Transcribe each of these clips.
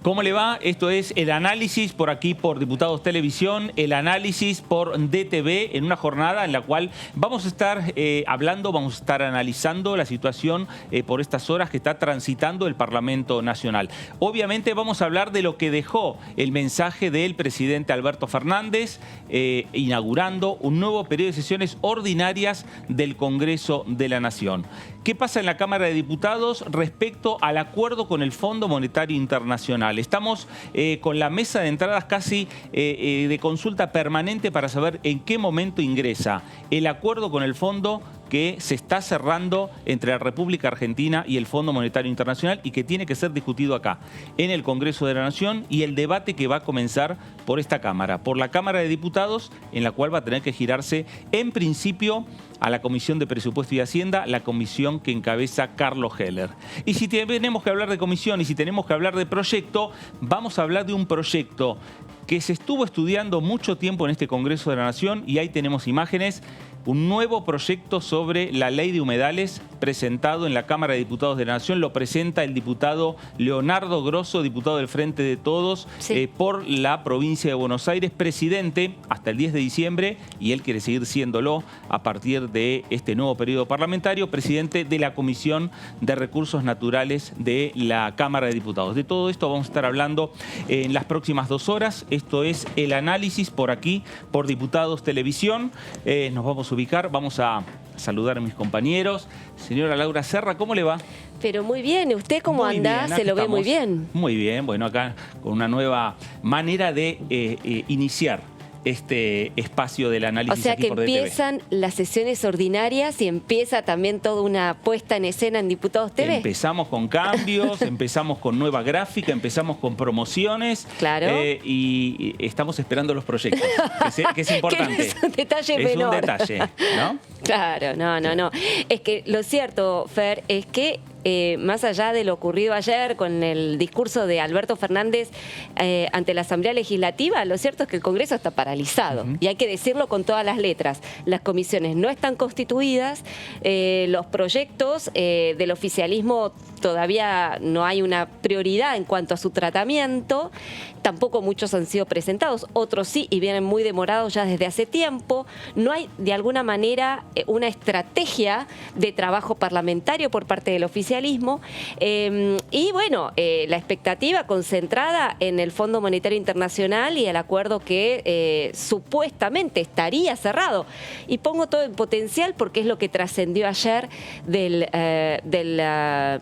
¿Cómo le va? Esto es el análisis por aquí por Diputados Televisión, el análisis por DTV en una jornada en la cual vamos a estar hablando, vamos a estar analizando la situación por estas horas que está transitando el Parlamento Nacional. Obviamente vamos a hablar de lo que dejó el mensaje del presidente Alberto Fernández inaugurando un nuevo periodo de sesiones ordinarias del Congreso de la Nación. ¿Qué pasa en la Cámara de Diputados respecto al acuerdo con el Fondo Monetario Internacional? Estamos con la mesa de entradas casi de consulta permanente para saber en qué momento ingresa el acuerdo con el fondo que se está cerrando entre la República Argentina y el Fondo Monetario Internacional y que tiene que ser discutido acá, en el Congreso de la Nación, y el debate que va a comenzar por esta Cámara, por la Cámara de Diputados, en la cual va a tener que girarse, en principio, a la Comisión de Presupuesto y Hacienda, la comisión que encabeza Carlos Heller. Y si tenemos que hablar de comisión y si tenemos que hablar de proyecto, vamos a hablar de un proyecto que se estuvo estudiando mucho tiempo en este Congreso de la Nación, y ahí tenemos imágenes. Un nuevo proyecto sobre la ley de humedales presentado en la Cámara de Diputados de la Nación. Lo presenta el diputado Leonardo Grosso, diputado del Frente de Todos, sí, por la provincia de Buenos Aires, presidente hasta el 10 de diciembre, y él quiere seguir siéndolo a partir de este nuevo periodo parlamentario, presidente de la Comisión de Recursos Naturales de la Cámara de Diputados. De todo esto vamos a estar hablando en las próximas 2 horas. Esto es el análisis por aquí, por Diputados Televisión. Nos vamos a ubicar, vamos a saludar a mis compañeros. Señora Laura Serra, ¿cómo le va? Pero muy bien, ¿usted cómo anda? Se lo ve muy bien. Muy bien, bueno, acá con una nueva manera de iniciar este espacio del análisis. O sea aquí que por DTV. Empiezan las sesiones ordinarias y empieza también toda una puesta en escena en Diputados TV. Empezamos con cambios, empezamos con nueva gráfica, empezamos con promociones. Claro. Y estamos esperando los proyectos, que es importante. Que es un detalle menor. Es un detalle, ¿no? Claro, no. Es que lo cierto, Fer, es que más allá de lo ocurrido ayer con el discurso de Alberto Fernández ante la Asamblea Legislativa, lo cierto es que el Congreso está paralizado. Y hay que decirlo con todas las letras. Las comisiones no están constituidas, los proyectos del oficialismo todavía no hay una prioridad en cuanto a su tratamiento, tampoco muchos han sido presentados, otros sí y vienen muy demorados ya desde hace tiempo. No hay de alguna manera una estrategia de trabajo parlamentario por parte del oficialismo y bueno, la expectativa concentrada en el Fondo Monetario Internacional y el acuerdo que supuestamente estaría cerrado. Y pongo todo en potencial porque es lo que trascendió ayer del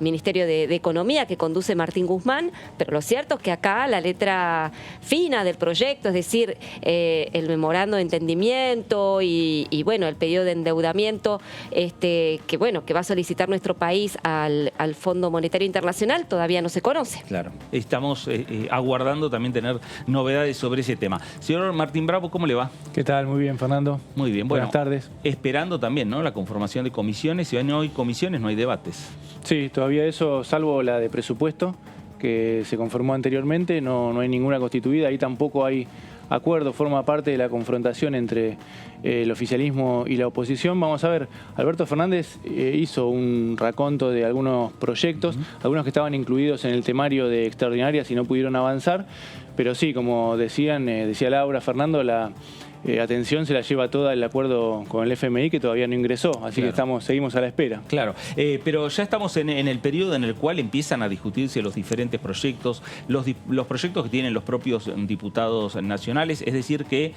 Ministerio de Economía que conduce Martín Guzmán, pero lo cierto es que acá la letra fina del proyecto, es decir, el memorando de entendimiento y bueno, el pedido de endeudamiento que va a solicitar nuestro país al Fondo Monetario Internacional, todavía no se conoce. Claro, estamos aguardando también tener novedades sobre ese tema. Señor Martín Bravo, ¿cómo le va? ¿Qué tal? Muy bien, Fernando. Muy bien, bueno, buenas tardes. Esperando también, ¿no?, la conformación de comisiones. Si no hay comisiones, no hay debates. Sí, todavía eso, salvo la de presupuesto, que se conformó anteriormente, no hay ninguna constituida, ahí tampoco hay acuerdo, forma parte de la confrontación entre el oficialismo y la oposición. Vamos a ver, Alberto Fernández hizo un raconto de algunos proyectos, algunos que estaban incluidos en el temario de extraordinarias y no pudieron avanzar, pero sí, como decía Laura, Fernando, la atención se la lleva toda el acuerdo con el FMI, que todavía no ingresó, así claro, que seguimos a la espera. Claro, pero ya estamos en el periodo en el cual empiezan a discutirse los diferentes proyectos, los proyectos que tienen los propios diputados nacionales, es decir que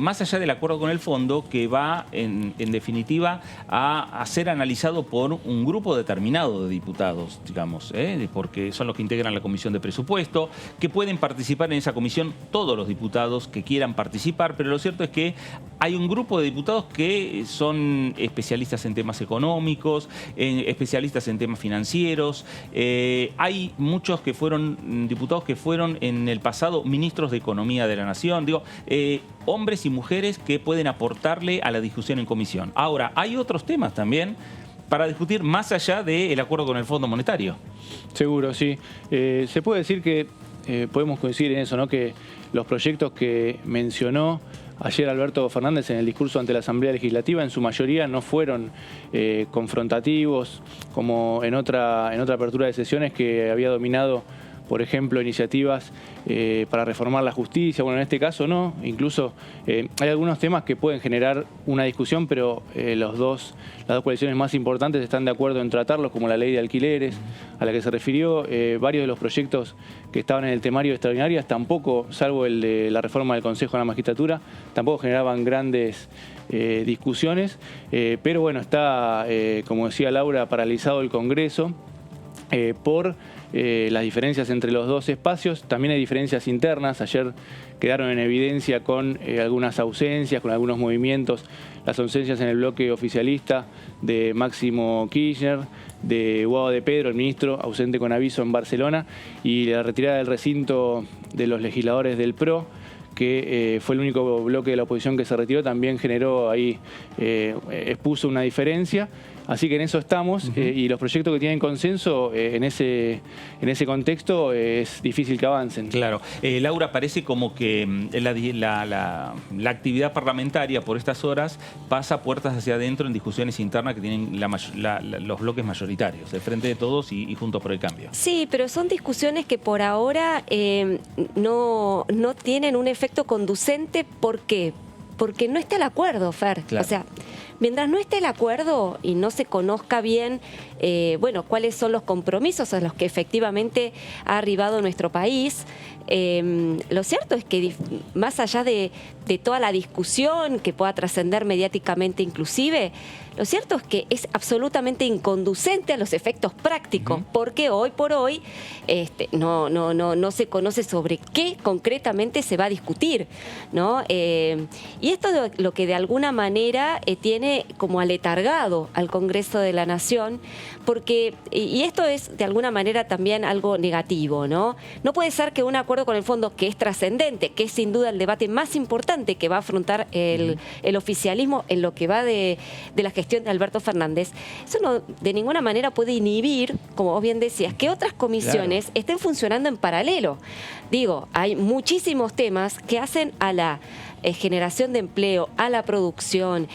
más allá del acuerdo con el fondo, que va en definitiva a ser analizado por un grupo determinado de diputados, digamos, porque son los que integran la Comisión de Presupuesto, que pueden participar en esa comisión todos los diputados que quieran participar, pero lo cierto es que hay un grupo de diputados que son especialistas en temas económicos, especialistas en temas financieros. Hay muchos que fueron diputados que fueron en el pasado ministros de Economía de la Nación. Digo, hombres y mujeres que pueden aportarle a la discusión en comisión. Ahora, hay otros temas también para discutir más allá del acuerdo con el Fondo Monetario. Seguro, sí. Se puede decir que podemos coincidir en eso, ¿no?, que los proyectos que mencionó ayer Alberto Fernández en el discurso ante la Asamblea Legislativa en su mayoría no fueron confrontativos como en otra apertura de sesiones que había dominado por ejemplo, iniciativas para reformar la justicia. Bueno, en este caso no, incluso hay algunos temas que pueden generar una discusión, pero las dos coaliciones más importantes están de acuerdo en tratarlos, como la ley de alquileres a la que se refirió. Varios de los proyectos que estaban en el temario de extraordinarias tampoco, salvo el de la reforma del Consejo de la Magistratura, tampoco generaban grandes discusiones, pero bueno, está, como decía Laura, paralizado el Congreso por las diferencias entre los dos espacios. También hay diferencias internas. Ayer quedaron en evidencia con algunas ausencias, con algunos movimientos, las ausencias en el bloque oficialista de Máximo Kirchner, de Guado de Pedro, el ministro, ausente con aviso en Barcelona, y la retirada del recinto de los legisladores del PRO, que fue el único bloque de la oposición que se retiró, también generó ahí, expuso una diferencia. Así que en eso estamos, y los proyectos que tienen consenso en ese contexto es difícil que avancen. Claro. Laura, parece como que la actividad parlamentaria por estas horas pasa puertas hacia adentro en discusiones internas que tienen los bloques mayoritarios, el Frente de Todos y Juntos por el Cambio. Sí, pero son discusiones que por ahora no tienen un efecto conducente. ¿Por qué? Porque no está el acuerdo, Fer. Claro. O sea, mientras no esté el acuerdo y no se conozca bien, bueno, cuáles son los compromisos a los que efectivamente ha arribado nuestro país, lo cierto es que más allá de toda la discusión que pueda trascender mediáticamente inclusive, lo cierto es que es absolutamente inconducente a los efectos prácticos, porque hoy por hoy no se conoce sobre qué concretamente se va a discutir, ¿no? Y esto es lo que de alguna manera tiene como aletargado al Congreso de la Nación, porque, y esto es de alguna manera también algo negativo, ¿no? No puede ser que un acuerdo con el fondo que es trascendente, que es sin duda el debate más importante que va a afrontar el oficialismo en lo que va de la gestión de Alberto Fernández, eso no de ninguna manera puede inhibir, como vos bien decías, que otras comisiones estén funcionando en paralelo. Digo, hay muchísimos temas que hacen a la generación de empleo, a la producción,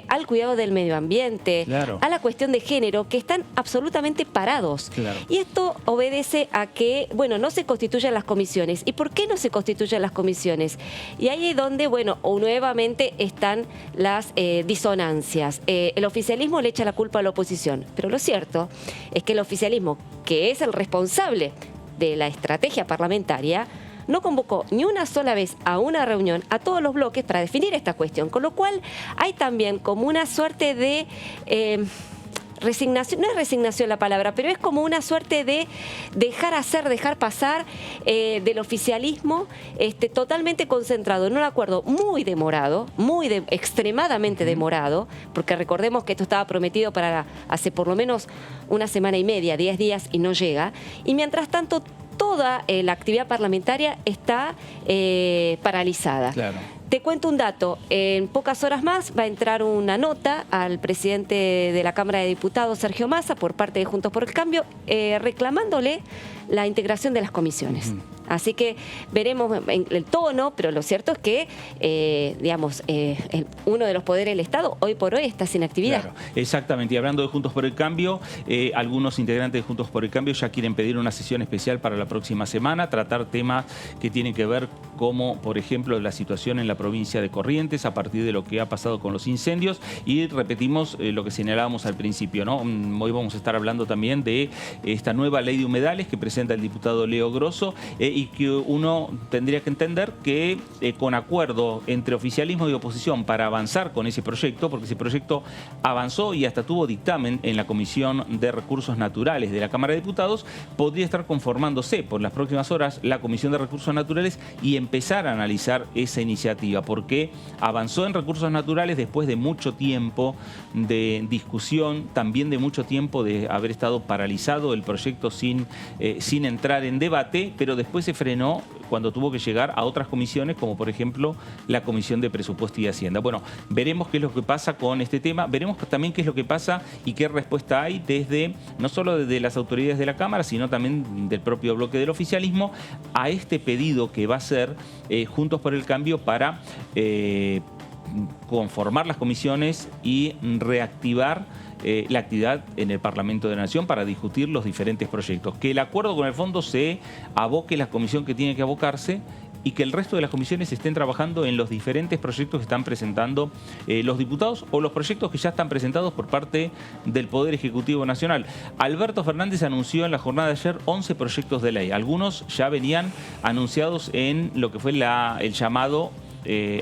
al cuidado del medio ambiente, a la cuestión de género, que están absolutamente parados. Y esto obedece a que, bueno, no se constituyen las comisiones. ¿Y por qué no se constituyen las comisiones? Y ahí es donde, bueno, nuevamente están las disonancias. El oficialismo le echa la culpa a la oposición, pero lo cierto es que el oficialismo, que es el responsable de la estrategia parlamentaria, no convocó ni una sola vez a una reunión a todos los bloques para definir esta cuestión, con lo cual hay también como una suerte de resignación, no es resignación la palabra, pero es como una suerte de dejar hacer, dejar pasar del oficialismo, totalmente concentrado en un acuerdo muy demorado, extremadamente demorado, porque recordemos que esto estaba prometido para hace por lo menos una semana y media, 10 días, y no llega. Y mientras tanto, toda la actividad parlamentaria está paralizada. Te cuento un dato, en pocas horas más va a entrar una nota al presidente de la Cámara de Diputados, Sergio Massa, por parte de Juntos por el Cambio, reclamándole la integración de las comisiones. Así que veremos el tono, pero lo cierto es que, digamos, uno de los poderes del Estado hoy por hoy está sin actividad. Claro, exactamente. Y hablando de Juntos por el Cambio, algunos integrantes de Juntos por el Cambio ya quieren pedir una sesión especial para la próxima semana, tratar temas que tienen que ver como, por ejemplo, la situación en la provincia de Corrientes a partir de lo que ha pasado con los incendios. Y repetimos lo que señalábamos al principio, ¿no? Hoy vamos a estar hablando también de esta nueva ley de humedales que presenta el diputado Leo Grosso, y que uno tendría que entender que con acuerdo entre oficialismo y oposición para avanzar con ese proyecto, porque ese proyecto avanzó y hasta tuvo dictamen en la Comisión de Recursos Naturales de la Cámara de Diputados, podría estar conformándose por las próximas horas la Comisión de Recursos Naturales y empezar a analizar esa iniciativa, porque avanzó en recursos naturales después de mucho tiempo de discusión, también de mucho tiempo de haber estado paralizado el proyecto sin entrar en debate, pero después se frenó cuando tuvo que llegar a otras comisiones, como por ejemplo la Comisión de Presupuesto y Hacienda. Bueno, veremos qué es lo que pasa con este tema, veremos también qué es lo que pasa y qué respuesta hay desde, no solo desde las autoridades de la Cámara, sino también del propio bloque del oficialismo, a este pedido que va a hacer Juntos por el Cambio para conformar las comisiones y reactivar la actividad en el Parlamento de la Nación para discutir los diferentes proyectos. Que el acuerdo con el fondo se aboque la comisión que tiene que abocarse y que el resto de las comisiones estén trabajando en los diferentes proyectos que están presentando los diputados o los proyectos que ya están presentados por parte del Poder Ejecutivo Nacional. Alberto Fernández anunció en la jornada de ayer 11 proyectos de ley. Algunos ya venían anunciados en lo que fue el llamado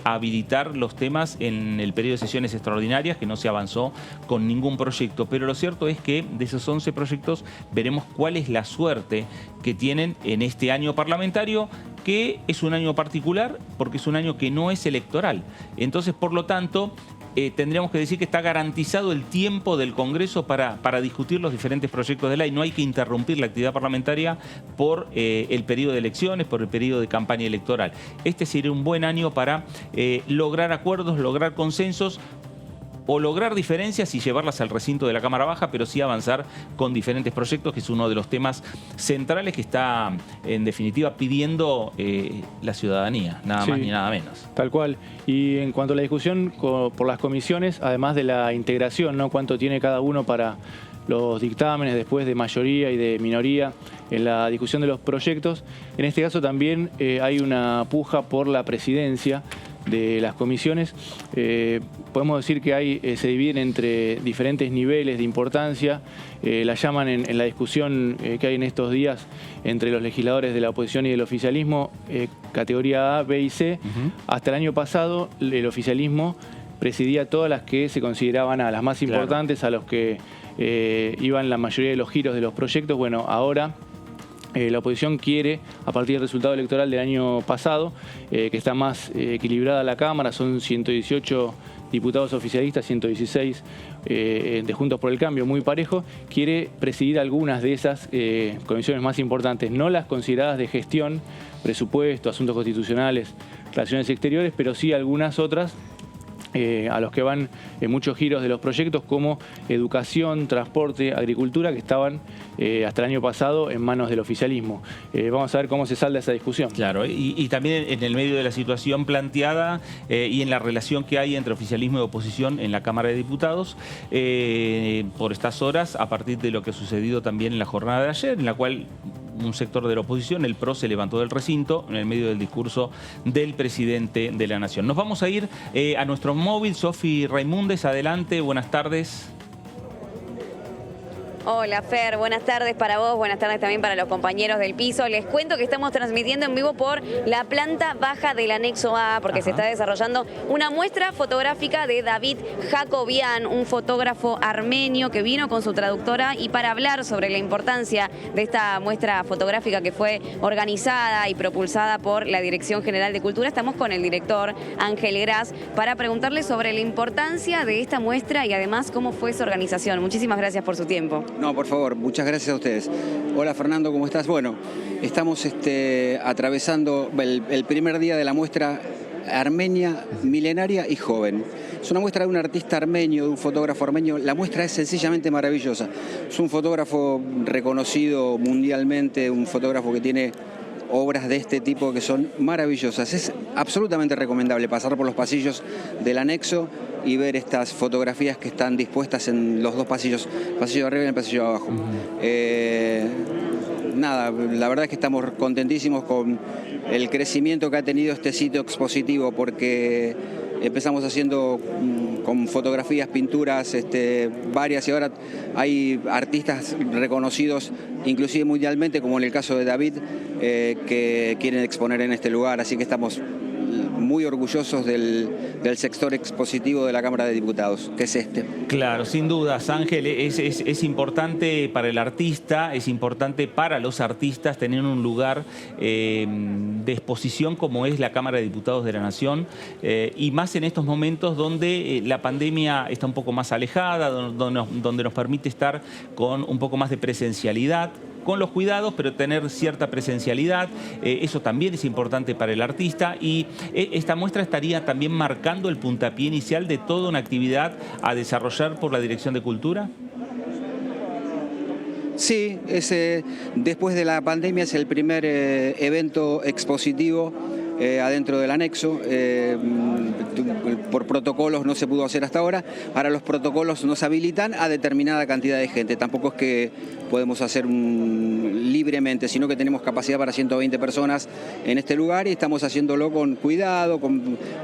a habilitar los temas en el periodo de sesiones extraordinarias, que no se avanzó con ningún proyecto. Pero lo cierto es que de esos 11 proyectos veremos cuál es la suerte que tienen en este año parlamentario, que es un año particular porque es un año que no es electoral. Entonces, por lo tanto, tendríamos que decir que está garantizado el tiempo del Congreso para discutir los diferentes proyectos de ley. No hay que interrumpir la actividad parlamentaria por el periodo de elecciones, por el periodo de campaña electoral. Este sería un buen año para lograr acuerdos, lograr consensos, o lograr diferencias y llevarlas al recinto de la Cámara Baja, pero sí avanzar con diferentes proyectos, que es uno de los temas centrales que está, en definitiva, pidiendo la ciudadanía, nada más ni nada menos. Tal cual. Y en cuanto a la discusión por las comisiones, además de la integración, ¿no? Cuánto tiene cada uno para los dictámenes después de mayoría y de minoría en la discusión de los proyectos. En este caso también hay una puja por la presidencia de las comisiones. Podemos decir que se dividen entre diferentes niveles de importancia. La llaman en la discusión que hay en estos días entre los legisladores de la oposición y del oficialismo, categoría A, B y C. Hasta el año pasado el oficialismo presidía todas las que se consideraban a las más importantes, a los que iban la mayoría de los giros de los proyectos. Bueno, ahora la oposición quiere, a partir del resultado electoral del año pasado, que está más equilibrada la Cámara, son 118 diputados oficialistas, 116 de Juntos por el Cambio, muy parejo, quiere presidir algunas de esas comisiones más importantes, no las consideradas de gestión, presupuesto, asuntos constitucionales, relaciones exteriores, pero sí algunas otras a los que van muchos giros de los proyectos como educación, transporte, agricultura, que estaban hasta el año pasado en manos del oficialismo. Vamos a ver cómo se salda esa discusión. Claro, y también en el medio de la situación planteada y en la relación que hay entre oficialismo y oposición en la Cámara de Diputados, por estas horas, a partir de lo que ha sucedido también en la jornada de ayer, en la cual un sector de la oposición, el PRO, se levantó del recinto en el medio del discurso del presidente de la Nación. Nos vamos a ir a nuestro móvil. Sofi Raimundes, adelante, buenas tardes. Hola Fer, buenas tardes para vos, buenas tardes también para los compañeros del piso. Les cuento que estamos transmitiendo en vivo por la planta baja del anexo A, porque se está desarrollando una muestra fotográfica de David Jacobian, un fotógrafo armenio que vino con su traductora, y para hablar sobre la importancia de esta muestra fotográfica que fue organizada y propulsada por la Dirección General de Cultura, estamos con el director Ángel Gras para preguntarle sobre la importancia de esta muestra y además cómo fue su organización. Muchísimas gracias por su tiempo. No, por favor, muchas gracias a ustedes. Hola Fernando, ¿cómo estás? Bueno, estamos atravesando el primer día de la muestra Armenia Milenaria y Joven. Es una muestra de un artista armenio, de un fotógrafo armenio. La muestra es sencillamente maravillosa. Es un fotógrafo reconocido mundialmente, un fotógrafo que tiene obras de este tipo que son maravillosas. Es absolutamente recomendable pasar por los pasillos del anexo y ver estas fotografías que están dispuestas en los dos pasillos, el pasillo de arriba y el pasillo de abajo. Nada, la verdad es que estamos contentísimos con el crecimiento que ha tenido este sitio expositivo, porque empezamos haciendo con fotografías, pinturas, varias, y ahora hay artistas reconocidos, inclusive mundialmente, como en el caso de David, que quieren exponer en este lugar, así que estamos muy orgullosos del sector expositivo de la Cámara de Diputados, que es este. Claro, sin dudas, Ángel, es importante para el artista, es importante para los artistas tener un lugar de exposición como es la Cámara de Diputados de la Nación, y más en estos momentos donde la pandemia está un poco más alejada, donde nos permite estar con un poco más de presencialidad, con los cuidados, pero tener cierta presencialidad. Eso también es importante para el artista, y esta muestra estaría también marcando el puntapié inicial de toda una actividad a desarrollar por la Dirección de Cultura. Sí, después de la pandemia es el primer evento expositivo adentro del anexo. Por protocolos no se pudo hacer hasta ahora. Ahora los protocolos nos habilitan a determinada cantidad de gente. Tampoco es que podemos hacer libremente, sino que tenemos capacidad para 120 personas en este lugar y estamos haciéndolo con cuidado,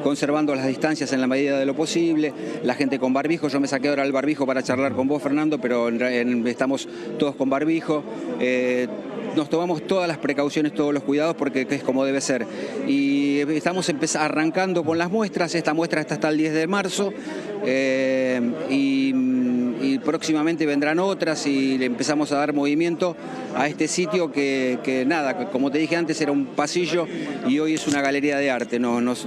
conservando las distancias en la medida de lo posible. La gente con barbijo, yo me saqué ahora el barbijo para charlar con vos, Fernando, pero estamos todos con barbijo. Nos tomamos todas las precauciones, todos los cuidados, porque es como debe ser. Y estamos arrancando con las muestras. Esta muestra está hasta el 10 de marzo y próximamente vendrán otras y le empezamos a dar movimiento a este sitio que nada, como te dije antes, era un pasillo y hoy es una galería de arte. Nos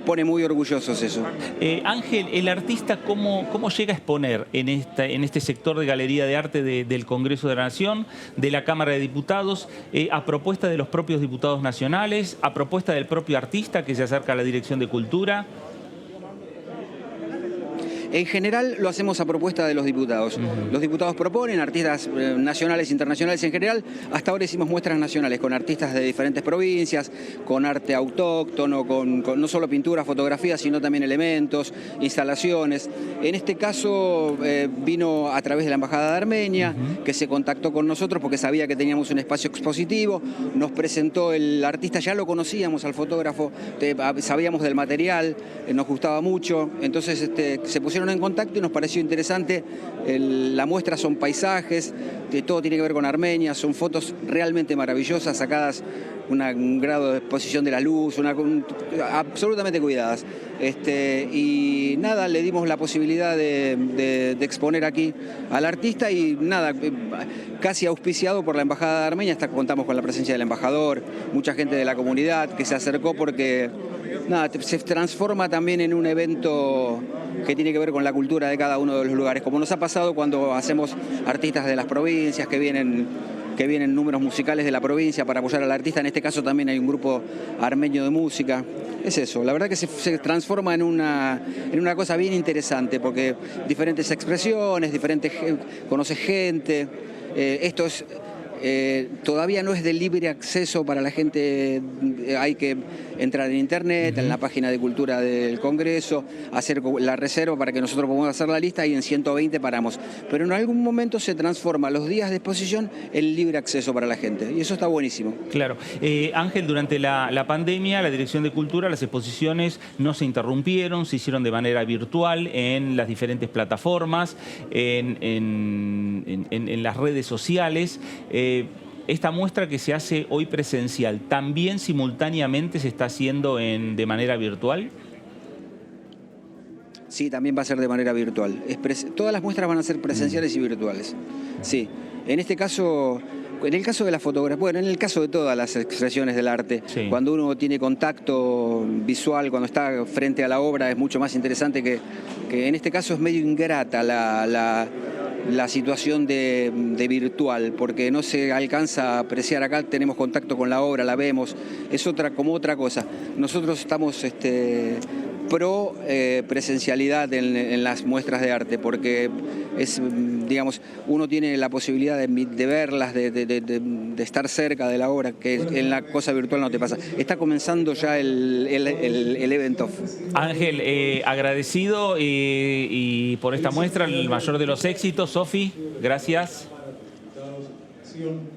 pone muy orgullosos eso. Ángel, el artista, ¿cómo llega a exponer en este sector de galería de arte del Congreso de la Nación, de la Cámara de Diputados, a propuesta de los propios diputados nacionales, a propuesta del propio artista que se acerca a la Dirección de Cultura? En general lo hacemos a propuesta de los diputados. Los diputados proponen, artistas nacionales e internacionales en general. Hasta ahora hicimos muestras nacionales con artistas de diferentes provincias, con arte autóctono, con no solo pintura, fotografía, sino también elementos, instalaciones. En este caso vino a través de la Embajada de Armenia, que se contactó con nosotros porque sabía que teníamos un espacio expositivo. Nos presentó el artista, ya lo conocíamos al fotógrafo, sabíamos del material, nos gustaba mucho. Entonces se pusieron en contacto y nos pareció interesante. La muestra son paisajes, todo tiene que ver con Armenia, son fotos realmente maravillosas, sacadas un grado de exposición de la luz, absolutamente cuidadas. Y nada, le dimos la posibilidad de exponer aquí al artista y nada, casi auspiciado por la Embajada de Armenia. Contamos con la presencia del embajador, mucha gente de la comunidad que se acercó porque nada, se transforma también en un evento que tiene que ver con la cultura de cada uno de los lugares, como nos ha pasado cuando hacemos artistas de las provincias que vienen números musicales de la provincia para apoyar al artista. En este caso también hay un grupo armenio de música. Es eso, la verdad que se transforma en una cosa bien interesante, porque diferentes expresiones, conoces gente. Esto es... todavía no es de libre acceso para la gente, hay que entrar en internet, en la página de Cultura del Congreso, hacer la reserva para que nosotros podamos hacer la lista y en 120 paramos. Pero en algún momento se transforma los días de exposición en libre acceso para la gente y eso está buenísimo. Claro. Ángel, durante la pandemia, la Dirección de Cultura, las exposiciones no se interrumpieron, se hicieron de manera virtual en las diferentes plataformas, en las redes sociales. Esta muestra que se hace hoy presencial, ¿también simultáneamente se está haciendo de manera virtual? Sí, también va a ser de manera virtual. Todas las muestras van a ser presenciales y virtuales. Sí, en este caso... En el caso de la fotografía, bueno, en el caso de todas las expresiones del arte, sí, cuando uno tiene contacto visual, cuando está frente a la obra, es mucho más interesante que en este caso es medio ingrata la situación de virtual, porque no se alcanza a apreciar. Acá tenemos contacto con la obra, la vemos, es como otra cosa. Nosotros estamos pro presencialidad en las muestras de arte, porque es, digamos, uno tiene la posibilidad de verlas, de estar cerca de la obra, que en la cosa virtual no te pasa. Está comenzando ya el evento. Ángel, agradecido y por esta muestra, el mayor de los éxitos. Sofi, gracias.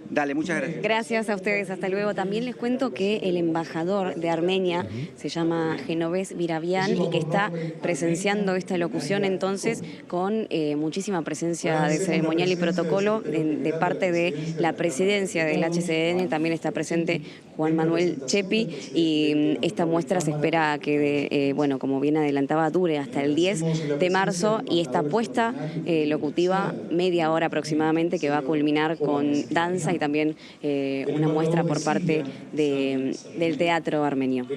Dale, muchas gracias. Gracias a ustedes, hasta luego. También les cuento que el embajador de Armenia se llama Genovés Viravian y que está presenciando esta locución entonces con muchísima presencia de ceremonial y protocolo de parte de la presidencia del HCN. También está presente Juan Manuel Chepi y esta muestra se espera que, bueno, como bien adelantaba, dure hasta el 10 de marzo y esta puesta locutiva media hora aproximadamente que va a culminar con danza y también una muestra por parte del teatro armenio.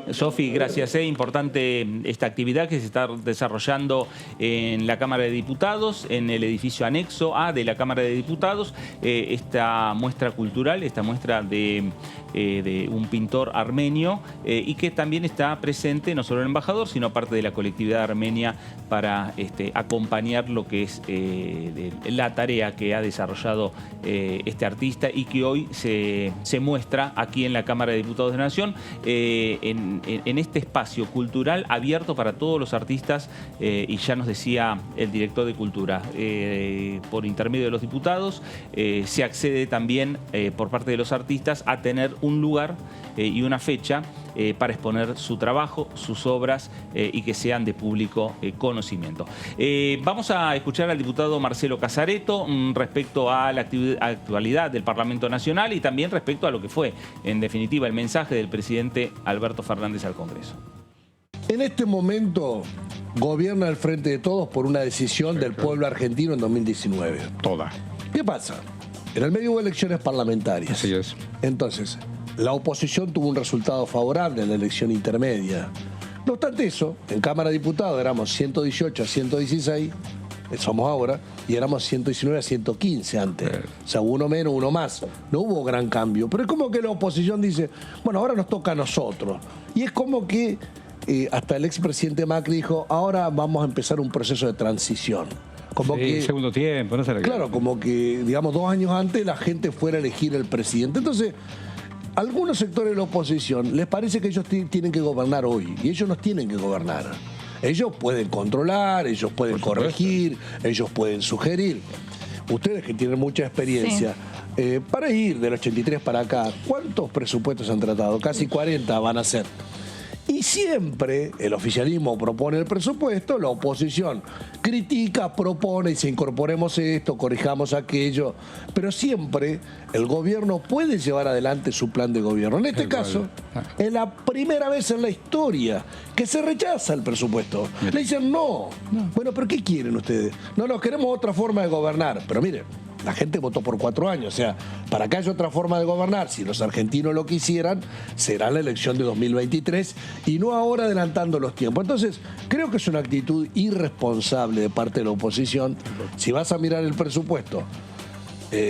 Sofi, gracias. Importante esta actividad que se está desarrollando en la Cámara de Diputados, en el edificio anexo A de la Cámara de Diputados, esta muestra cultural, esta muestra de de un pintor armenio y que también está presente no solo el embajador, sino parte de la colectividad armenia para acompañar lo que es la tarea que ha desarrollado este artista y que hoy se muestra aquí en la Cámara de Diputados de la Nación en este espacio cultural abierto para todos los artistas y ya nos decía el director de Cultura, por intermedio de los diputados se accede también por parte de los artistas a tener un lugar y una fecha para exponer su trabajo, sus obras y que sean de público conocimiento. Vamos a escuchar al diputado Marcelo Casareto respecto a la actualidad del Parlamento Nacional y también respecto a lo que fue, en definitiva, el mensaje del presidente Alberto Fernández al Congreso. En este momento gobierna el Frente de Todos por una decisión del pueblo argentino en 2019. Toda. ¿Qué pasa? En el medio hubo elecciones parlamentarias. Así es. Entonces, la oposición tuvo un resultado favorable en la elección intermedia. No obstante eso, en Cámara de Diputados éramos 118 a 116, somos ahora, y éramos 119 a 115 antes. O sea, uno menos, uno más. No hubo gran cambio. Pero es como que la oposición dice, bueno, ahora nos toca a nosotros. Y es como que hasta el expresidente Macri dijo, ahora vamos a empezar un proceso de transición. Como que, segundo tiempo, no sé. Claro, como que, digamos, 2 años antes la gente fuera a elegir el presidente. Entonces, algunos sectores de la oposición les parece que ellos tienen que gobernar hoy, y ellos no tienen que gobernar. Ellos pueden controlar, ellos pueden corregir, ellos pueden sugerir. Ustedes que tienen mucha experiencia, para ir del 83 para acá, ¿cuántos presupuestos han tratado? Casi 40 van a ser. Y siempre el oficialismo propone el presupuesto, la oposición critica, propone y dice incorporemos esto, corrijamos aquello, pero siempre el gobierno puede llevar adelante su plan de gobierno. En este caso, es la primera vez en la historia que se rechaza el presupuesto. Le dicen no. Bueno, pero ¿qué quieren ustedes? No, queremos otra forma de gobernar. Pero mire, la gente votó por 4 años, o sea, para que haya otra forma de gobernar, si los argentinos lo quisieran, será la elección de 2023 y no ahora adelantando los tiempos. Entonces, creo que es una actitud irresponsable de parte de la oposición. Si vas a mirar el presupuesto,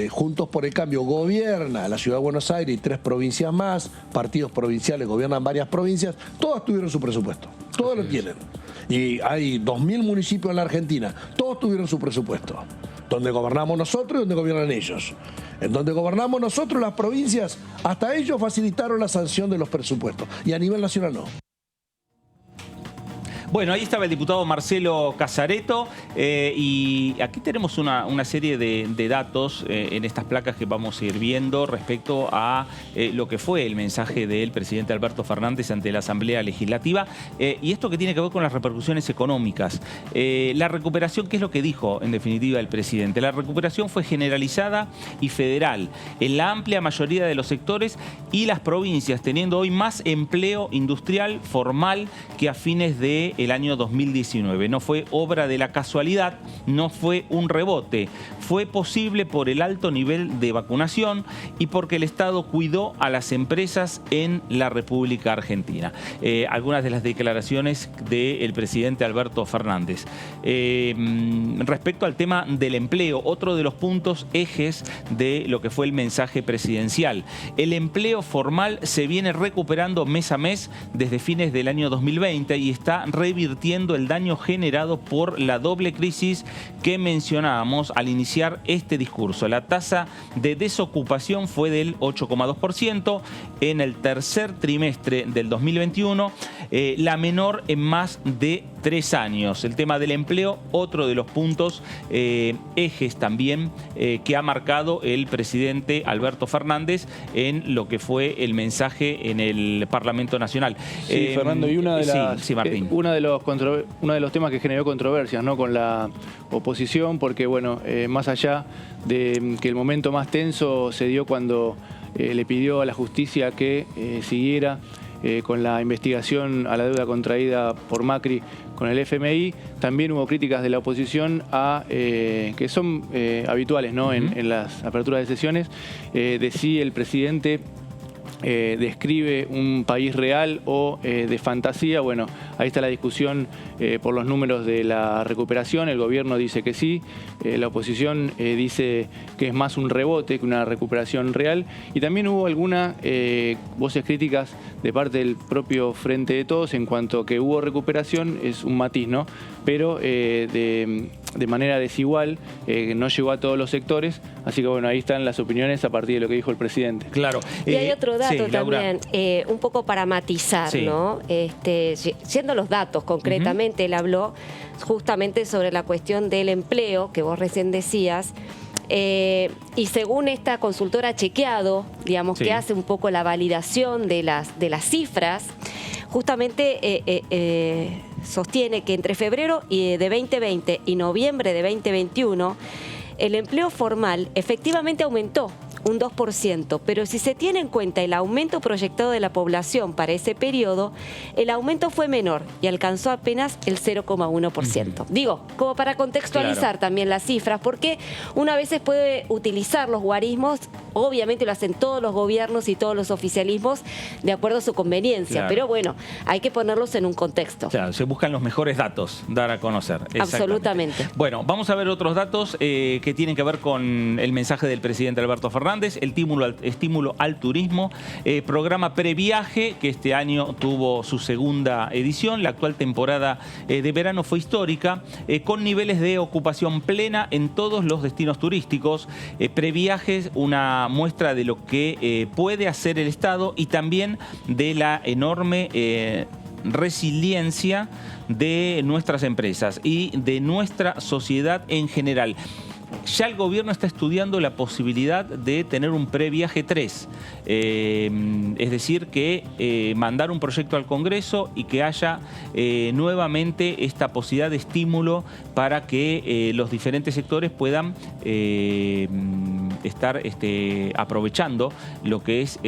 Juntos por el Cambio gobierna la Ciudad de Buenos Aires y 3 provincias más, partidos provinciales gobiernan varias provincias, todas tuvieron su presupuesto, todos lo tienen. Y hay 2.000 municipios en la Argentina, todos tuvieron su presupuesto. Donde gobernamos nosotros y donde gobiernan ellos. En donde gobernamos nosotros, las provincias, hasta ellos facilitaron la sanción de los presupuestos. Y a nivel nacional no. Bueno, ahí estaba el diputado Marcelo Casareto y aquí tenemos una serie de datos en estas placas que vamos a ir viendo respecto a lo que fue el mensaje del presidente Alberto Fernández ante la Asamblea Legislativa y esto que tiene que ver con las repercusiones económicas. La recuperación, ¿qué es lo que dijo en definitiva el presidente? La recuperación fue generalizada y federal en la amplia mayoría de los sectores y las provincias, teniendo hoy más empleo industrial formal que a fines de el año 2019. No fue obra de la casualidad, no fue un rebote. Fue posible por el alto nivel de vacunación y porque el Estado cuidó a las empresas en la República Argentina. Algunas de las declaraciones del presidente Alberto Fernández. Respecto al tema del empleo, otro de los puntos ejes de lo que fue el mensaje presidencial. El empleo formal se viene recuperando mes a mes desde fines del año 2020 y está revirtiendo el daño generado por la doble crisis que mencionábamos al iniciar este discurso. La tasa de desocupación fue del 8,2% en el tercer trimestre del 2021, la menor en más de 3 años. El tema del empleo, otro de los puntos ejes también que ha marcado el presidente Alberto Fernández en lo que fue el mensaje en el Parlamento Nacional. Sí, Fernando, y una de las, sí, Martín. uno de los temas que generó controversias, ¿no?, con la oposición, porque bueno, más allá de que el momento más tenso se dio cuando le pidió a la justicia que siguiera con la investigación a la deuda contraída por Macri con el FMI, también hubo críticas de la oposición que son habituales, ¿no?, en las aperturas de sesiones, de si el presidente describe un país real o de fantasía. Bueno, ahí está la discusión por los números de la recuperación. El gobierno dice que sí, la oposición dice que es más un rebote que una recuperación real. Y también hubo algunas voces críticas de parte del propio Frente de Todos en cuanto a que hubo recuperación, es un matiz, ¿no? Pero de manera desigual, no llegó a todos los sectores. Así que bueno, ahí están las opiniones a partir de lo que dijo el presidente. Claro. Y hay otro dato sí, también, un poco para matizar, Sí. ¿no? Yendo a los datos concretamente, él habló justamente sobre la cuestión del empleo, que vos recién decías, y según esta consultora Chequeado, digamos, Sí. que hace un poco la validación de las cifras, justamente sostiene que entre febrero de 2020 y noviembre de 2021, el empleo formal efectivamente aumentó un 2%, pero si se tiene en cuenta el aumento proyectado de la población para ese periodo, el aumento fue menor y alcanzó apenas el 0,1%. Digo, como para contextualizar también las cifras, porque una vez puede utilizar los guarismos, obviamente lo hacen todos los gobiernos y todos los oficialismos de acuerdo a su conveniencia, Claro. pero bueno, hay que ponerlos en un contexto. Claro, se buscan los mejores datos, dar a conocer. Exactamente. Absolutamente. Bueno, vamos a ver otros datos que tienen que ver con el mensaje del presidente Alberto Fernández, el estímulo al turismo, programa previaje, que este año tuvo su segunda edición. La actual temporada de verano fue histórica, con niveles de ocupación plena en todos los destinos turísticos. Previajes, una muestra de lo que puede hacer el Estado y también de la enorme resiliencia de nuestras empresas y de nuestra sociedad en general. Ya el gobierno está estudiando la posibilidad de tener un previaje 3, es decir, que mandar un proyecto al Congreso y que haya nuevamente esta posibilidad de estímulo para que los diferentes sectores puedan estar aprovechando lo que es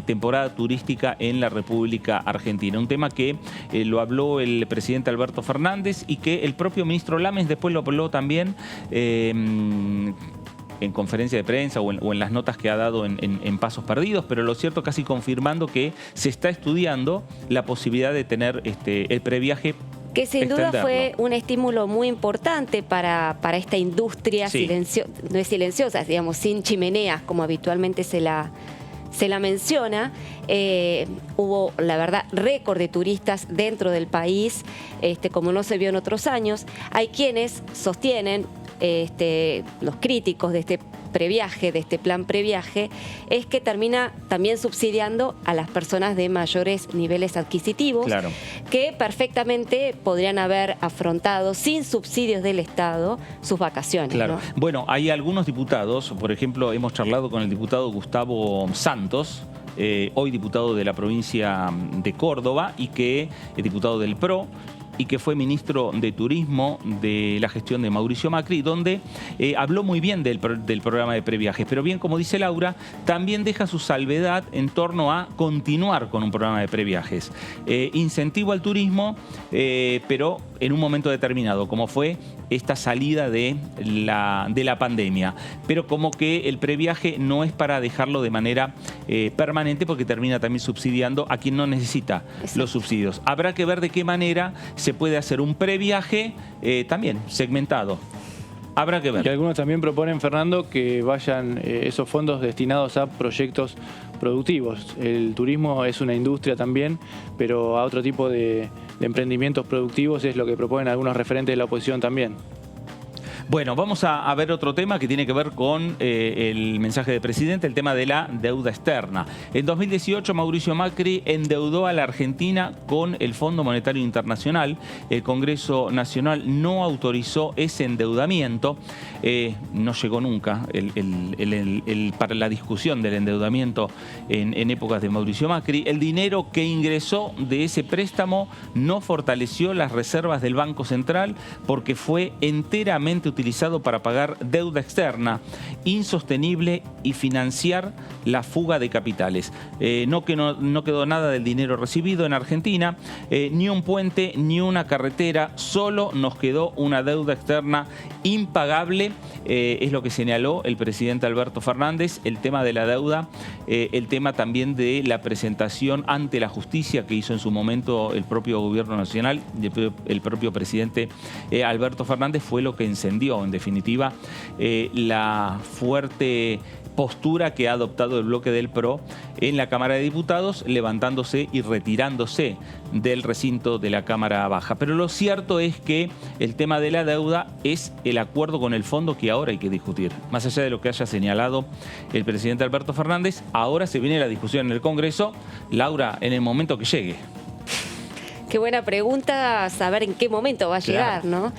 temporada turística en la República Argentina. Un tema que lo habló el presidente Alberto Fernández y que el propio ministro Lames después lo habló también en conferencia de prensa o en las notas que ha dado en Pasos Perdidos, pero lo cierto casi confirmando que se está estudiando la posibilidad de tener el previaje. Que sin duda fue un estímulo muy importante para esta industria Sí. no es silenciosa, digamos, sin chimeneas, como habitualmente se la menciona. Hubo, la verdad, récord de turistas dentro del país, como no se vio en otros años. Hay quienes sostienen, los críticos de este previaje, de este plan previaje, es que termina también subsidiando a las personas de mayores niveles adquisitivos, Claro. que perfectamente podrían haber afrontado sin subsidios del Estado sus vacaciones. Claro. ¿no? Bueno, hay algunos diputados, por ejemplo, hemos charlado con el diputado Gustavo Santos, hoy diputado de la provincia de Córdoba y que es diputado del PRO, y que fue ministro de Turismo de la gestión de Mauricio Macri, donde habló muy bien del programa de previajes. Pero bien, como dice Laura, también deja su salvedad en torno a continuar con un programa de previajes. Incentivo al turismo, pero en un momento determinado, como fue esta salida de la pandemia. Pero como que el previaje no es para dejarlo de manera permanente, porque termina también subsidiando a quien no necesita los subsidios. Habrá que ver de qué manera se puede hacer un previaje también segmentado. Habrá que ver. Y algunos también proponen, Fernando, que vayan esos fondos destinados a proyectos productivos. El turismo es una industria también, pero a otro tipo de emprendimientos productivos es lo que proponen algunos referentes de la oposición también. Bueno, vamos a ver otro tema que tiene que ver con el mensaje del presidente, el tema de la deuda externa. En 2018, Mauricio Macri endeudó a la Argentina con el Fondo Monetario Internacional. El Congreso Nacional no autorizó ese endeudamiento. No llegó nunca para la discusión del endeudamiento en épocas de Mauricio Macri. El dinero que ingresó de ese préstamo no fortaleció las reservas del Banco Central porque fue enteramente utilizado utilizado para pagar deuda externa insostenible y financiar la fuga de capitales. No quedó nada del dinero recibido en Argentina, ni un puente, ni una carretera, solo nos quedó una deuda externa impagable, es lo que señaló el presidente Alberto Fernández. El tema de la deuda, el tema también de la presentación ante la justicia que hizo en su momento el propio gobierno nacional, el propio presidente Alberto Fernández, fue lo que encendió, en definitiva, la fuerte postura que ha adoptado el bloque del PRO en la Cámara de Diputados, levantándose y retirándose del recinto de la Cámara Baja. Pero lo cierto es que el tema de la deuda es el acuerdo con el fondo que ahora hay que discutir. Más allá de lo que haya señalado el presidente Alberto Fernández, ahora se viene la discusión en el Congreso. Laura, en el momento que llegue. Qué buena pregunta, saber en qué momento va a llegar, ¿no?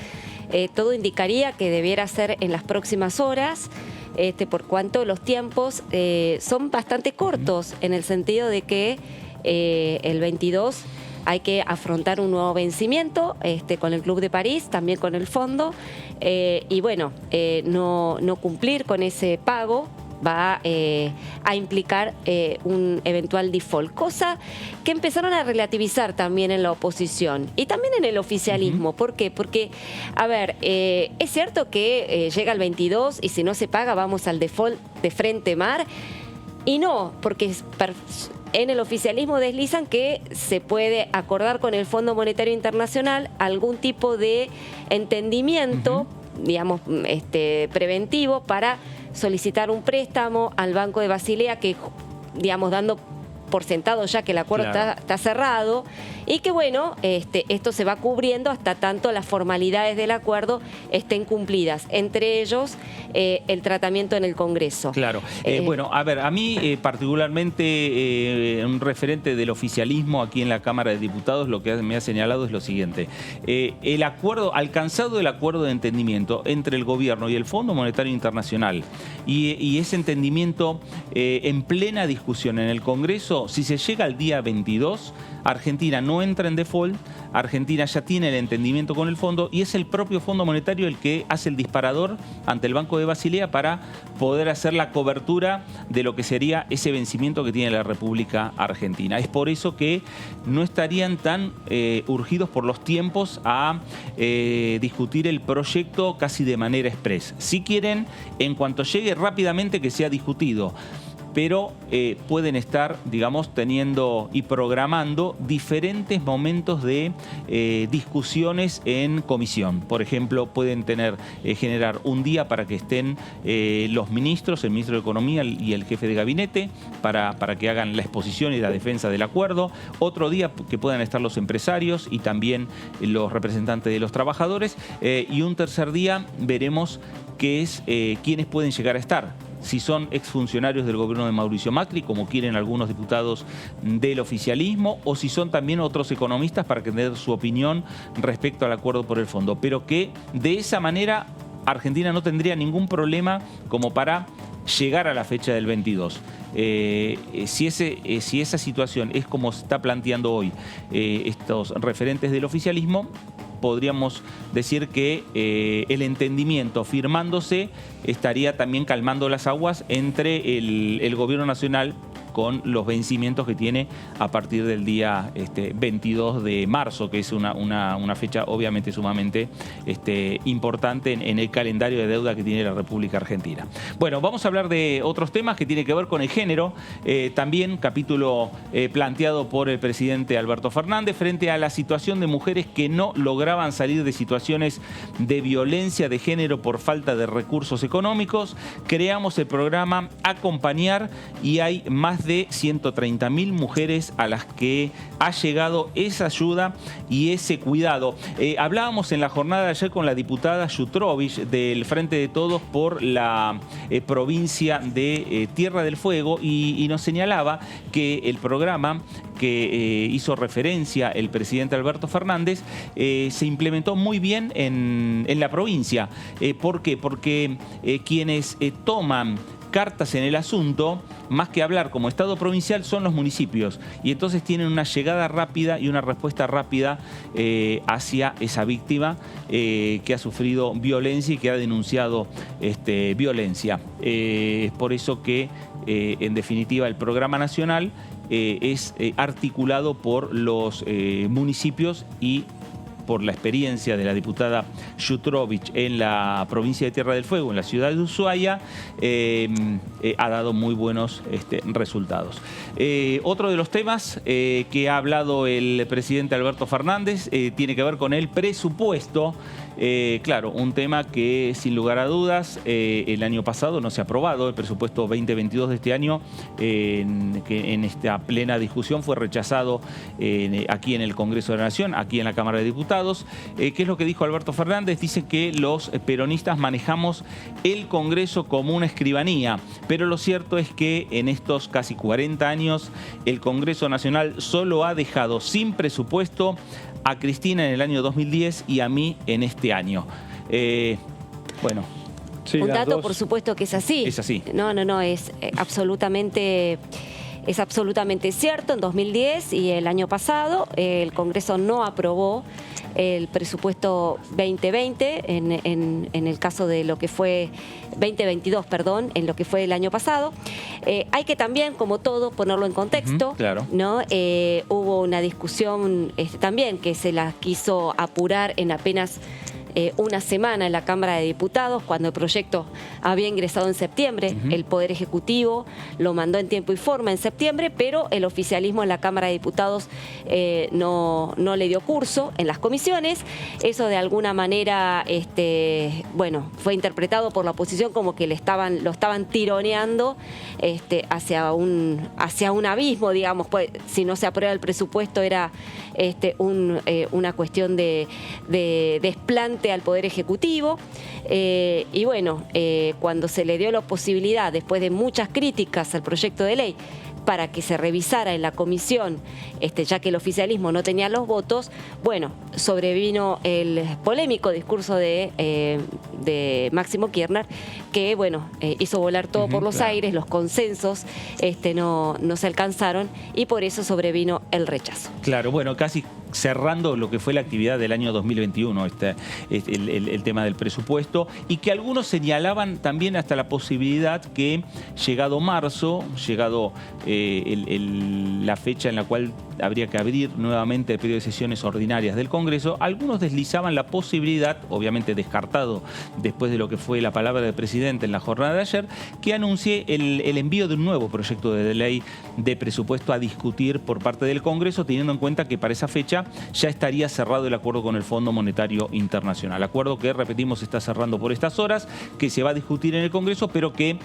Todo indicaría que debiera ser en las próximas horas, por cuanto los tiempos son bastante cortos, en el sentido de que el 22 hay que afrontar un nuevo vencimiento con el Club de París, también con el fondo, y bueno, no cumplir con ese pago va a implicar un eventual default, cosa que empezaron a relativizar también en la oposición y también en el oficialismo. ¿Por qué? Porque, a ver, es cierto que llega el 22 y si no se paga vamos al default de frente mar, y no, porque en el oficialismo deslizan que se puede acordar con el Fondo Monetario Internacional algún tipo de entendimiento, digamos, preventivo para solicitar un préstamo al Banco de Basilea, que, digamos, dando por sentado ya que el acuerdo está cerrado, y que bueno, esto se va cubriendo hasta tanto las formalidades del acuerdo estén cumplidas, entre ellos el tratamiento en el Congreso. Claro. Bueno, a ver, a mí particularmente un referente del oficialismo aquí en la Cámara de Diputados lo que me ha señalado es lo siguiente. El acuerdo, alcanzado el acuerdo de entendimiento entre el gobierno y el Fondo Monetario Internacional, y ese entendimiento en plena discusión en el Congreso, si se llega al día 22, Argentina no entra en default, Argentina ya tiene el entendimiento con el fondo y es el propio Fondo Monetario el que hace el disparador ante el Banco de Basilea para poder hacer la cobertura de lo que sería ese vencimiento que tiene la República Argentina. Es por eso que no estarían tan urgidos por los tiempos a discutir el proyecto casi de manera express. Si quieren, en cuanto llegue rápidamente que sea discutido, pero pueden estar, digamos, teniendo y programando diferentes momentos de discusiones en comisión. Por ejemplo, pueden generar un día para que estén los ministros, el ministro de Economía y el jefe de gabinete, para que hagan la exposición y la defensa del acuerdo. Otro día que puedan estar los empresarios y también los representantes de los trabajadores. Y un tercer día veremos qué es quiénes pueden llegar a estar. Si son exfuncionarios del gobierno de Mauricio Macri, como quieren algunos diputados del oficialismo, o si son también otros economistas para tener su opinión respecto al acuerdo por el fondo. Pero que de esa manera Argentina no tendría ningún problema como para llegar a la fecha del 22. Si esa situación es como se está planteando hoy estos referentes del oficialismo, podríamos decir que el entendimiento firmándose estaría también calmando las aguas entre el gobierno nacional con los vencimientos que tiene a partir del día 22 de marzo, que es una fecha obviamente sumamente importante en el calendario de deuda que tiene la República Argentina. Bueno, vamos a hablar de otros temas que tienen que ver con el género. También capítulo planteado por el presidente Alberto Fernández frente a la situación de mujeres que no lograban salir de situaciones de violencia de género por falta de recursos económicos. Creamos el programa Acompañar y hay más de 130.000 mujeres a las que ha llegado esa ayuda y ese cuidado. Hablábamos en la jornada de ayer con la diputada Jutrovich del Frente de Todos por la provincia de Tierra del Fuego y nos señalaba que el programa que hizo referencia el presidente Alberto Fernández se implementó muy bien en la provincia. ¿Por qué? Porque quienes toman cartas en el asunto, más que hablar como Estado provincial, son los municipios. Y entonces tienen una llegada rápida y una respuesta rápida hacia esa víctima que ha sufrido violencia y que ha denunciado violencia. Es por eso que, en definitiva, el programa nacional es articulado por los municipios y por la experiencia de la diputada Jutrovich en la provincia de Tierra del Fuego, en la ciudad de Ushuaia, ha dado muy buenos resultados. Otro de los temas que ha hablado el presidente Alberto Fernández tiene que ver con el presupuesto. Claro, un tema que sin lugar a dudas el año pasado no se ha aprobado. El presupuesto 2022 de este año, que en esta plena discusión fue rechazado aquí en el Congreso de la Nación, aquí en la Cámara de Diputados. ¿Qué es lo que dijo Alberto Fernández? Dice que los peronistas manejamos el Congreso como una escribanía, pero lo cierto es que en estos casi 40 años el Congreso Nacional solo ha dejado sin presupuesto a Cristina en el año 2010 y a mí en este año. Bueno. Sí, un dato, por supuesto, que es así. Es así. No, es absolutamente cierto. En 2010 y el año pasado el Congreso no aprobó el presupuesto 2020 en el caso de lo que fue 2022, perdón, en lo que fue el año pasado. Hay que también, como todo, ponerlo en contexto. Claro. ¿No? Hubo una discusión también que se la quiso apurar en apenas una semana en la Cámara de Diputados, cuando el proyecto había ingresado en septiembre. El Poder Ejecutivo lo mandó en tiempo y forma en septiembre, pero el oficialismo en la Cámara de Diputados no le dio curso en las comisiones. Eso de alguna manera fue interpretado por la oposición como que lo estaban tironeando hacia un abismo, digamos. Pues, si no se aprueba el presupuesto era una cuestión de desplante al Poder Ejecutivo. Y bueno, cuando se le dio la posibilidad, después de muchas críticas al proyecto de ley, para que se revisara en la comisión, ya que el oficialismo no tenía los votos, bueno, sobrevino el polémico discurso de Máximo Kirchner, que bueno, hizo volar todo por los aires, los consensos no se alcanzaron y por eso sobrevino el rechazo. Claro, bueno, casi cerrando lo que fue la actividad del año 2021, el tema del presupuesto, y que algunos señalaban también hasta la posibilidad que llegado marzo, llegado la fecha en la cual habría que abrir nuevamente el periodo de sesiones ordinarias del Congreso, algunos deslizaban la posibilidad, obviamente descartado después de lo que fue la palabra del presidente en la jornada de ayer, que anuncie el envío de un nuevo proyecto de ley de presupuesto a discutir por parte del Congreso, teniendo en cuenta que para esa fecha ya estaría cerrado el acuerdo con el Fondo Monetario Internacional. Acuerdo que, repetimos, está cerrando por estas horas, que se va a discutir en el Congreso, pero que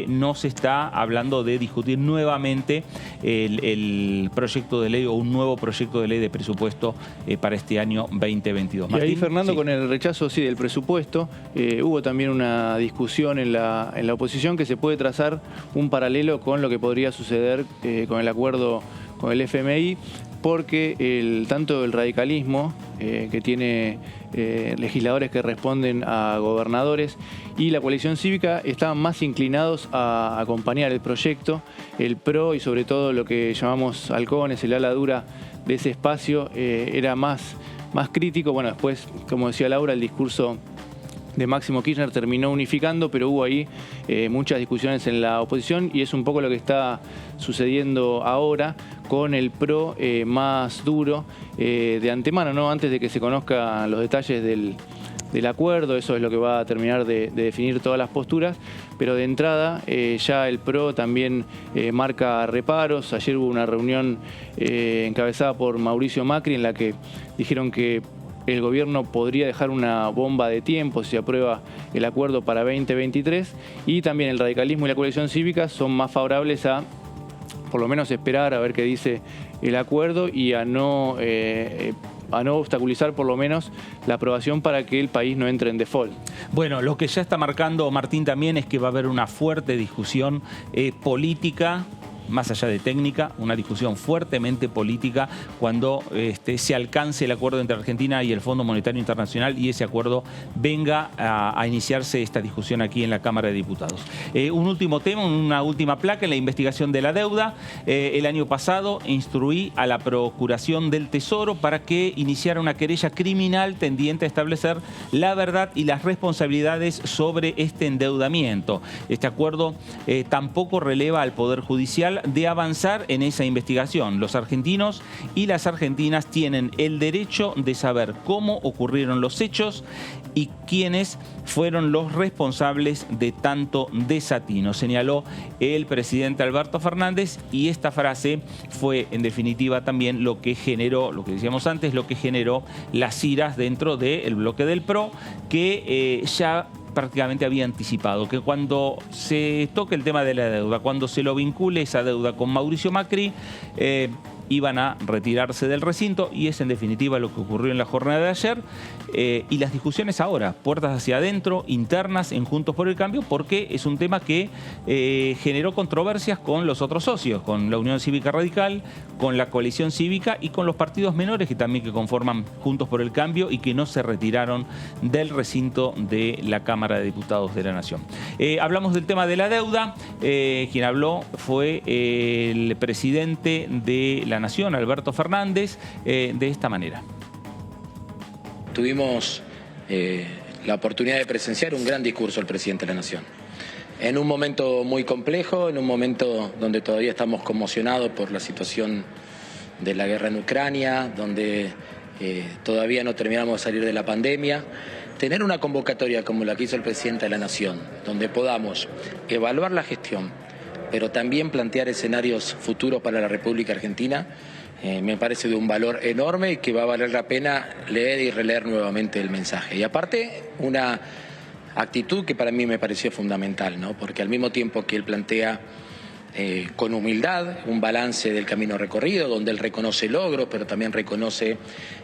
no se está hablando de discutir nuevamente el proyecto de ley o un nuevo proyecto de ley de presupuesto para este año 2022. Y ahí, Martín, Fernando, sí. con el rechazo del presupuesto, hubo también una discusión en la oposición que se puede trazar un paralelo con lo que podría suceder con el acuerdo con el FMI, porque tanto el radicalismo, que tiene legisladores que responden a gobernadores, y la coalición cívica estaban más inclinados a acompañar el proyecto. El PRO y sobre todo lo que llamamos halcones, el ala dura de ese espacio, era más crítico. Bueno, después, como decía Laura, el discurso de Máximo Kirchner terminó unificando, pero hubo ahí muchas discusiones en la oposición y es un poco lo que está sucediendo ahora con el PRO más duro de antemano, ¿no? Antes de que se conozcan los detalles del acuerdo. Eso es lo que va a terminar de definir todas las posturas, pero de entrada ya el PRO también marca reparos. Ayer hubo una reunión encabezada por Mauricio Macri en la que dijeron que el gobierno podría dejar una bomba de tiempo si se aprueba el acuerdo para 2023, y también el radicalismo y la coalición cívica son más favorables a por lo menos esperar a ver qué dice el acuerdo y a no obstaculizar por lo menos la aprobación para que el país no entre en default. Bueno, lo que ya está marcando Martín también es que va a haber una fuerte discusión política más allá de técnica, una discusión fuertemente política cuando se alcance el acuerdo entre Argentina y el Fondo Monetario Internacional y ese acuerdo venga a iniciarse esta discusión aquí en la Cámara de Diputados. Un último tema, una última placa en la investigación de la deuda. El año pasado instruí a la Procuración del Tesoro para que iniciara una querella criminal tendiente a establecer la verdad y las responsabilidades sobre este endeudamiento. Este acuerdo tampoco releva al Poder Judicial de avanzar en esa investigación. Los argentinos y las argentinas tienen el derecho de saber cómo ocurrieron los hechos y quiénes fueron los responsables de tanto desatino, señaló el presidente Alberto Fernández, y esta frase fue en definitiva también lo que generó, lo que decíamos antes, lo que generó las iras dentro del bloque del PRO, que ya prácticamente había anticipado que cuando se toque el tema de la deuda, cuando se lo vincule esa deuda con Mauricio Macri, iban a retirarse del recinto, y es en definitiva lo que ocurrió en la jornada de ayer. Y las discusiones ahora, puertas hacia adentro, internas en Juntos por el Cambio, porque es un tema que generó controversias con los otros socios, con la Unión Cívica Radical, con la Coalición Cívica y con los partidos menores que también conforman Juntos por el Cambio y que no se retiraron del recinto de la Cámara de Diputados de la Nación. Hablamos del tema de la deuda. Quien habló fue el presidente de la Nación, Alberto Fernández, de esta manera. Tuvimos la oportunidad de presenciar un gran discurso del presidente de la Nación. En un momento muy complejo, en un momento donde todavía estamos conmocionados por la situación de la guerra en Ucrania, donde todavía no terminamos de salir de la pandemia, tener una convocatoria como la que hizo el presidente de la Nación, donde podamos evaluar la gestión, pero también plantear escenarios futuros para la República Argentina, me parece de un valor enorme y que va a valer la pena leer y releer nuevamente el mensaje. Y aparte, una actitud que para mí me pareció fundamental, ¿no? Porque al mismo tiempo que él plantea con humildad un balance del camino recorrido, donde él reconoce logros, pero también reconoce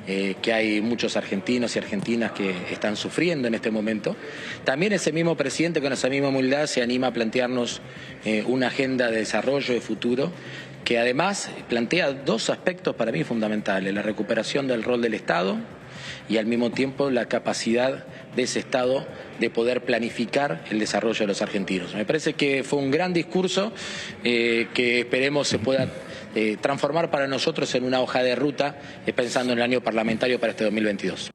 que hay muchos argentinos y argentinas que están sufriendo en este momento. También ese mismo presidente con esa misma humildad se anima a plantearnos una agenda de desarrollo de futuro, que además plantea dos aspectos para mí fundamentales: la recuperación del rol del Estado y al mismo tiempo la capacidad de ese Estado de poder planificar el desarrollo de los argentinos. Me parece que fue un gran discurso que esperemos se pueda transformar para nosotros en una hoja de ruta pensando en el año parlamentario para este 2022.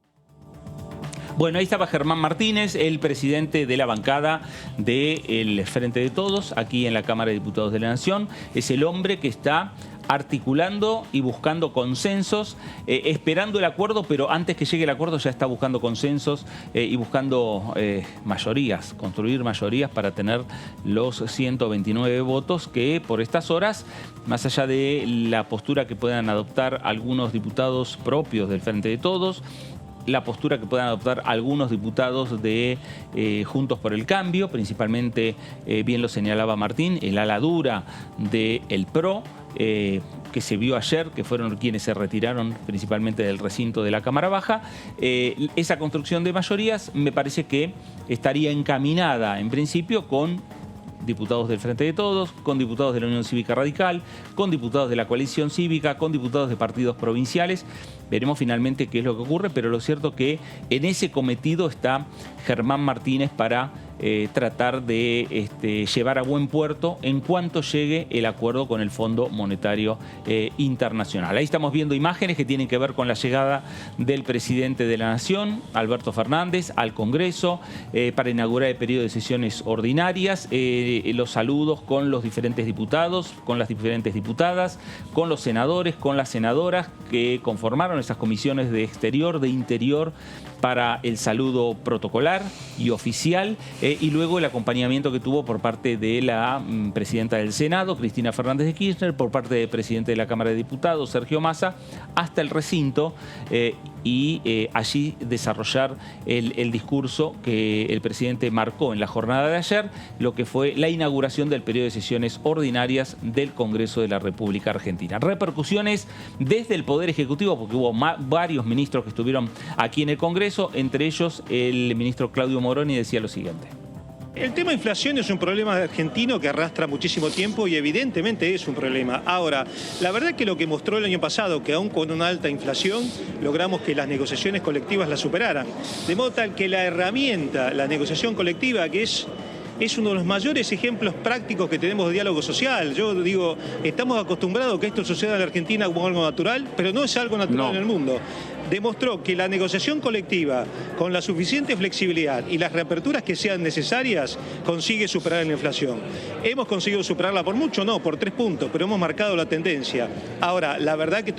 Bueno, ahí estaba Germán Martínez, el presidente de la bancada del Frente de Todos, aquí en la Cámara de Diputados de la Nación. Es el hombre que está articulando y buscando consensos, esperando el acuerdo, pero antes que llegue el acuerdo ya está buscando consensos y buscando mayorías, construir mayorías para tener los 129 votos que por estas horas, más allá de la postura que puedan adoptar algunos diputados propios del Frente de Todos, la postura que puedan adoptar algunos diputados de Juntos por el Cambio, principalmente, bien lo señalaba Martín, el ala dura del PRO, que se vio ayer, que fueron quienes se retiraron principalmente del recinto de la Cámara Baja. Esa construcción de mayorías me parece que estaría encaminada en principio con diputados del Frente de Todos, con diputados de la Unión Cívica Radical, con diputados de la Coalición Cívica, con diputados de partidos provinciales. Veremos finalmente qué es lo que ocurre, pero lo cierto que en ese cometido está Germán Martínez para tratar de llevar a buen puerto en cuanto llegue el acuerdo con el Fondo Monetario Internacional. Ahí estamos viendo imágenes que tienen que ver con la llegada del presidente de la Nación, Alberto Fernández, al Congreso para inaugurar el periodo de sesiones ordinarias, los saludos con los diferentes diputados, con las diferentes diputadas, con los senadores, con las senadoras que conformaron esas comisiones de Exterior, de Interior, para el saludo protocolar y oficial, y luego el acompañamiento que tuvo por parte de la presidenta del Senado, Cristina Fernández de Kirchner, por parte del presidente de la Cámara de Diputados, Sergio Massa, hasta el recinto y allí desarrollar el discurso que el presidente marcó en la jornada de ayer, lo que fue la inauguración del periodo de sesiones ordinarias del Congreso de la República Argentina. Repercusiones desde el Poder Ejecutivo, porque hubo varios ministros que estuvieron aquí en el Congreso, entre ellos el ministro Claudio Moroni decía lo siguiente. El tema de inflación es un problema argentino que arrastra muchísimo tiempo y evidentemente es un problema. Ahora, la verdad que lo que mostró el año pasado, que aún con una alta inflación, logramos que las negociaciones colectivas la superaran. De modo tal que la herramienta, la negociación colectiva, que es uno de los mayores ejemplos prácticos que tenemos de diálogo social. Yo digo, estamos acostumbrados a que esto suceda en la Argentina como algo natural, pero no es algo natural en el mundo. Demostró que la negociación colectiva, con la suficiente flexibilidad y las reaperturas que sean necesarias, consigue superar la inflación. ¿Hemos conseguido superarla por mucho? No, por 3 puntos, pero hemos marcado la tendencia. Ahora, la verdad que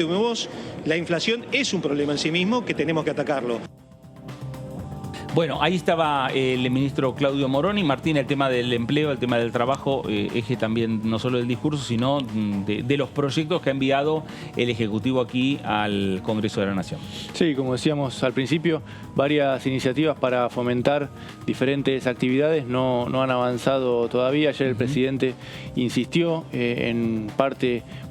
la inflación es un problema en sí mismo que tenemos que atacarlo. Bueno, ahí estaba el ministro Claudio Moroni. Martín, el tema del empleo, el tema del trabajo, eje también no solo del discurso, sino de los proyectos que ha enviado el Ejecutivo aquí al Congreso de la Nación. Sí, como decíamos al principio, varias iniciativas para fomentar diferentes actividades no han avanzado todavía. Ayer el presidente insistió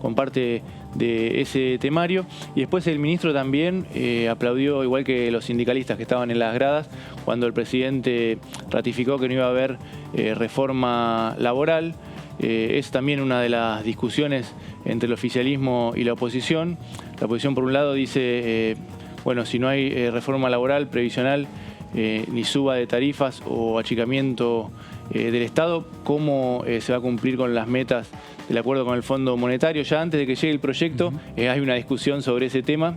con parte de ese temario, y después el ministro también aplaudió, igual que los sindicalistas que estaban en las gradas, cuando el presidente ratificó que no iba a haber reforma laboral. Es también una de las discusiones entre el oficialismo y la oposición. La oposición, por un lado, dice, bueno, si no hay reforma laboral previsional, ni suba de tarifas o achicamiento del Estado, ¿cómo se va a cumplir con las metas del acuerdo con el Fondo Monetario? Ya antes de que llegue el proyecto hay una discusión sobre ese tema.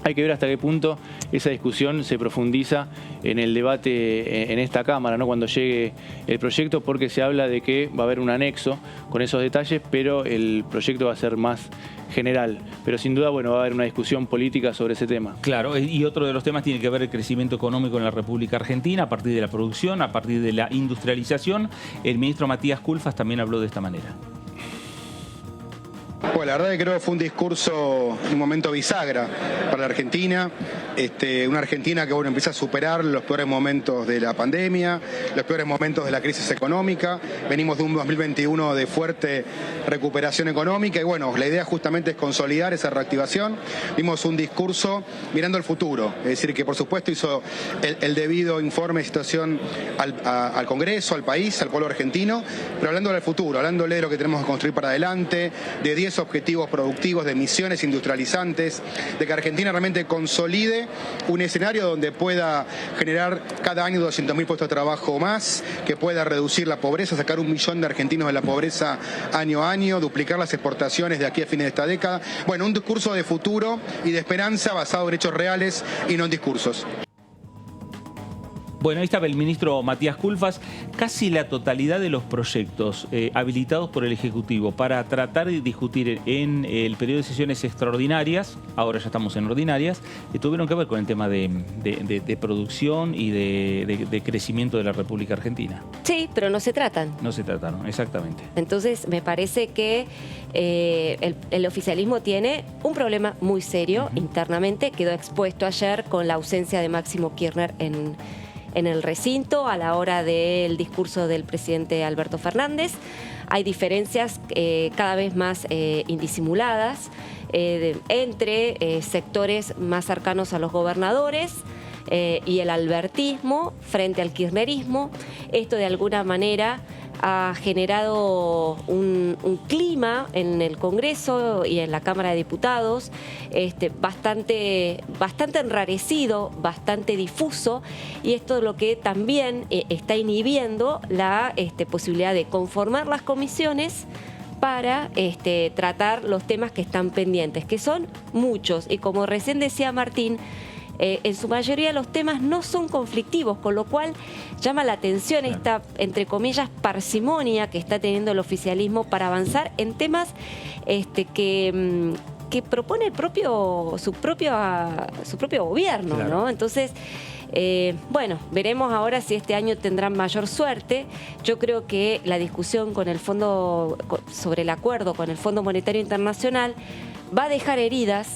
Hay que ver hasta qué punto esa discusión se profundiza en el debate en esta Cámara, ¿no? Cuando llegue el proyecto, porque se habla de que va a haber un anexo con esos detalles, pero el proyecto va a ser más general. Pero sin duda, bueno, va a haber una discusión política sobre ese tema. Claro, y otro de los temas tiene que ver el crecimiento económico en la República Argentina a partir de la producción, a partir de la industrialización. El ministro Matías Culfas también habló de esta manera. Bueno, la verdad que creo que fue un discurso, un momento bisagra para la Argentina. Una Argentina que empieza a superar los peores momentos de la pandemia, los peores momentos de la crisis económica. Venimos de un 2021 de fuerte recuperación económica y bueno, la idea justamente es consolidar esa reactivación. Vimos un discurso mirando al futuro, es decir, que por supuesto hizo el debido informe de situación al Congreso, al país, al pueblo argentino, pero hablando del futuro, hablándole de lo que tenemos que construir para adelante, de 10 objetivos productivos, de misiones industrializantes, de que Argentina realmente consolide un escenario donde pueda generar cada año 200.000 puestos de trabajo más, que pueda reducir la pobreza, sacar 1 millón de argentinos de la pobreza año a año, duplicar las exportaciones de aquí a fines de esta década. Bueno, un discurso de futuro y de esperanza basado en hechos reales y no en discursos. Bueno, ahí estaba el ministro Matías Culfas. Casi la totalidad de los proyectos habilitados por el Ejecutivo para tratar de discutir en el periodo de sesiones extraordinarias, ahora ya estamos en ordinarias, tuvieron que ver con el tema de producción y de crecimiento de la República Argentina. Sí, pero no se tratan. No se trataron, exactamente. Entonces, me parece que el oficialismo tiene un problema muy serio internamente. Quedó expuesto ayer con la ausencia de Máximo Kirchner en el recinto a la hora del discurso del presidente Alberto Fernández. Hay diferencias cada vez más indisimuladas entre sectores más cercanos a los gobernadores y el albertismo frente al kirchnerismo. Esto de alguna manera ha generado un clima en el Congreso y en la Cámara de Diputados bastante enrarecido, bastante difuso, y esto es lo que también está inhibiendo la posibilidad de conformar las comisiones para tratar los temas que están pendientes, que son muchos, y como recién decía Martín, en su mayoría los temas no son conflictivos, con lo cual llama la atención esta, entre comillas, parsimonia que está teniendo el oficialismo para avanzar en temas que propone su propio gobierno, claro, ¿no? Entonces, bueno, veremos ahora si este año tendrán mayor suerte. Yo creo que la discusión sobre el acuerdo con el Fondo Monetario Internacional va a dejar heridas,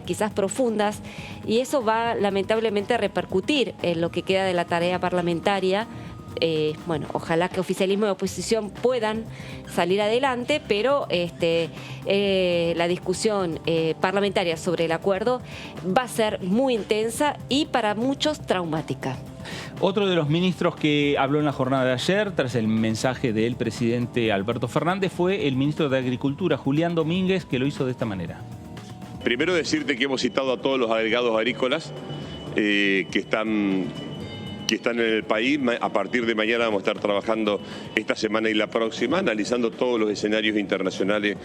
quizás profundas, y eso va lamentablemente a repercutir en lo que queda de la tarea parlamentaria. Bueno, ojalá que oficialismo y oposición puedan salir adelante, pero la discusión parlamentaria sobre el acuerdo va a ser muy intensa y para muchos traumática. Otro de los ministros que habló en la jornada de ayer, tras el mensaje del presidente Alberto Fernández, fue el ministro de Agricultura, Julián Domínguez, que lo hizo de esta manera. Primero decirte que hemos citado a todos los agregados agrícolas que están en el país. A partir de mañana vamos a estar trabajando esta semana y la próxima, analizando todos los escenarios internacionales.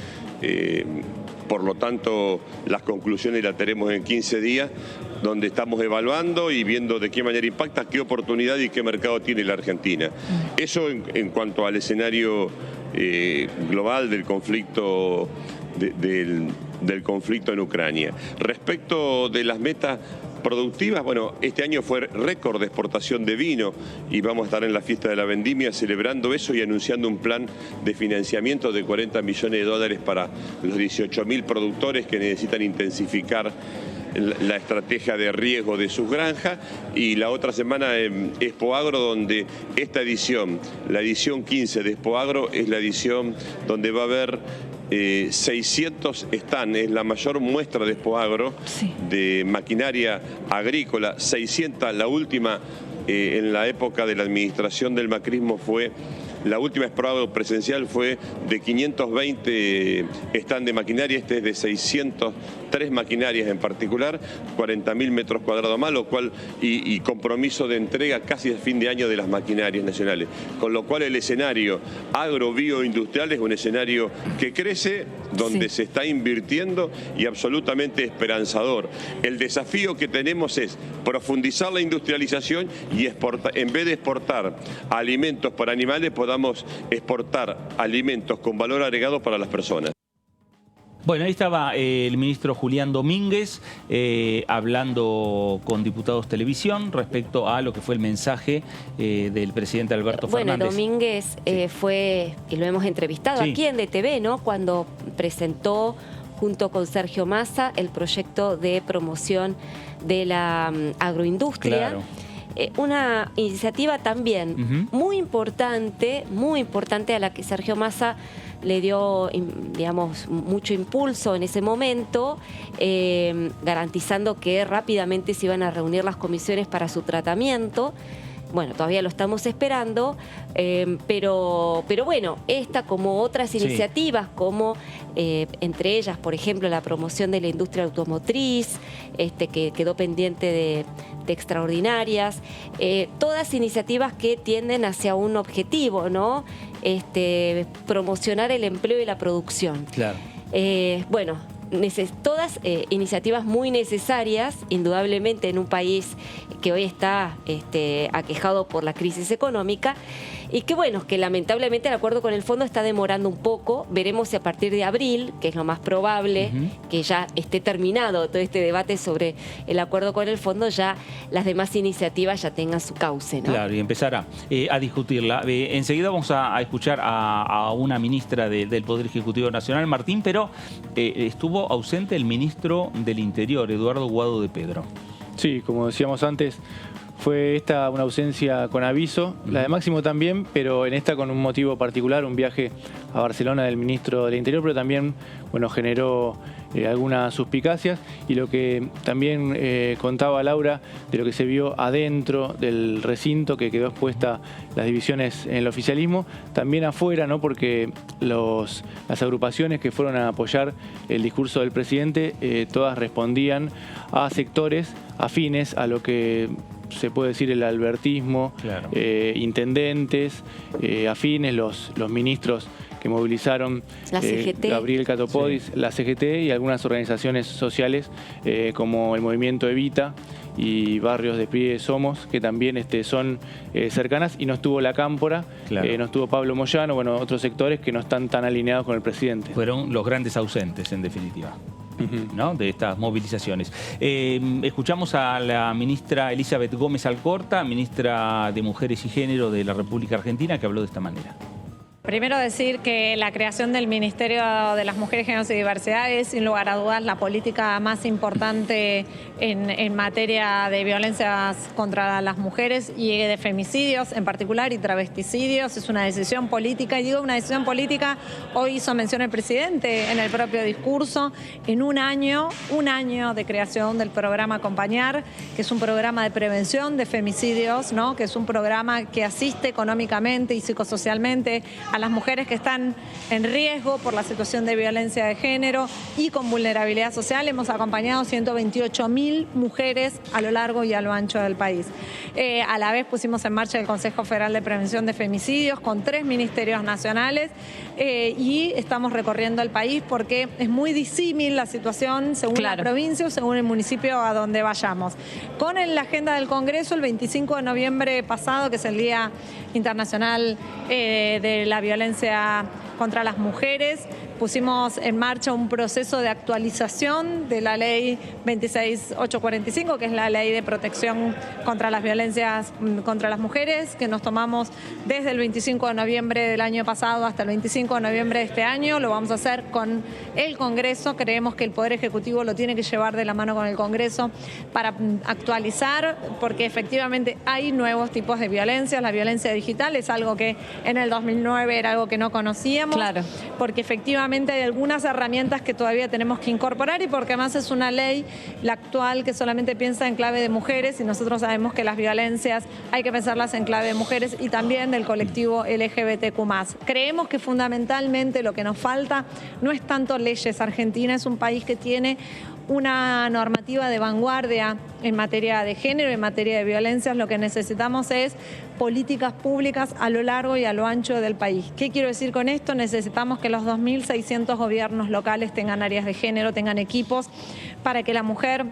Por lo tanto, las conclusiones las tenemos en 15 días, donde estamos evaluando y viendo de qué manera impacta, qué oportunidad y qué mercado tiene la Argentina. Eso en cuanto al escenario global del conflicto, del conflicto en Ucrania. Respecto de las metas productivas, bueno, este año fue récord de exportación de vino y vamos a estar en la fiesta de la vendimia celebrando eso y anunciando un plan de financiamiento de 40 millones de dólares para los 18.000 productores que necesitan intensificar la estrategia de riego de sus granjas. Y la otra semana en Expoagro, donde esta edición, la edición 15 de Expoagro, es la edición donde va a haber 600 stands, es la mayor muestra de Expoagro de maquinaria agrícola. 600, la última en la época de la administración del macrismo fue... La última Expoagro presencial fue de 520 stand de maquinaria, este es de 603 maquinarias en particular, 40.000 metros cuadrados más, lo cual, y compromiso de entrega casi a fin de año de las maquinarias nacionales. Con lo cual el escenario agro-bioindustrial es un escenario que crece, donde se está invirtiendo y absolutamente esperanzador. El desafío que tenemos es profundizar la industrialización y exportar, en vez de exportar alimentos para animales, podamos exportar alimentos con valor agregado para las personas. Bueno, ahí estaba el ministro Julián Domínguez hablando con Diputados Televisión respecto a lo que fue el mensaje del presidente Alberto Fernández. Bueno, Domínguez fue, y lo hemos entrevistado aquí en DTV, ¿no? Cuando presentó junto con Sergio Massa el proyecto de promoción de la agroindustria. Claro. Una iniciativa también muy importante a la que Sergio Massa le dio, digamos, mucho impulso en ese momento, garantizando que rápidamente se iban a reunir las comisiones para su tratamiento. Bueno, todavía lo estamos esperando, pero bueno, esta como otras iniciativas, como entre ellas, por ejemplo, la promoción de la industria automotriz, que quedó pendiente de extraordinarias, todas iniciativas que tienden hacia un objetivo, ¿no? Promocionar el empleo y la producción. Claro. Bueno, todas iniciativas muy necesarias, indudablemente en un país que hoy está aquejado por la crisis económica y que bueno, que lamentablemente el acuerdo con el fondo está demorando un poco. Veremos si a partir de abril, que es lo más probable, que ya esté terminado todo este debate sobre el acuerdo con el fondo, ya las demás iniciativas ya tengan su cauce, ¿no? Claro, y empezará a discutirla. Enseguida vamos a escuchar a una ministra del Poder Ejecutivo Nacional, Martín, pero estuvo ausente el ministro del Interior, Eduardo Guado de Pedro. Sí, como decíamos antes, fue esta una ausencia con aviso, la de Máximo también, pero en esta con un motivo particular, un viaje a Barcelona del ministro del Interior, pero también bueno, generó algunas suspicacias, y lo que también contaba Laura de lo que se vio adentro del recinto, que quedó expuesta las divisiones en el oficialismo, también afuera, ¿no? Porque las agrupaciones que fueron a apoyar el discurso del presidente, todas respondían a sectores afines a lo que se puede decir el albertismo, claro. Intendentes afines, los ministros que movilizaron, la CGT. Gabriel Catopodis, la CGT y algunas organizaciones sociales como el Movimiento Evita y Barrios de PRI Somos, que también son cercanas, y no estuvo la Cámpora, claro. No estuvo Pablo Moyano, bueno, otros sectores que no están tan alineados con el presidente. Fueron los grandes ausentes, en definitiva. ¿No? De estas movilizaciones. Escuchamos a la ministra Elizabeth Gómez Alcorta, ministra de Mujeres y Género de la República Argentina, que habló de esta manera. Primero decir que la creación del Ministerio de las Mujeres, Géneros y Diversidad es, sin lugar a dudas, la política más importante en materia de violencias contra las mujeres y de femicidios en particular y travesticidios. Es una decisión política, y digo una decisión política, hoy hizo mención el presidente en el propio discurso, en un año de creación del programa Acompañar, que es un programa de prevención de femicidios, ¿no? Que es un programa que asiste económicamente y psicosocialmente a las mujeres que están en riesgo por la situación de violencia de género y con vulnerabilidad social. Hemos acompañado 128.000 mujeres a lo largo y a lo ancho del país. A la vez pusimos en marcha el Consejo Federal de Prevención de Femicidios con 3 ministerios nacionales y estamos recorriendo el país porque es muy disímil la situación según la provincia o según el municipio a donde vayamos. Con la agenda del Congreso, el 25 de noviembre pasado, que es el Día Internacional de la Violencia contra las Mujeres, pusimos en marcha un proceso de actualización de la ley 26845, que es la ley de protección contra las violencias contra las mujeres, que nos tomamos desde el 25 de noviembre del año pasado hasta el 25 de noviembre de este año. Lo vamos a hacer con el Congreso. Creemos que el Poder Ejecutivo lo tiene que llevar de la mano con el Congreso para actualizar, porque efectivamente hay nuevos tipos de violencia. La violencia digital es algo que en el 2009 era algo que no conocíamos, porque efectivamente hay algunas herramientas que todavía tenemos que incorporar y porque además es una ley, la actual, que solamente piensa en clave de mujeres, y nosotros sabemos que las violencias hay que pensarlas en clave de mujeres y también del colectivo LGBTQ+. Creemos que fundamentalmente lo que nos falta no es tanto leyes. Argentina es un país que tiene una normativa de vanguardia en materia de género, en materia de violencias. Lo que necesitamos es políticas públicas a lo largo y a lo ancho del país. ¿Qué quiero decir con esto? Necesitamos que los 2.600 gobiernos locales tengan áreas de género, tengan equipos, para que la mujer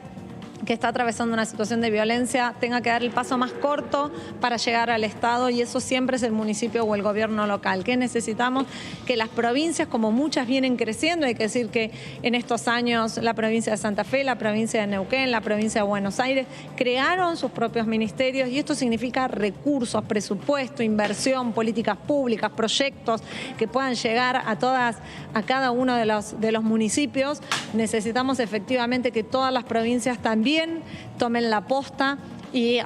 que está atravesando una situación de violencia tenga que dar el paso más corto para llegar al Estado, y eso siempre es el municipio o el gobierno local. ¿Qué necesitamos? Que las provincias, como muchas vienen creciendo, hay que decir que en estos años la provincia de Santa Fe, la provincia de Neuquén, la provincia de Buenos Aires crearon sus propios ministerios, y esto significa recursos, presupuesto, inversión, políticas públicas, proyectos que puedan llegar a cada uno de los municipios. Necesitamos efectivamente que todas las provincias también tomen la posta y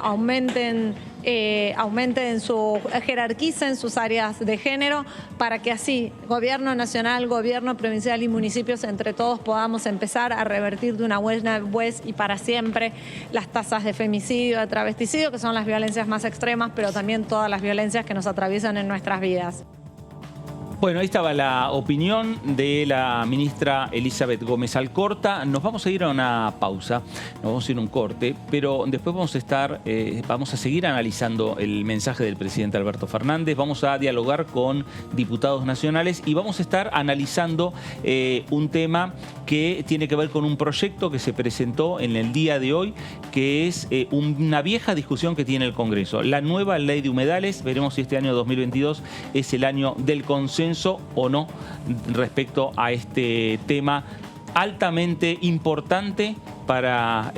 jerarquicen sus áreas de género, para que así gobierno nacional, gobierno provincial y municipios entre todos podamos empezar a revertir de una buena vez y para siempre las tasas de femicidio, de travesticidio, que son las violencias más extremas, pero también todas las violencias que nos atraviesan en nuestras vidas. Bueno, ahí estaba la opinión de la ministra Elizabeth Gómez Alcorta. Nos vamos a ir a una pausa, nos vamos a ir a un corte, pero después vamos a seguir analizando el mensaje del presidente Alberto Fernández, vamos a dialogar con diputados nacionales y vamos a estar analizando un tema que tiene que ver con un proyecto que se presentó en el día de hoy, que es una vieja discusión que tiene el Congreso. La nueva ley de humedales, veremos si este año 2022 es el año del consenso o no respecto a este tema altamente importante para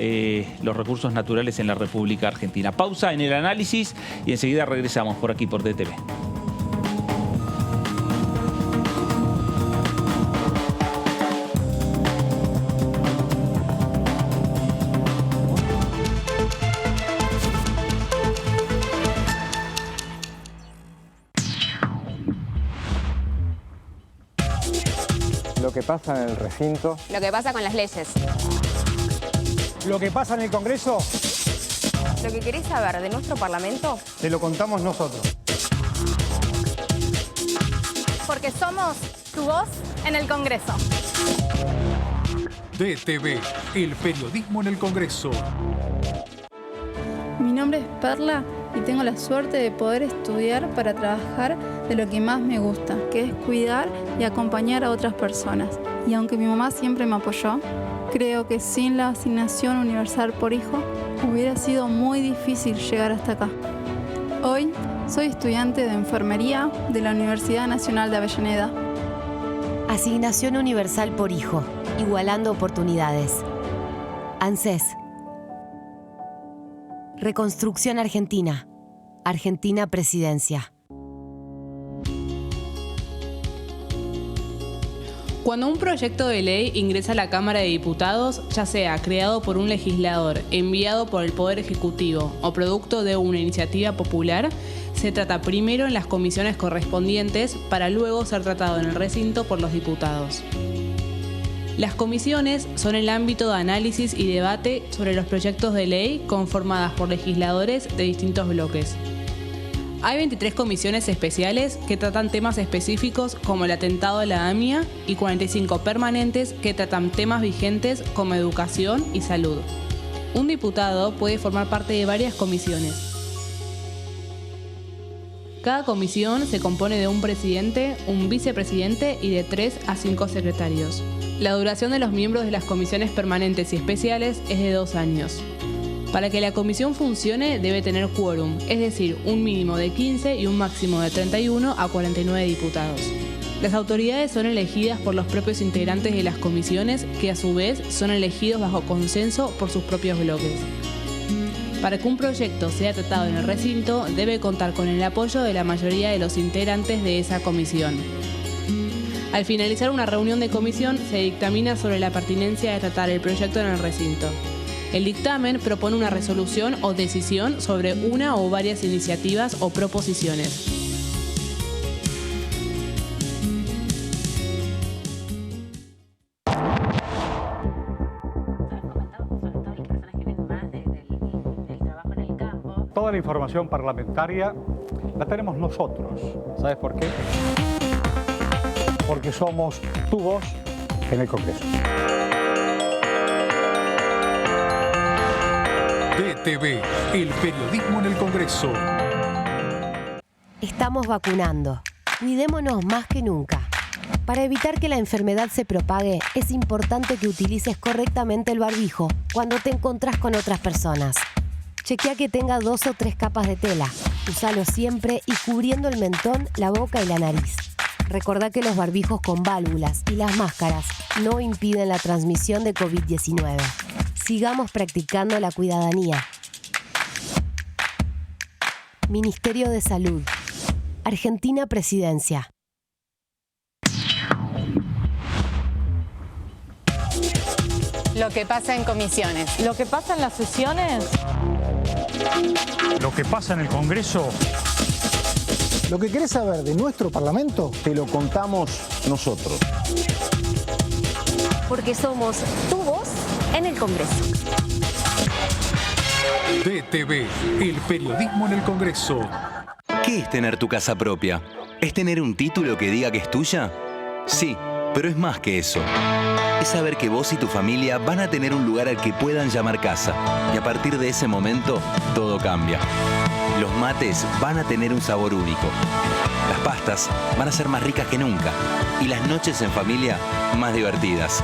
los recursos naturales en la República Argentina. Pausa en el análisis y enseguida regresamos por aquí por DTV. Lo que pasa en el recinto. Lo que pasa con las leyes. Lo que pasa en el Congreso. Lo que querés saber de nuestro Parlamento. Te lo contamos nosotros. Porque somos tu voz en el Congreso. DTV, el periodismo en el Congreso. Mi nombre es Perla y tengo la suerte de poder estudiar para trabajar de lo que más me gusta, que es cuidar y acompañar a otras personas. Y aunque mi mamá siempre me apoyó, creo que sin la asignación universal por hijo hubiera sido muy difícil llegar hasta acá. Hoy soy estudiante de enfermería de la Universidad Nacional de Avellaneda. Asignación universal por hijo, igualando oportunidades. ANSES. Reconstrucción Argentina. Argentina Presidencia. Cuando un proyecto de ley ingresa a la Cámara de Diputados, ya sea creado por un legislador, enviado por el Poder Ejecutivo o producto de una iniciativa popular, se trata primero en las comisiones correspondientes para luego ser tratado en el recinto por los diputados. Las comisiones son el ámbito de análisis y debate sobre los proyectos de ley conformadas por legisladores de distintos bloques. Hay 23 comisiones especiales que tratan temas específicos como el atentado a la AMIA y 45 permanentes que tratan temas vigentes como educación y salud. Un diputado puede formar parte de varias comisiones. Cada comisión se compone de un presidente, un vicepresidente y de 3 a 5 secretarios. La duración de los miembros de las comisiones permanentes y especiales es de 2 años. Para que la comisión funcione debe tener quórum, es decir, un mínimo de 15 y un máximo de 31 a 49 diputados. Las autoridades son elegidas por los propios integrantes de las comisiones, que a su vez son elegidos bajo consenso por sus propios bloques. Para que un proyecto sea tratado en el recinto, debe contar con el apoyo de la mayoría de los integrantes de esa comisión. Al finalizar una reunión de comisión, se dictamina sobre la pertinencia de tratar el proyecto en el recinto. El dictamen propone una resolución o decisión sobre una o varias iniciativas o proposiciones. Toda la información parlamentaria la tenemos nosotros. ¿Sabes por qué? Porque somos tu voz en el Congreso. DTV, el periodismo en el Congreso. Estamos vacunando. Cuidémonos más que nunca. Para evitar que la enfermedad se propague, es importante que utilices correctamente el barbijo cuando te encontrás con otras personas. Chequea que tenga 2 o 3 capas de tela. Úsalo siempre y cubriendo el mentón, la boca y la nariz. Recordá que los barbijos con válvulas y las máscaras no impiden la transmisión de COVID-19. Sigamos practicando la cuidadanía. Ministerio de Salud. Argentina Presidencia. Lo que pasa en comisiones. Lo que pasa en las sesiones. Lo que pasa en el Congreso. Lo que querés saber de nuestro Parlamento, te lo contamos nosotros. Porque somos tu voz en el Congreso. DTV, el periodismo en el Congreso. ¿Qué es tener tu casa propia? ¿Es tener un título que diga que es tuya? Sí, pero es más que eso. Es saber que vos y tu familia van a tener un lugar al que puedan llamar casa. Y a partir de ese momento, todo cambia. Los mates van a tener un sabor único. Las pastas van a ser más ricas que nunca. Y las noches en familia, más divertidas.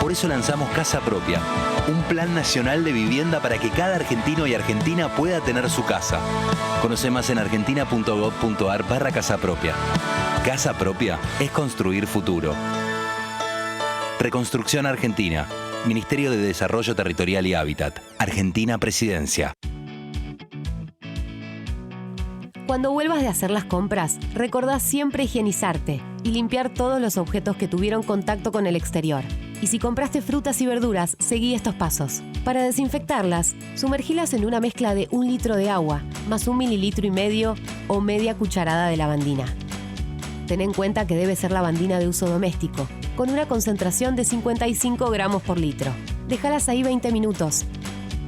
Por eso lanzamos Casa Propia, un plan nacional de vivienda para que cada argentino y argentina pueda tener su casa. Conoce más en argentina.gov.ar/Casa Propia. Casa Propia es construir futuro. Reconstrucción Argentina. Ministerio de Desarrollo Territorial y Hábitat. Argentina Presidencia. Cuando vuelvas de hacer las compras, recordá siempre higienizarte y limpiar todos los objetos que tuvieron contacto con el exterior. Y si compraste frutas y verduras, seguí estos pasos. Para desinfectarlas, sumergilas en una mezcla de 1 litro de agua, más 1,5 mililitros o media cucharada de lavandina. Ten en cuenta que debe ser lavandina de uso doméstico, con una concentración de 55 gramos por litro. Déjalas ahí 20 minutos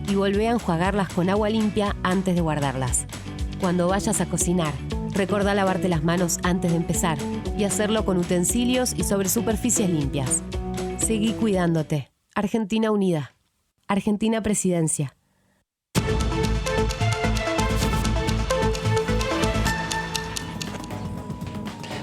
y volvé a enjuagarlas con agua limpia antes de guardarlas. Cuando vayas a cocinar, recordá lavarte las manos antes de empezar y hacerlo con utensilios y sobre superficies limpias. Seguí cuidándote. Argentina Unida. Argentina Presidencia.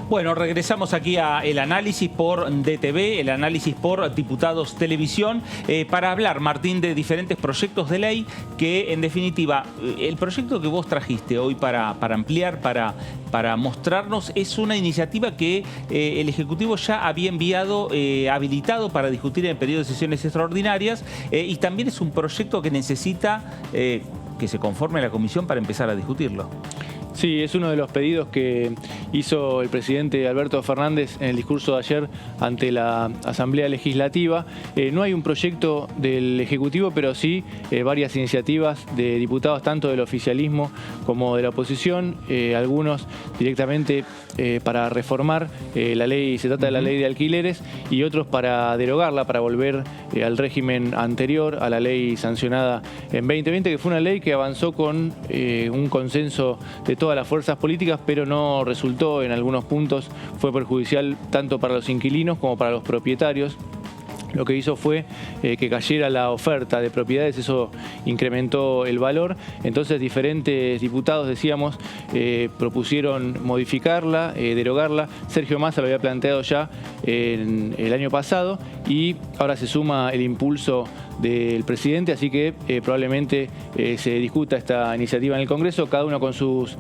Bueno, regresamos aquí a el análisis por DTV, el análisis por Diputados Televisión, para hablar, Martín, de diferentes proyectos de ley que, en definitiva, el proyecto que vos trajiste hoy para ampliar, para mostrarnos, es una iniciativa que el Ejecutivo ya había enviado, habilitado para discutir en periodo de sesiones extraordinarias, y también es un proyecto que necesita que se conforme la comisión para empezar a discutirlo. Sí, es uno de los pedidos que hizo el presidente Alberto Fernández en el discurso de ayer ante la Asamblea Legislativa. No hay un proyecto del Ejecutivo, pero sí varias iniciativas de diputados, tanto del oficialismo como de la oposición, algunos directamente para reformar la ley, se trata de la ley de alquileres, y otros para derogarla, para volver al régimen anterior, a la ley sancionada en 2020, que fue una ley que avanzó con un consenso de todas las fuerzas políticas, pero no resultó en algunos puntos, fue perjudicial tanto para los inquilinos como para los propietarios. Lo que hizo fue que cayera la oferta de propiedades, eso incrementó el valor. Entonces diferentes diputados, decíamos, propusieron modificarla, derogarla. Sergio Massa lo había planteado ya en el año pasado y ahora se suma el impulso del presidente, así que probablemente se discuta esta iniciativa en el Congreso, cada uno con sus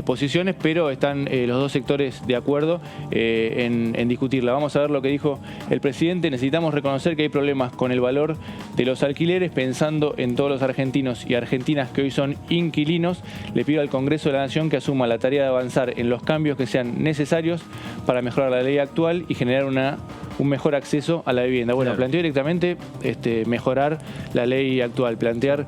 posiciones, pero están los dos sectores de acuerdo en discutirla. Vamos a ver lo que dijo el presidente. Necesitamos reconocer que hay problemas con el valor de los alquileres, pensando en todos los argentinos y argentinas que hoy son inquilinos. Le pido al Congreso de la Nación que asuma la tarea de avanzar en los cambios que sean necesarios para mejorar la ley actual y generar un mejor acceso a la vivienda. Bueno, claro, planteó directamente mejorar la ley actual, plantear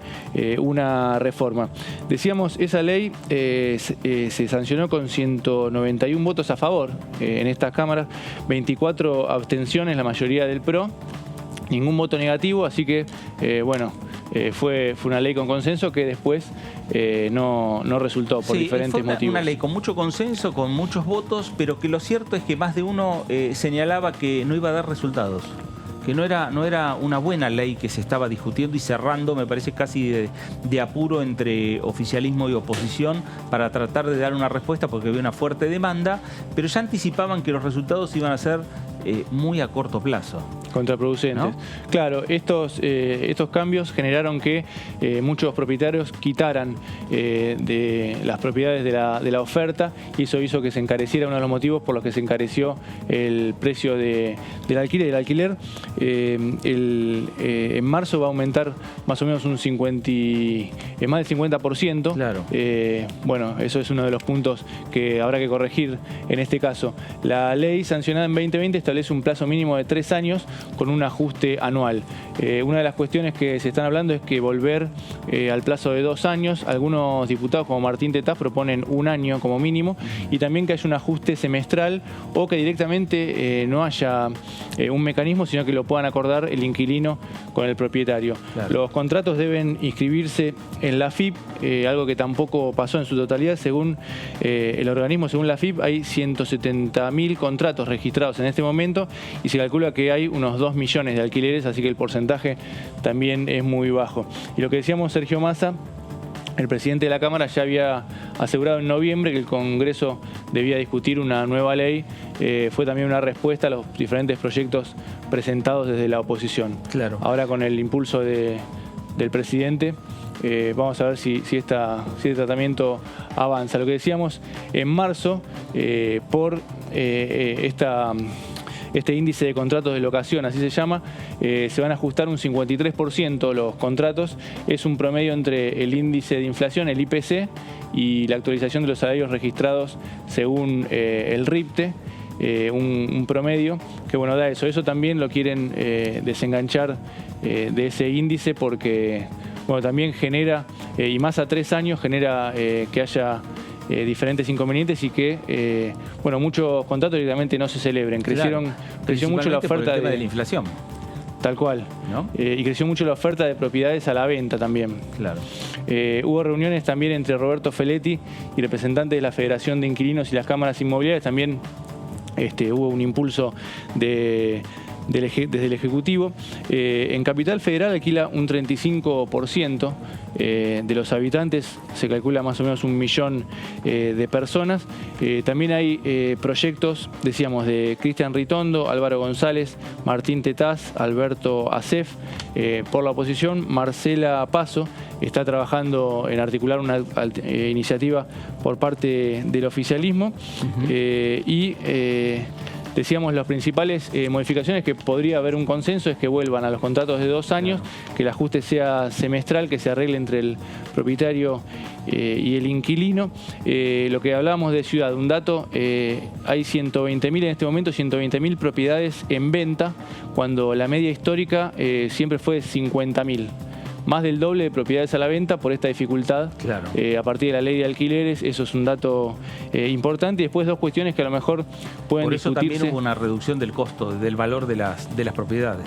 una reforma. Decíamos, esa ley se sancionó con 191 votos a favor en estas cámaras, 24 abstenciones, la mayoría del PRO, ningún voto negativo, así que, bueno, fue una ley con consenso que después no resultó por diferentes motivos. Una ley con mucho consenso, con muchos votos, pero que lo cierto es que más de uno señalaba que no iba a dar resultados, que no era una buena ley que se estaba discutiendo y cerrando, me parece casi de apuro entre oficialismo y oposición para tratar de dar una respuesta porque había una fuerte demanda, pero ya anticipaban que los resultados iban a ser muy a corto plazo. Contraproducentes. ¿No? Claro, estos cambios generaron que muchos propietarios quitaran de las propiedades de la oferta, y eso hizo que se encareciera, uno de los motivos por los que se encareció el precio del alquiler. El alquiler en marzo va a aumentar más o menos más del 50%. Claro. Bueno, eso es uno de los puntos que habrá que corregir en este caso. La ley sancionada en 2020 establece un plazo mínimo de 3 años con un ajuste anual. Una de las cuestiones que se están hablando es que volver al plazo de 2 años. Algunos diputados como Martín Tetaz proponen 1 año como mínimo, y también que haya un ajuste semestral o que directamente no haya un mecanismo, sino que lo puedan acordar el inquilino con el propietario. Claro. Los contratos deben inscribirse en la AFIP, algo que tampoco pasó en su totalidad. Según el organismo, según la AFIP, hay 170.000 contratos registrados en este momento y se calcula que hay unos 2 millones de alquileres, así que el porcentaje también es muy bajo. Y lo que decíamos, Sergio Massa, el presidente de la Cámara, ya había asegurado en noviembre que el Congreso debía discutir una nueva ley. Fue también una respuesta a los diferentes proyectos presentados desde la oposición. Claro. Ahora, con el impulso del presidente, vamos a ver si este tratamiento avanza. Lo que decíamos, en marzo, por este índice de contratos de locación, así se llama, se van a ajustar un 53% los contratos. Es un promedio entre el índice de inflación, el IPC, y la actualización de los salarios registrados según el RIPTE. Un promedio que, bueno, da eso. Eso también lo quieren desenganchar de ese índice porque, bueno, también genera, y más a 3 años, genera que haya diferentes inconvenientes y que, bueno, muchos contratos directamente no se celebren. Creció mucho la oferta de la inflación. Tal cual. ¿No? Y creció mucho la oferta de propiedades a la venta también. Claro. Hubo reuniones también entre Roberto Feletti y representantes de la Federación de Inquilinos y las cámaras inmobiliarias. También hubo un impulso desde el Ejecutivo. En Capital Federal alquila un 35% de los habitantes, se calcula más o menos 1 millón de personas. También hay proyectos, decíamos, de Cristian Ritondo, Álvaro González, Martín Tetaz, Alberto Acef. Por la oposición, Marcela Paso está trabajando en articular una iniciativa por parte del oficialismo. decíamos, las principales modificaciones que podría haber un consenso es que vuelvan a los contratos de 2 años, que el ajuste sea semestral, que se arregle entre el propietario y el inquilino. Lo que hablábamos de ciudad, un dato, hay 120.000 en este momento, 120.000 propiedades en venta, cuando la media histórica siempre fue 50.000. Más del doble de propiedades a la venta por esta dificultad. Claro. A partir de la ley de alquileres, eso es un dato importante. Y después 2 cuestiones que a lo mejor pueden Por eso discutirse. también hubo una reducción del costo, del valor de las propiedades.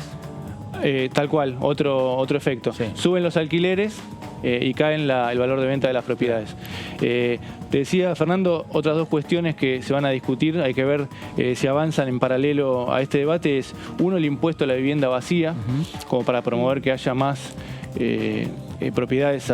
Tal cual, otro efecto. Sí. Suben los alquileres y caen el valor de venta de las propiedades. Te decía, Fernando, otras 2 cuestiones que se van a discutir, hay que ver si avanzan en paralelo a este debate, es uno, el impuesto a la vivienda vacía, como para promover que haya más propiedades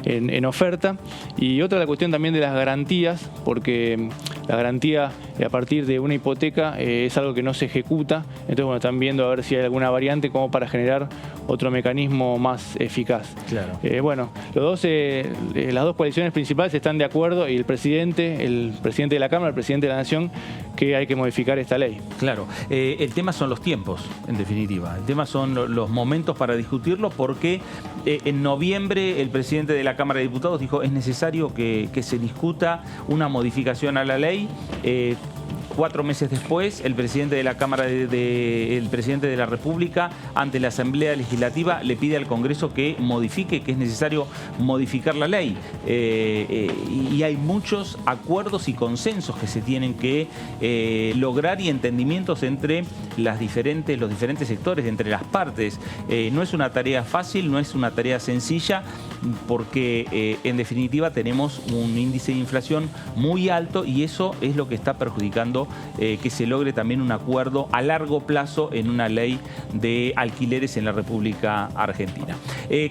en oferta, y otra, la cuestión también de las garantías, porque la garantía a partir de una hipoteca es algo que no se ejecuta, entonces bueno, están viendo a ver si hay alguna variante como para generar otro mecanismo más eficaz. Claro. Bueno, las 2 coaliciones principales están de acuerdo, y el presidente de la Cámara, el presidente de la Nación, que hay que modificar esta ley. Claro, el tema son los tiempos, en definitiva. El tema son los momentos para discutirlo, porque en noviembre el presidente de la Cámara de Diputados dijo es necesario que se discuta una modificación a la ley. 4 meses después, el presidente de la Cámara, el presidente de la República, ante la Asamblea Legislativa, le pide al Congreso que modifique, que es necesario modificar la ley. Y hay muchos acuerdos y consensos que se tienen que lograr, y entendimientos entre los diferentes sectores, entre las partes. No es una tarea fácil, no es una tarea sencilla, porque en definitiva tenemos un índice de inflación muy alto, y eso es lo que está perjudicando que se logre también un acuerdo a largo plazo en una ley de alquileres en la República Argentina.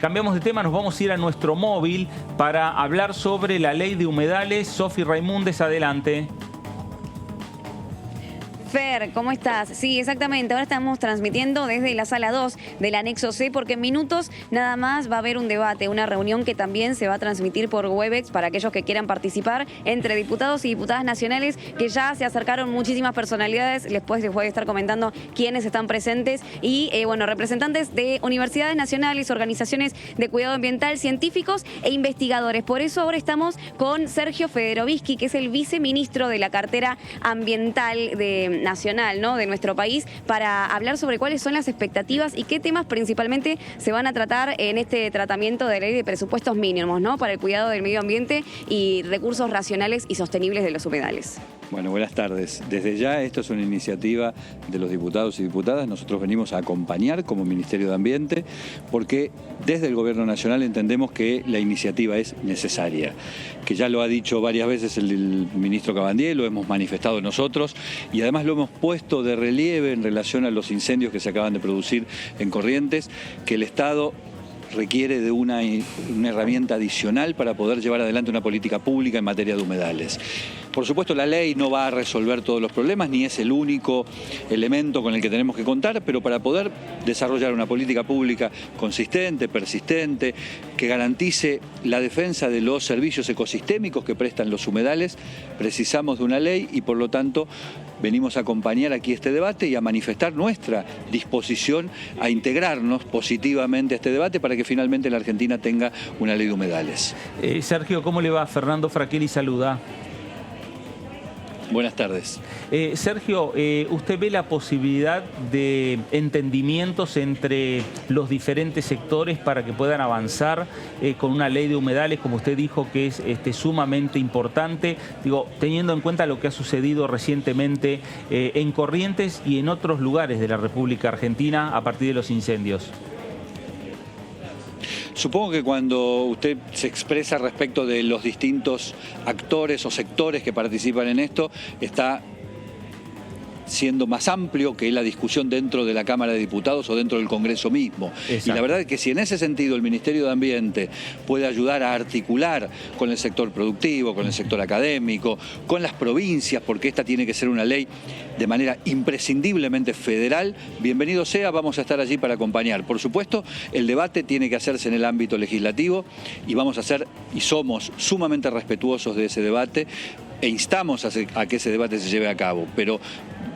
Cambiamos de tema, nos vamos a ir a nuestro móvil para hablar sobre la ley de humedales. Sofi Raimundes, adelante. Fer, ¿cómo estás? Sí, exactamente. Ahora estamos transmitiendo desde la sala 2 del anexo C, porque en minutos nada más va a haber un debate, una reunión que también se va a transmitir por Webex para aquellos que quieran participar, entre diputados y diputadas nacionales, que ya se acercaron muchísimas personalidades. Después les voy a estar comentando quiénes están presentes, y bueno, representantes de universidades nacionales, organizaciones de cuidado ambiental, científicos e investigadores. Por eso ahora estamos con Sergio Federovisky, que es el viceministro de la cartera ambiental nacional, ¿no?, de nuestro país, para hablar sobre cuáles son las expectativas y qué temas principalmente se van a tratar en este tratamiento de ley de presupuestos mínimos, ¿no?, para el cuidado del medio ambiente y recursos racionales y sostenibles de los humedales. Bueno, buenas tardes. Desde ya, esto es una iniciativa de los diputados y diputadas. Nosotros venimos a acompañar como Ministerio de Ambiente, porque desde el Gobierno Nacional entendemos que la iniciativa es necesaria, que ya lo ha dicho varias veces el ministro Cabandier, lo hemos manifestado nosotros, y además lo hemos puesto de relieve en relación a los incendios que se acaban de producir en Corrientes, que el Estado requiere de una herramienta adicional para poder llevar adelante una política pública en materia de humedales. Por supuesto, la ley no va a resolver todos los problemas, ni es el único elemento con el que tenemos que contar, pero para poder desarrollar una política pública consistente, persistente, que garantice la defensa de los servicios ecosistémicos que prestan los humedales, precisamos de una ley, y por lo tanto venimos a acompañar aquí este debate y a manifestar nuestra disposición a integrarnos positivamente a este debate para que finalmente la Argentina tenga una ley de humedales. Sergio, ¿cómo le va? Fernando Fraquelli saluda. Buenas tardes. Sergio, ¿usted ve la posibilidad de entendimientos entre los diferentes sectores para que puedan avanzar con una ley de humedales, como usted dijo, que es sumamente importante, digo, teniendo en cuenta lo que ha sucedido recientemente en Corrientes y en otros lugares de la República Argentina a partir de los incendios? Supongo que cuando usted se expresa respecto de los distintos actores o sectores que participan en esto, está siendo más amplio que la discusión dentro de la Cámara de Diputados o dentro del Congreso mismo. Exacto. Y la verdad es que si en ese sentido el Ministerio de Ambiente puede ayudar a articular con el sector productivo, con el sector académico, con las provincias, porque esta tiene que ser una ley de manera imprescindiblemente federal, bienvenido sea, vamos a estar allí para acompañar. Por supuesto, el debate tiene que hacerse en el ámbito legislativo, y vamos a ser y somos sumamente respetuosos de ese debate, e instamos a que ese debate se lleve a cabo, pero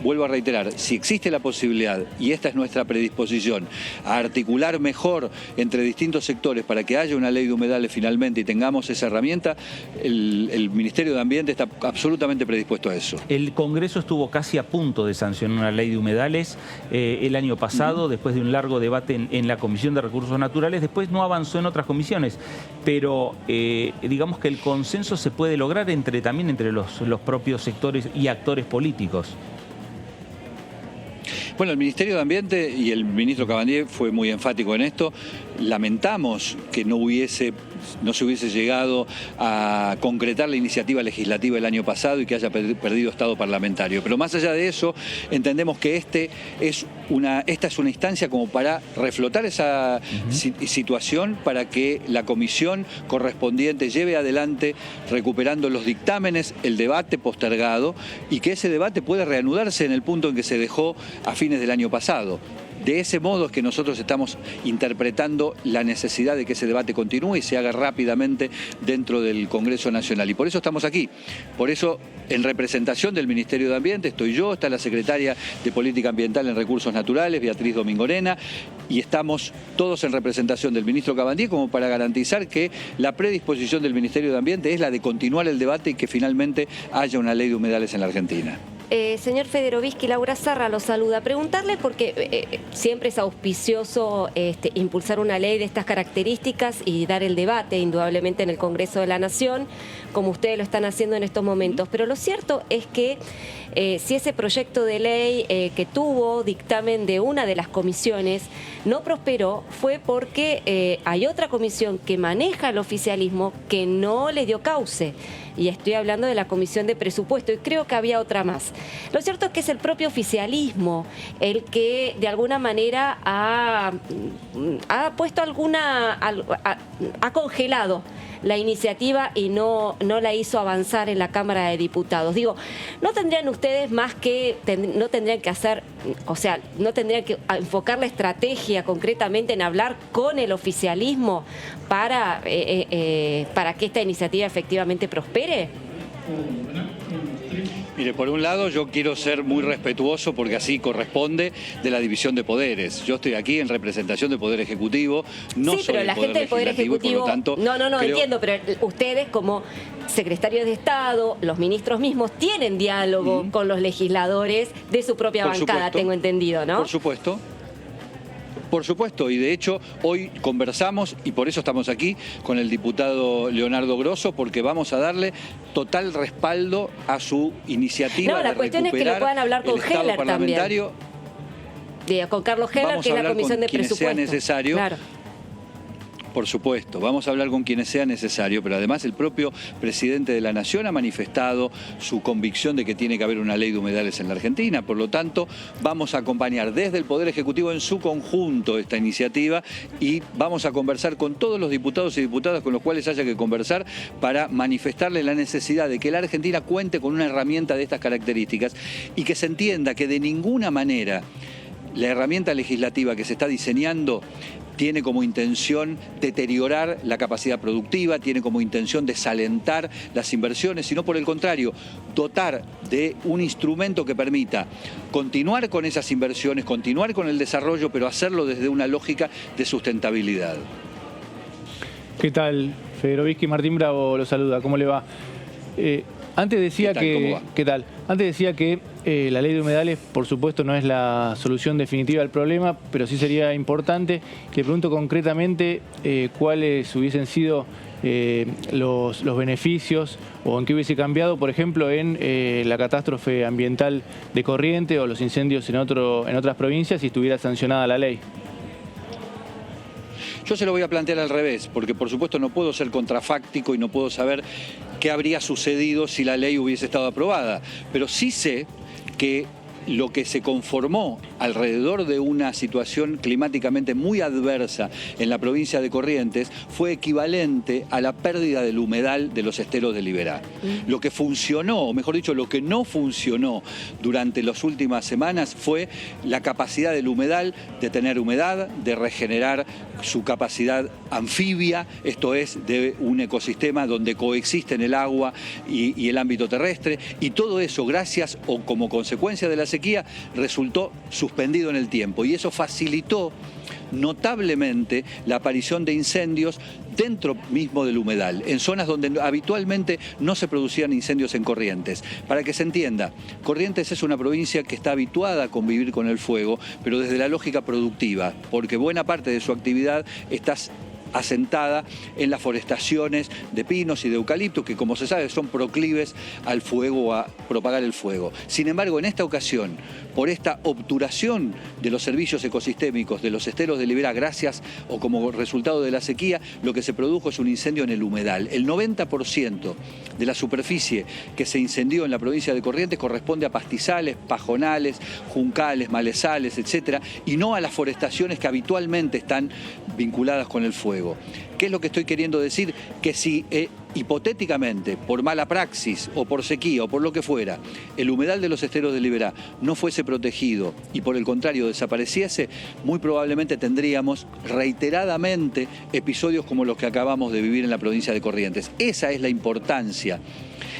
vuelvo a reiterar, si existe la posibilidad, y esta es nuestra predisposición, a articular mejor entre distintos sectores para que haya una ley de humedales finalmente y tengamos esa herramienta, el Ministerio de Ambiente está absolutamente predispuesto a eso. El Congreso estuvo casi a punto de sancionar una ley de humedales el año pasado, después de un largo debate en la Comisión de Recursos Naturales. Después no avanzó en otras comisiones, pero digamos que el consenso se puede lograr también entre los propios sectores y actores políticos. Bueno, el Ministerio de Ambiente y el ministro Cabandier fue muy enfático en esto. Lamentamos que no se hubiese llegado a concretar la iniciativa legislativa el año pasado y que haya perdido estado parlamentario. Pero más allá de eso, entendemos que esta es una instancia como para reflotar esa situación, para que la comisión correspondiente lleve adelante, recuperando los dictámenes, el debate postergado, y que ese debate pueda reanudarse en el punto en que se dejó a fines del año pasado. De ese modo es que nosotros estamos interpretando la necesidad de que ese debate continúe y se haga rápidamente dentro del Congreso Nacional. Y por eso estamos aquí. Por eso, en representación del Ministerio de Ambiente, estoy yo, está la Secretaria de Política Ambiental en Recursos Naturales, Beatriz Domingorena, y estamos todos en representación del ministro Cabandier como para garantizar que la predisposición del Ministerio de Ambiente es la de continuar el debate y que finalmente haya una ley de humedales en la Argentina. Señor Federovisky, Laura Zarra lo saluda. Preguntarle, porque siempre es auspicioso impulsar una ley de estas características y dar el debate, indudablemente, en el Congreso de la Nación, como ustedes lo están haciendo en estos momentos. Pero lo cierto es que si ese proyecto de ley que tuvo dictamen de una de las comisiones no prosperó, fue porque hay otra comisión que maneja el oficialismo que no le dio cauce. Y estoy hablando de la Comisión de Presupuesto, y creo que había otra más. Lo cierto es que es el propio oficialismo el que de alguna manera ha puesto ha congelado la iniciativa y no la hizo avanzar en la Cámara de Diputados. Digo, no tendrían ustedes no tendrían que hacer, o sea, no tendrían que enfocar la estrategia concretamente en hablar con el oficialismo para que esta iniciativa efectivamente prospere. Mire, por un lado yo quiero ser muy respetuoso, porque así corresponde, de la división de poderes. Yo estoy aquí en representación del Poder Ejecutivo, no sí, soy pero el la Poder gente del Poder Ejecutivo, por lo tanto, no, entiendo, pero ustedes como secretarios de Estado, los ministros mismos, tienen diálogo con los legisladores de su propia bancada, tengo entendido, ¿no? Por supuesto. Por supuesto, y de hecho hoy conversamos, y por eso estamos aquí, con el diputado Leonardo Grosso, porque vamos a darle total respaldo a su iniciativa. No, la cuestión es que lo puedan hablar con Heller también. Con Carlos Heller, que es la Comisión de Presupuesto. Sea necesario. Claro. Por supuesto, vamos a hablar con quienes sea necesario, pero además el propio presidente de la Nación ha manifestado su convicción de que tiene que haber una ley de humedales en la Argentina. Por lo tanto, vamos a acompañar desde el Poder Ejecutivo en su conjunto esta iniciativa y vamos a conversar con todos los diputados y diputadas con los cuales haya que conversar para manifestarle la necesidad de que la Argentina cuente con una herramienta de estas características y que se entienda que de ninguna manera la herramienta legislativa que se está diseñando tiene como intención deteriorar la capacidad productiva, tiene como intención desalentar las inversiones, sino por el contrario, dotar de un instrumento que permita continuar con esas inversiones, continuar con el desarrollo, pero hacerlo desde una lógica de sustentabilidad. ¿Qué tal? Federovisky, Martín Bravo lo saluda, ¿cómo le va? Antes decía ¿Qué tal? Antes decía que la ley de humedales, por supuesto, no es la solución definitiva al problema, pero sí sería importante. Le pregunto concretamente cuáles hubiesen sido los beneficios o en qué hubiese cambiado, por ejemplo, en la catástrofe ambiental de Corrientes o los incendios en otras provincias si estuviera sancionada la ley. Yo se lo voy a plantear al revés, porque por supuesto no puedo ser contrafáctico y no puedo saber qué habría sucedido si la ley hubiese estado aprobada. Pero sí sé que lo que se conformó alrededor de una situación climáticamente muy adversa en la provincia de Corrientes fue equivalente a la pérdida del humedal de los esteros de Liberá. Lo que funcionó, o mejor dicho, lo que no funcionó durante las últimas semanas fue la capacidad del humedal de tener humedad, de regenerar su capacidad anfibia, esto es, de un ecosistema donde coexisten el agua y el ámbito terrestre, y todo eso, gracias o como consecuencia de la sequía, resultó suspendido en el tiempo, y eso facilitó notablemente la aparición de incendios dentro mismo del humedal, en zonas donde habitualmente no se producían incendios en Corrientes. Para que se entienda, Corrientes es una provincia que está habituada a convivir con el fuego, pero desde la lógica productiva, porque buena parte de su actividad está asentada en las forestaciones de pinos y de eucalipto, que como se sabe son proclives al fuego, a propagar el fuego. Sin embargo, en esta ocasión, por esta obturación de los servicios ecosistémicos de los esteros de Liberá, gracias o como resultado de la sequía, lo que se produjo es un incendio en el humedal. El 90% de la superficie que se incendió en la provincia de Corrientes corresponde a pastizales, pajonales, juncales, malezales, etcétera, y no a las forestaciones que habitualmente están vinculadas con el fuego. ¿Qué es lo que estoy queriendo decir? Que si hipotéticamente, por mala praxis o por sequía o por lo que fuera, el humedal de los esteros de Liberá no fuese protegido y por el contrario desapareciese, muy probablemente tendríamos reiteradamente episodios como los que acabamos de vivir en la provincia de Corrientes. Esa es la importancia,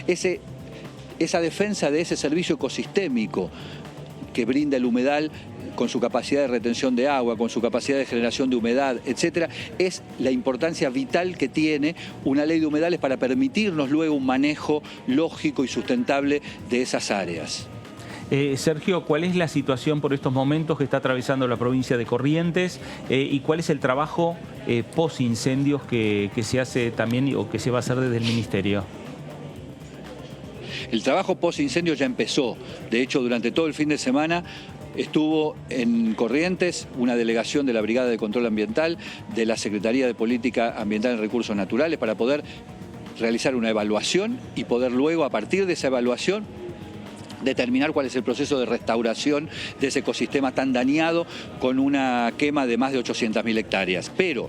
esa defensa de ese servicio ecosistémico que brinda el humedal con su capacidad de retención de agua, con su capacidad de generación de humedad, etcétera, es la importancia vital que tiene una ley de humedales para permitirnos luego un manejo lógico y sustentable de esas áreas. Sergio, ¿cuál es la situación por estos momentos que está atravesando la provincia de Corrientes y cuál es el trabajo post-incendios que se hace también o que se va a hacer desde el Ministerio? El trabajo post-incendio ya empezó. De hecho, durante todo el fin de semana estuvo en Corrientes una delegación de la Brigada de Control Ambiental, de la Secretaría de Política Ambiental y Recursos Naturales, para poder realizar una evaluación y poder luego, a partir de esa evaluación, determinar cuál es el proceso de restauración de ese ecosistema tan dañado con una quema de más de 800.000 hectáreas. Pero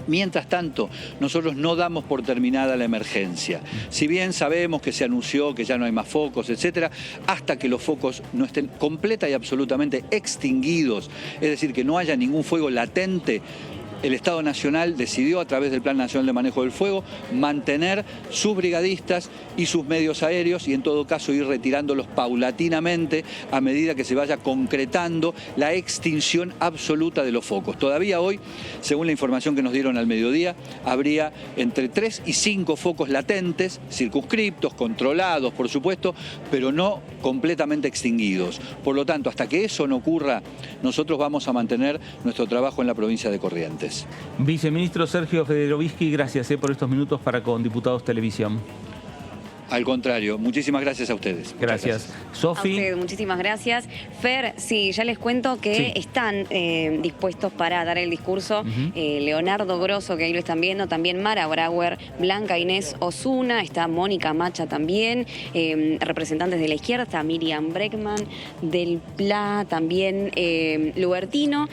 mientras tanto, nosotros no damos por terminada la emergencia. Si bien sabemos que se anunció que ya no hay más focos, etcétera, hasta que los focos no estén completa y absolutamente extinguidos, es decir, que no haya ningún fuego latente, el Estado Nacional decidió, a través del Plan Nacional de Manejo del Fuego, mantener sus brigadistas y sus medios aéreos y en todo caso ir retirándolos paulatinamente a medida que se vaya concretando la extinción absoluta de los focos. Todavía hoy, según la información que nos dieron al mediodía, habría entre 3 y 5 focos latentes, circunscriptos, controlados, por supuesto, pero no completamente extinguidos. Por lo tanto, hasta que eso no ocurra, nosotros vamos a mantener nuestro trabajo en la provincia de Corrientes. Viceministro Sergio Federovisky, gracias por estos minutos para con Diputados Televisión. Al contrario, muchísimas gracias a ustedes. Gracias. Sofi. Muchísimas gracias. Fer, sí, ya les cuento que están dispuestos para dar el discurso Leonardo Grosso, que ahí lo están viendo, también Mara Brauer, Blanca Inés Osuna, está Mónica Macha también, representantes de la izquierda, está Miriam Breckman, del PLA, también Lubertino,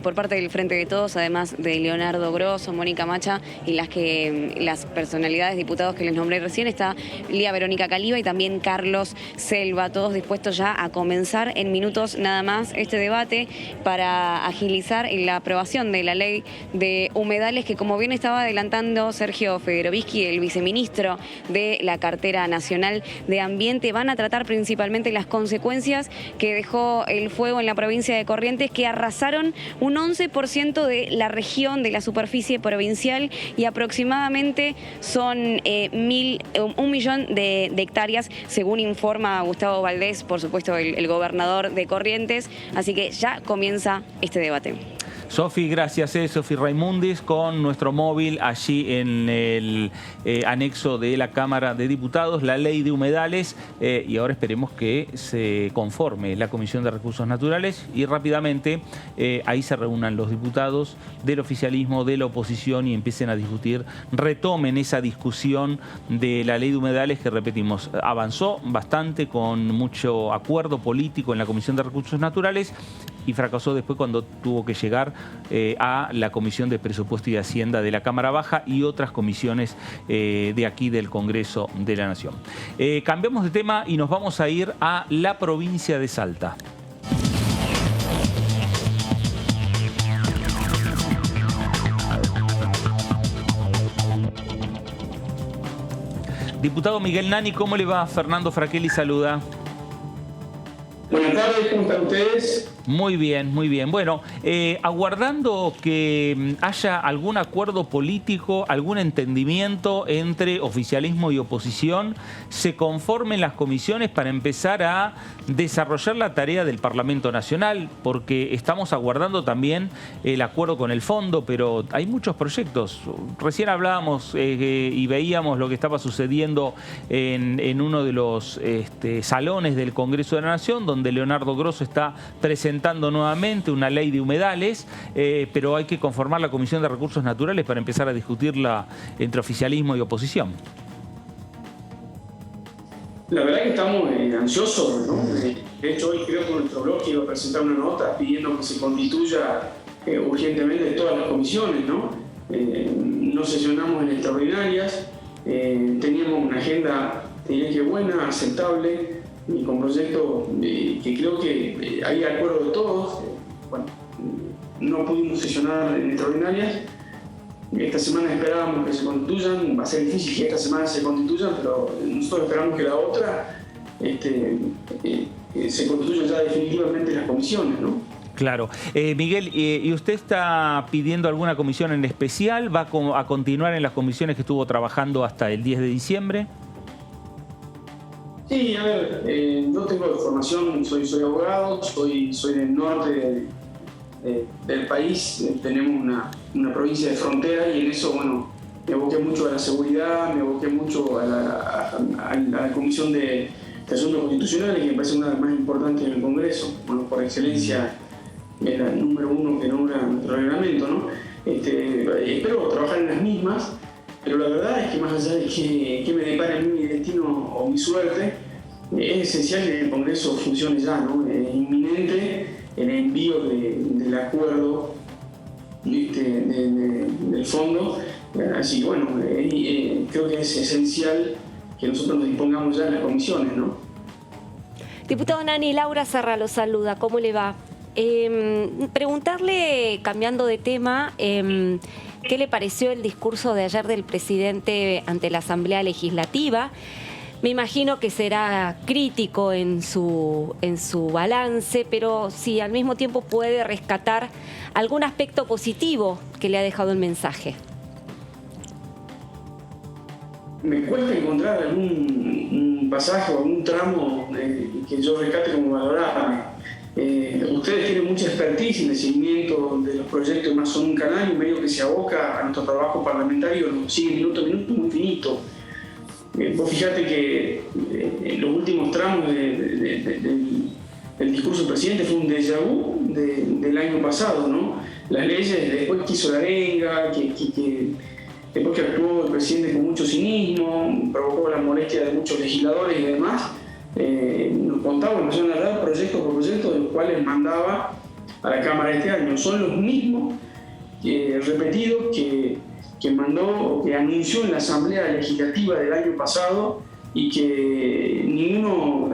por parte del Frente de Todos, además de Leonardo Grosso, Mónica Macha y las personalidades, diputados que les nombré recién, está Lía Verónica Caliba y también Carlos Selva, todos dispuestos ya a comenzar en minutos nada más este debate para agilizar la aprobación de la ley de humedales que, como bien estaba adelantando Sergio Federovisky, el viceministro de la Cartera Nacional de Ambiente, van a tratar principalmente las consecuencias que dejó el fuego en la provincia de Corrientes, que arrasaron un 11% de la región, de la superficie provincial, y aproximadamente son 1 millón de hectáreas, según informa Gustavo Valdés, por supuesto el gobernador de Corrientes. Así que ya comienza este debate. Sofi, gracias. Sofi Raimundis con nuestro móvil allí en el anexo de la Cámara de Diputados, la ley de humedales, y ahora esperemos que se conforme la Comisión de Recursos Naturales y rápidamente ahí se reúnan los diputados del oficialismo, de la oposición y empiecen a discutir, retomen esa discusión de la ley de humedales que, repetimos, avanzó bastante con mucho acuerdo político en la Comisión de Recursos Naturales y fracasó después cuando tuvo que llegar a la Comisión de Presupuesto y Hacienda de la Cámara Baja y otras comisiones de aquí del Congreso de la Nación. Cambiamos de tema y nos vamos a ir a la provincia de Salta. Diputado Miguel Nani, ¿cómo le va? Fernando Fraquelli saluda. Buenas tardes, ¿cómo están ustedes? Muy bien, muy bien. Bueno, aguardando que haya algún acuerdo político, algún entendimiento entre oficialismo y oposición, se conformen las comisiones para empezar a desarrollar la tarea del Parlamento Nacional, porque estamos aguardando también el acuerdo con el fondo, pero hay muchos proyectos. Recién hablábamos y veíamos lo que estaba sucediendo en uno de los salones del Congreso de la Nación, donde Leonardo Grosso está presentando nuevamente una ley de humedales, pero hay que conformar la Comisión de Recursos Naturales para empezar a discutirla entre oficialismo y oposición. La verdad que estamos ansiosos, ¿no? De hecho, hoy creo que nuestro bloque iba a presentar una nota pidiendo que se constituya urgentemente todas las comisiones, ¿no? No sesionamos en extraordinarias, teníamos una agenda, te diré que buena, aceptable, y con proyectos que creo que hay acuerdo de todos. Bueno, no pudimos sesionar en extraordinarias. Esta semana esperábamos que se constituyan. Va a ser difícil que esta semana se constituyan, pero nosotros esperamos que la otra se constituyan ya definitivamente las comisiones, ¿no? Claro. Miguel, ¿y usted está pidiendo alguna comisión en especial? ¿Va a continuar en las comisiones que estuvo trabajando hasta el 10 de diciembre? Sí, a ver, yo tengo formación, soy abogado, soy del norte del país, tenemos una provincia de frontera y en eso, bueno, me aboqué mucho a la seguridad, me aboqué mucho a la Comisión de Asuntos Constitucionales, que me parece una de las más importantes en el Congreso, bueno, por excelencia es la número uno que nombra nuestro reglamento, ¿no? Espero trabajar en las mismas. Pero la verdad es que más allá de que me depare a mí mi destino o mi suerte, es esencial que el Congreso funcione ya, ¿no? Es inminente el envío del acuerdo del fondo. Así que bueno, creo que es esencial que nosotros nos dispongamos ya en las comisiones, ¿no? Diputado Nani, Laura Serra lo saluda, ¿cómo le va? Preguntarle, cambiando de tema, ¿qué le pareció el discurso de ayer del presidente ante la Asamblea Legislativa? Me imagino que será crítico en su balance, pero si al mismo tiempo puede rescatar algún aspecto positivo que le ha dejado el mensaje. Me cuesta encontrar algún pasaje o algún tramo que yo rescate como valorable. Ustedes tienen mucha expertise en el seguimiento de los proyectos, más son un canal y medio que se aboca a nuestro trabajo parlamentario, lo sigue minuto a minuto muy finito. Vos fijate que en los últimos tramos del discurso del presidente fue un déjà vu del año pasado, ¿no? Las leyes, después que hizo la arenga, después que actuó el presidente con mucho cinismo, provocó la molestia de muchos legisladores y demás, nos contaba, empezó a narrar proyecto por proyecto de los cuales mandaba a la Cámara este año. Son los mismos repetidos que mandó o que anunció en la Asamblea Legislativa del año pasado y que ninguno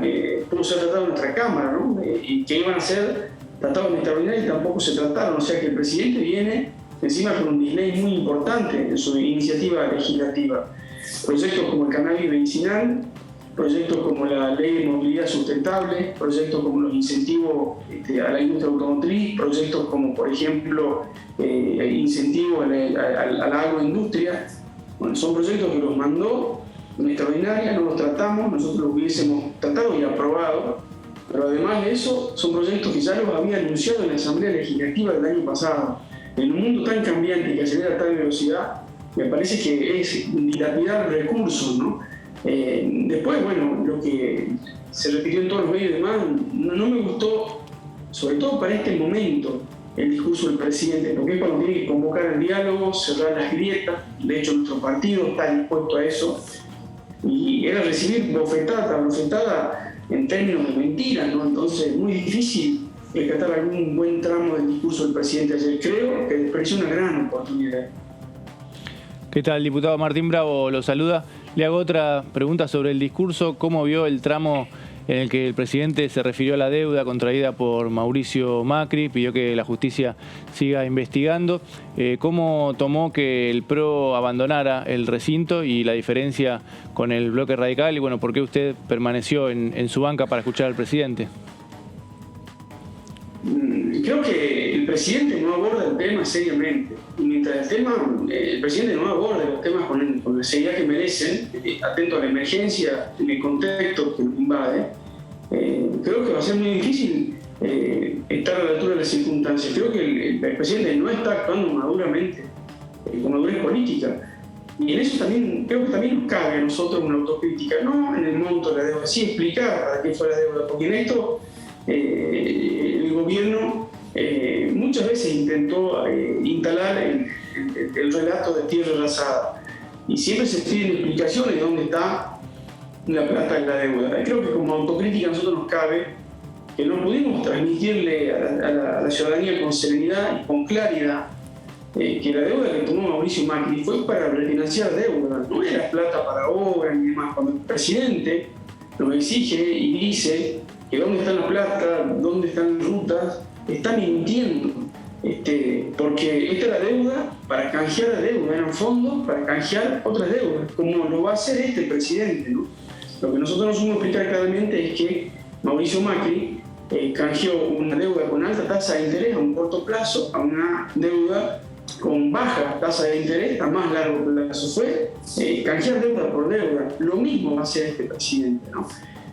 pudo ser tratado en nuestra Cámara, ¿no? Y que iban a ser tratados en extraordinario y tampoco se trataron. O sea que el presidente viene encima con un delay muy importante en su iniciativa legislativa. Proyectos como el cannabis medicinal, proyectos como la ley de movilidad sustentable, proyectos como los incentivos a la industria automotriz, proyectos como, por ejemplo, incentivos a la agroindustria. Bueno, son proyectos que los mandó en extraordinaria, no los tratamos, nosotros los hubiésemos tratado y aprobado, pero además de eso, son proyectos que ya los había anunciado en la Asamblea Legislativa del año pasado. en un mundo tan cambiante y que acelera a tal velocidad, me parece que es dilapidar recursos, ¿no? Después, bueno, lo que se repitió en todos los medios y demás, no me gustó, sobre todo para este momento, el discurso del presidente, porque es cuando tiene que convocar el diálogo, cerrar las grietas. De hecho, nuestro partido está dispuesto a eso, y era recibir bofetada en términos de mentiras, ¿no? Entonces, muy difícil rescatar algún buen tramo del discurso del presidente ayer. Creo que desperdició una gran oportunidad. ¿Qué tal, diputado? Martín Bravo lo saluda. Le hago otra pregunta sobre el discurso. ¿Cómo vio el tramo en el que el presidente se refirió a la deuda contraída por Mauricio Macri, pidió que la justicia siga investigando? ¿Cómo tomó que el PRO abandonara el recinto y la diferencia con el bloque radical? Y bueno, ¿por qué usted permaneció en su banca para escuchar al presidente? Creo que el presidente no aborda el tema seriamente. Y mientras el presidente no aborda los temas con la seriedad que merecen, atento a la emergencia, en el contexto que nos invade, creo que va a ser muy difícil estar a la altura de las circunstancias. Creo que el presidente no está actuando maduramente, con madurez política. Y en eso también, creo que también nos cabe a nosotros una autocrítica, no en el monto de la deuda, sí explicar para qué fue la deuda, porque en esto el gobierno muchas veces intentó instalar el relato de tierra arrasada, y siempre se piden explicaciones de dónde está la plata de la deuda. Creo que como autocrítica a nosotros nos cabe que no pudimos transmitirle a la ciudadanía con serenidad y con claridad que la deuda que tomó Mauricio Macri fue para refinanciar deuda, no era plata para obras ni demás. Cuando el presidente nos exige y dice que dónde está la plata, dónde están las rutas, está mintiendo, porque esta era deuda para canjear la deuda, eran fondos para canjear otras deudas, como lo va a hacer este presidente, ¿no? Lo que nosotros no supimos explicar claramente es que Mauricio Macri canjeó una deuda con alta tasa de interés a un corto plazo a una deuda con baja tasa de interés a más largo plazo. Fue canjear deuda por deuda. Lo mismo va a hacer este presidente, ¿no?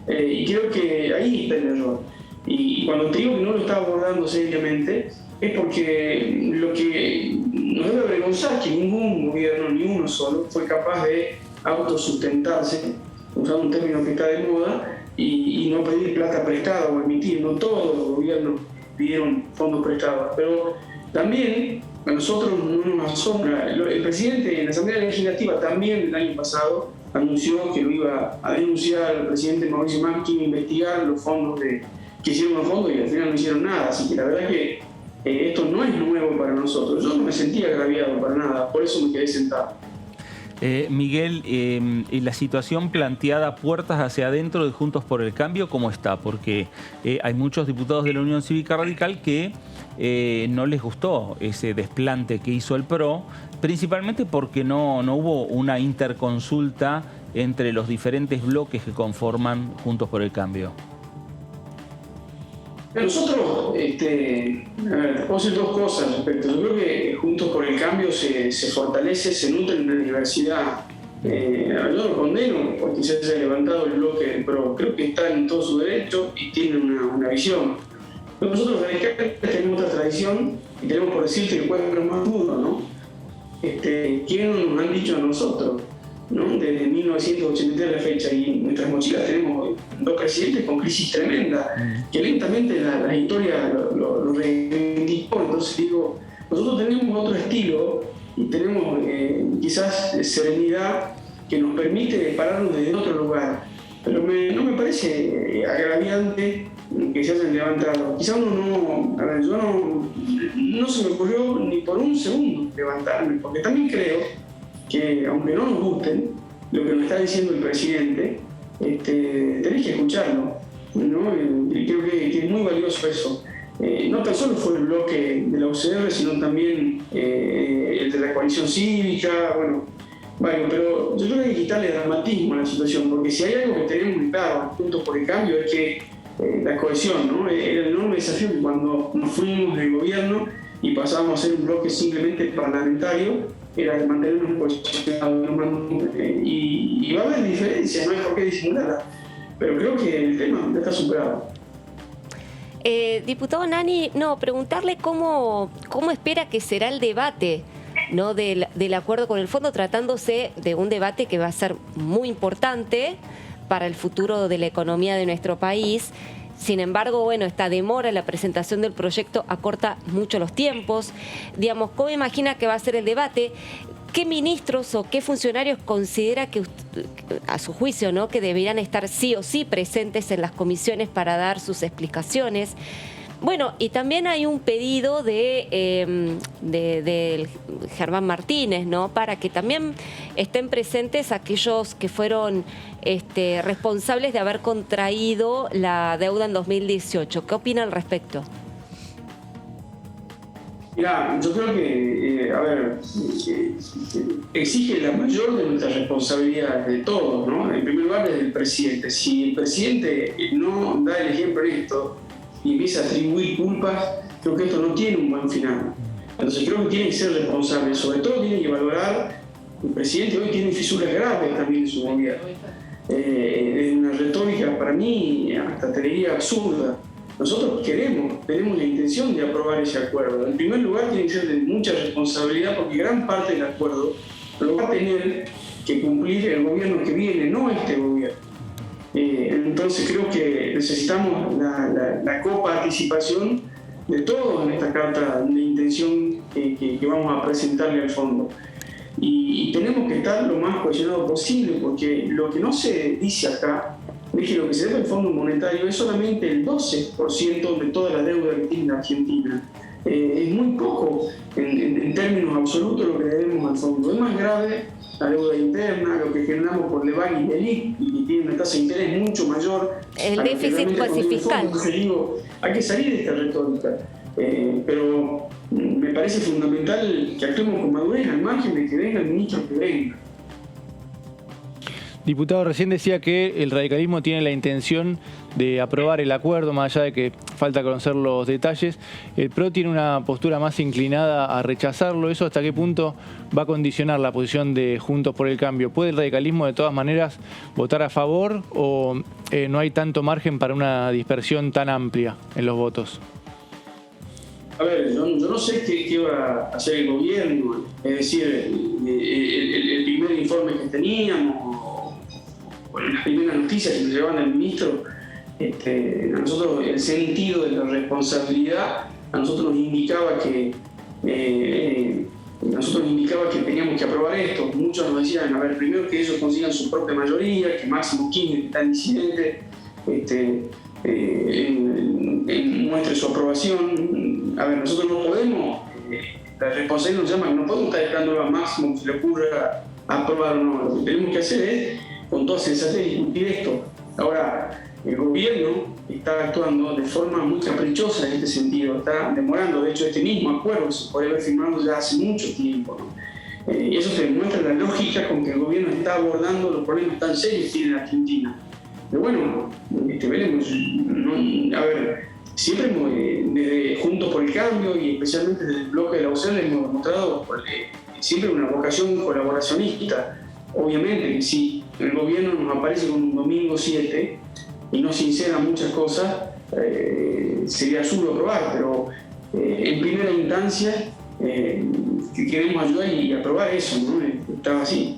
Y creo que ahí está el error. Y cuando te digo que no lo está abordando seriamente, es porque lo que nos debe avergonzar es que ningún gobierno, ni uno solo, fue capaz de autosustentarse, usando un término que está de moda, y no pedir plata prestada o emitir. No todos los gobiernos pidieron fondos prestados, pero también a nosotros no nos asombra. El presidente en la Asamblea Legislativa también el año pasado anunció que lo iba a denunciar al presidente Mauricio Macri, investigar los fondos que hicieron los fondos, y al final no hicieron nada. Así que la verdad que esto no es nuevo para nosotros. Yo no me sentía agraviado para nada, por eso me quedé sentado. Miguel, y la situación planteada puertas hacia adentro de Juntos por el Cambio, ¿cómo está? Porque hay muchos diputados de la Unión Cívica Radical que no les gustó ese desplante que hizo el PRO, principalmente porque no hubo una interconsulta entre los diferentes bloques que conforman Juntos por el Cambio. Nosotros, puedo decir dos cosas al respecto. Yo creo que Juntos por el Cambio se fortalece, se nutre en la diversidad. Yo lo condeno porque se haya levantado el bloque del PRO. Creo que está en todo su derecho y tiene una visión. Pero nosotros radicales tenemos otra tradición y tenemos por decirte que el pueblo es más duro, ¿no? ¿Quién nos han dicho a nosotros? ¿No? Desde 1983 a la fecha, y en nuestras mochilas tenemos dos presidentes con crisis tremenda, que lentamente la historia lo reivindicó. Entonces digo, nosotros tenemos otro estilo y tenemos quizás serenidad que nos permite pararnos desde otro lugar, pero no me parece agraviante que se hayan levantado. Quizás no se me ocurrió ni por un segundo levantarme, porque también creo que aunque no nos gusten lo que nos está diciendo el presidente, tenés que escucharlo, ¿no? Y creo que es muy valioso eso. No tan solo fue el bloque de la UCR, sino también el de la coalición cívica, pero yo creo que hay que quitarle dramatismo a la situación, porque si hay algo que tenemos claro, Juntos por el Cambio, es que la cohesión, ¿no? Era el enorme desafío que cuando nos fuimos del gobierno y pasábamos a ser un bloque simplemente parlamentario, era mantenernos posicionados, y va a haber diferencias, no hay por qué disimularla, pero creo que el tema ya está superado. Diputado Nani, preguntarle cómo espera que será el debate, ¿no? del acuerdo con el fondo, tratándose de un debate que va a ser muy importante para el futuro de la economía de nuestro país. Sin embargo, esta demora en la presentación del proyecto acorta mucho los tiempos. Digamos, ¿cómo imagina que va a ser el debate? ¿Qué ministros o qué funcionarios considera que, a su juicio, ¿no?, que deberían estar sí o sí presentes en las comisiones para dar sus explicaciones? Bueno, y también hay un pedido de Germán Martínez, ¿no?, para que también estén presentes aquellos que fueron responsables de haber contraído la deuda en 2018. ¿Qué opina al respecto? Mira, yo creo que, exige la mayor de nuestras responsabilidades de todos, ¿no? En primer lugar, desde el presidente. Si el presidente no da el ejemplo en esto y empieza a atribuir culpas, creo que esto no tiene un buen final. Entonces creo que tiene que ser responsable. Sobre todo tiene que valorar, el presidente hoy tiene fisuras graves también en su gobierno. Es una retórica, para mí, hasta te diría absurda. Nosotros tenemos la intención de aprobar ese acuerdo. En primer lugar, tiene que ser de mucha responsabilidad porque gran parte del acuerdo lo va a tener que cumplir el gobierno que viene, no este gobierno. Entonces creo que necesitamos la coparticipación de todos en esta carta de intención que vamos a presentarle al fondo. Y tenemos que estar lo más cohesionados posible porque lo que no se dice acá es que lo que se debe al Fondo Monetario es solamente el 12% de toda la deuda que tiene la Argentina. Es muy poco en términos absolutos lo que le debemos al fondo. Es más grave la deuda interna, lo que generamos por Levan y Delic, y que tiene una tasa de interés mucho mayor. El déficit fiscal. Hay que salir de esta retórica. Pero me parece fundamental que actuemos con madurez al margen de que venga el ministro que venga. Diputado, recién decía que el radicalismo tiene la intención de aprobar el acuerdo, más allá de que falta conocer los detalles. El PRO tiene una postura más inclinada a rechazarlo. ¿Eso hasta qué punto va a condicionar la posición de Juntos por el Cambio? ¿Puede el radicalismo de todas maneras votar a favor o no hay tanto margen para una dispersión tan amplia en los votos? A ver, yo no sé qué va a hacer el gobierno. Es decir, el primer informe que teníamos, las primeras noticias que nos llevaban al ministro, a nosotros el sentido de la responsabilidad a nosotros nos indicaba que teníamos que aprobar esto. Muchos nos decían, a ver, primero que ellos consigan su propia mayoría, que Máximo Kirchner, que está en disidente, muestre su aprobación. A ver, nosotros no podemos, la responsabilidad nos llama que no podemos estar esperando a Máximo que se le ocurra aprobar o no. Lo que tenemos que hacer es, con toda sensatez, discutir esto. Ahora, el gobierno está actuando de forma muy caprichosa en este sentido, está demorando. De hecho, este mismo acuerdo se podría haber firmado ya hace mucho tiempo, ¿no? Y eso te demuestra la lógica con que el gobierno está abordando los problemas tan serios que tiene la Argentina. Pero bueno, veremos. A ver, siempre desde Juntos por el Cambio y especialmente desde el bloque de la UCR hemos demostrado siempre una vocación colaboracionista. Obviamente que si el gobierno nos aparece con un domingo 7 y no sincera muchas cosas, sería absurdo aprobar, pero en primera instancia queremos ayudar y aprobar eso, ¿no? Estaba así.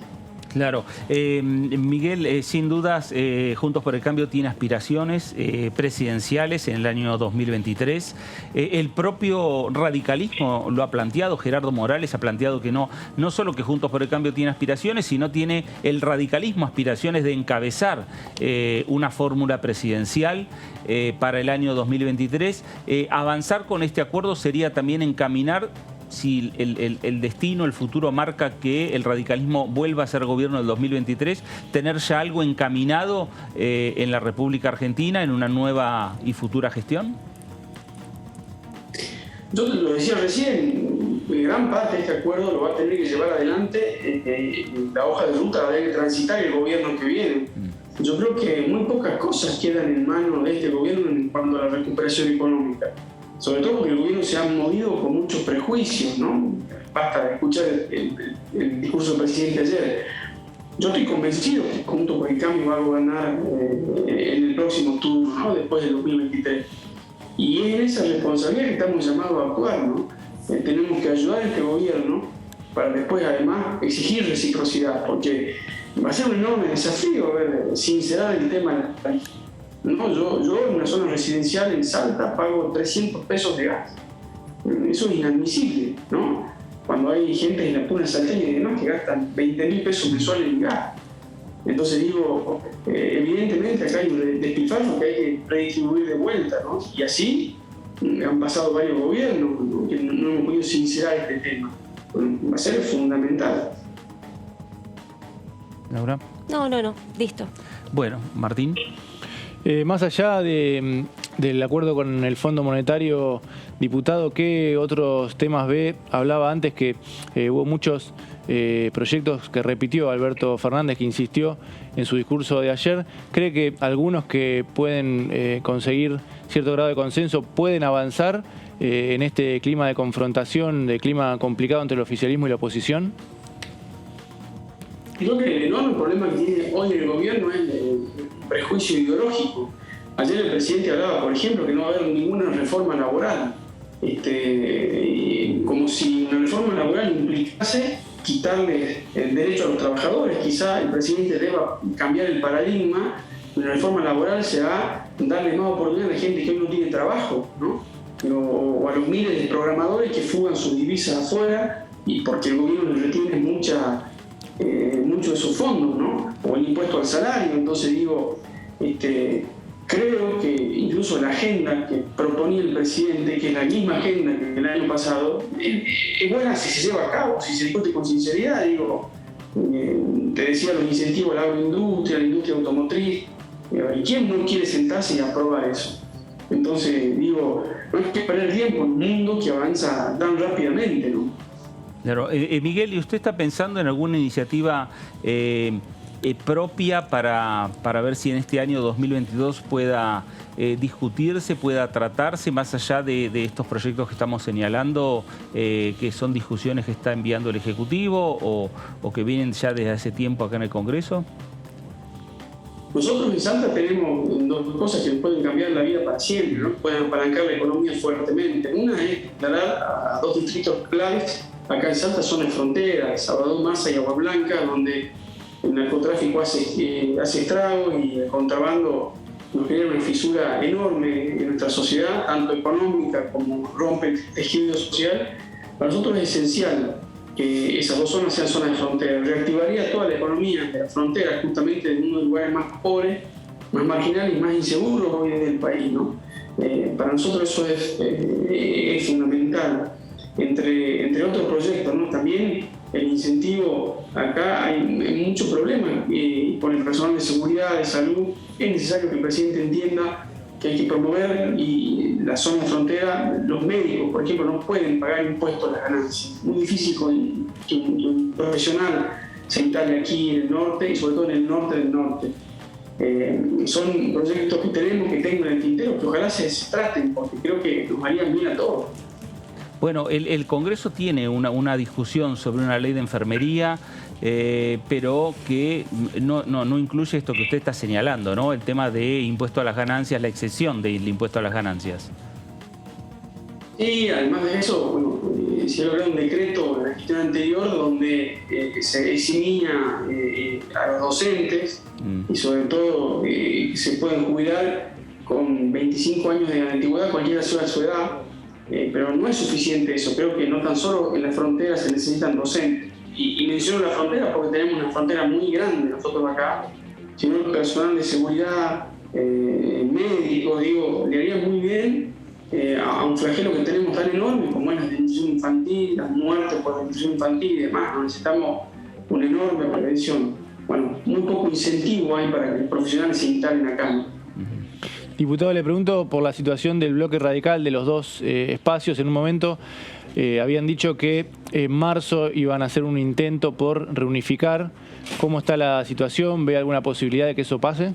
Claro. Miguel, sin dudas, Juntos por el Cambio tiene aspiraciones presidenciales en el año 2023. El propio radicalismo lo ha planteado, Gerardo Morales ha planteado que no solo que Juntos por el Cambio tiene aspiraciones, sino tiene el radicalismo aspiraciones de encabezar una fórmula presidencial para el año 2023. Avanzar con este acuerdo sería también encaminar, si el destino, el futuro marca que el radicalismo vuelva a ser gobierno del 2023, tener ya algo encaminado en la República Argentina en una nueva y futura gestión? Yo lo decía recién, gran parte de este acuerdo lo va a tener que llevar adelante, la hoja de ruta va a tener que transitar el gobierno que viene. Yo creo que muy pocas cosas quedan en manos de este gobierno en cuanto a la recuperación económica. Sobre todo porque el gobierno se ha movido con muchos prejuicios, ¿no? Basta de escuchar el discurso del presidente ayer. Yo estoy convencido que Juntos por el Cambio va a gobernar en el próximo turno, ¿no? Después del 2023. Y es en esa responsabilidad que estamos llamados a actuar, ¿no? Tenemos que ayudar a este gobierno para después, además, exigir reciprocidad, porque va a ser un enorme desafío sincerar el tema de las tarifas. No, yo en una zona residencial en Salta pago 300 pesos de gas. Eso es inadmisible, ¿no? Cuando hay gente en la puna salteña y demás que gastan 20.000 pesos mensuales en gas. Entonces digo, evidentemente acá hay un despilfarro que hay que redistribuir de vuelta, ¿no? Y así han pasado varios gobiernos, ¿no? Que no hemos podido sincerar este tema. Bueno, va a ser fundamental. ¿Laura? No, listo. Bueno, Martín. Más allá del acuerdo con el Fondo Monetario, diputado, ¿qué otros temas ve? Hablaba antes que hubo muchos proyectos que repitió Alberto Fernández, que insistió en su discurso de ayer. ¿Cree que algunos que pueden conseguir cierto grado de consenso pueden avanzar en este clima de confrontación, de clima complicado entre el oficialismo y la oposición? Creo que el enorme problema que tiene hoy el gobierno es el prejuicio ideológico. Ayer el presidente hablaba, por ejemplo, que no va a haber ninguna reforma laboral. Como si una reforma laboral implicase quitarle el derecho a los trabajadores. Quizá el presidente deba cambiar el paradigma. Una reforma laboral será darle más oportunidad a la gente que hoy no tiene trabajo, ¿no? O a los miles de programadores que fugan sus divisas afuera y porque el gobierno les retiene mucho de sus fondos, ¿no? O el impuesto al salario. Entonces digo, creo que incluso la agenda que proponía el presidente, que es la misma agenda que el año pasado, es buena si se lleva a cabo, si se discute con sinceridad. Digo, te decía los incentivos a la agroindustria, a la industria automotriz, ¿y quién no quiere sentarse y aprobar eso? Entonces digo, no hay que perder tiempo en un mundo que avanza tan rápidamente, ¿no? Claro. Miguel, ¿y usted está pensando en alguna iniciativa propia para ver si en este año 2022 pueda discutirse, pueda tratarse, más allá de estos proyectos que estamos señalando, que son discusiones que está enviando el Ejecutivo o que vienen ya desde hace tiempo acá en el Congreso? Nosotros en Salta tenemos dos cosas que nos pueden cambiar la vida para siempre, ¿no? Pueden apalancar la economía fuertemente. Una es declarar a dos distritos claves acá en Salta, zona de frontera, Salvador Massa y Agua Blanca, donde el narcotráfico hace estragos y el contrabando nos genera una fisura enorme en nuestra sociedad, tanto económica como rompe el tejido social. Para nosotros es esencial que esas dos zonas sean zonas de frontera. Reactivaría toda la economía de la frontera, justamente en uno de los lugares más pobres, más marginales y más inseguros hoy del país, ¿no? Para nosotros eso es fundamental. Entre otros proyectos, ¿no? También el incentivo, acá hay muchos problemas con el personal de seguridad, de salud. Es necesario que el presidente entienda que hay que promover y la zona de frontera, los médicos, por ejemplo, no pueden pagar impuestos a las ganancias. Muy difícil que un profesional sanitario aquí en el norte y sobre todo en el norte del norte. Son proyectos que tenemos que tengo en el tintero, que ojalá se traten, porque creo que nos harían bien a todos. Bueno, el Congreso tiene una discusión sobre una ley de enfermería, pero que no incluye esto que usted está señalando, ¿no? El tema de impuesto a las ganancias, la exención del impuesto a las ganancias. Sí, además de eso, bueno, se ha logrado un decreto en la gestión anterior donde se eximía a los docentes y sobre todo que se pueden jubilar con 25 años de antigüedad, cualquiera sea su edad. Pero no es suficiente eso. Creo que no tan solo en las fronteras se necesitan docentes. Y menciono la frontera porque tenemos una frontera muy grande nosotros acá, sino el personal de seguridad, médicos, digo, le haría muy bien a un flagelo que tenemos tan enorme como es la desnutrición infantil, las muertes por desnutrición infantil y demás. ¿No? Necesitamos una enorme prevención. Bueno, muy poco incentivo hay para que los profesionales se instalen acá, ¿no? Diputado, le pregunto por la situación del bloque radical de los dos espacios. En un momento habían dicho que en marzo iban a hacer un intento por reunificar. ¿Cómo está la situación? ¿Ve alguna posibilidad de que eso pase?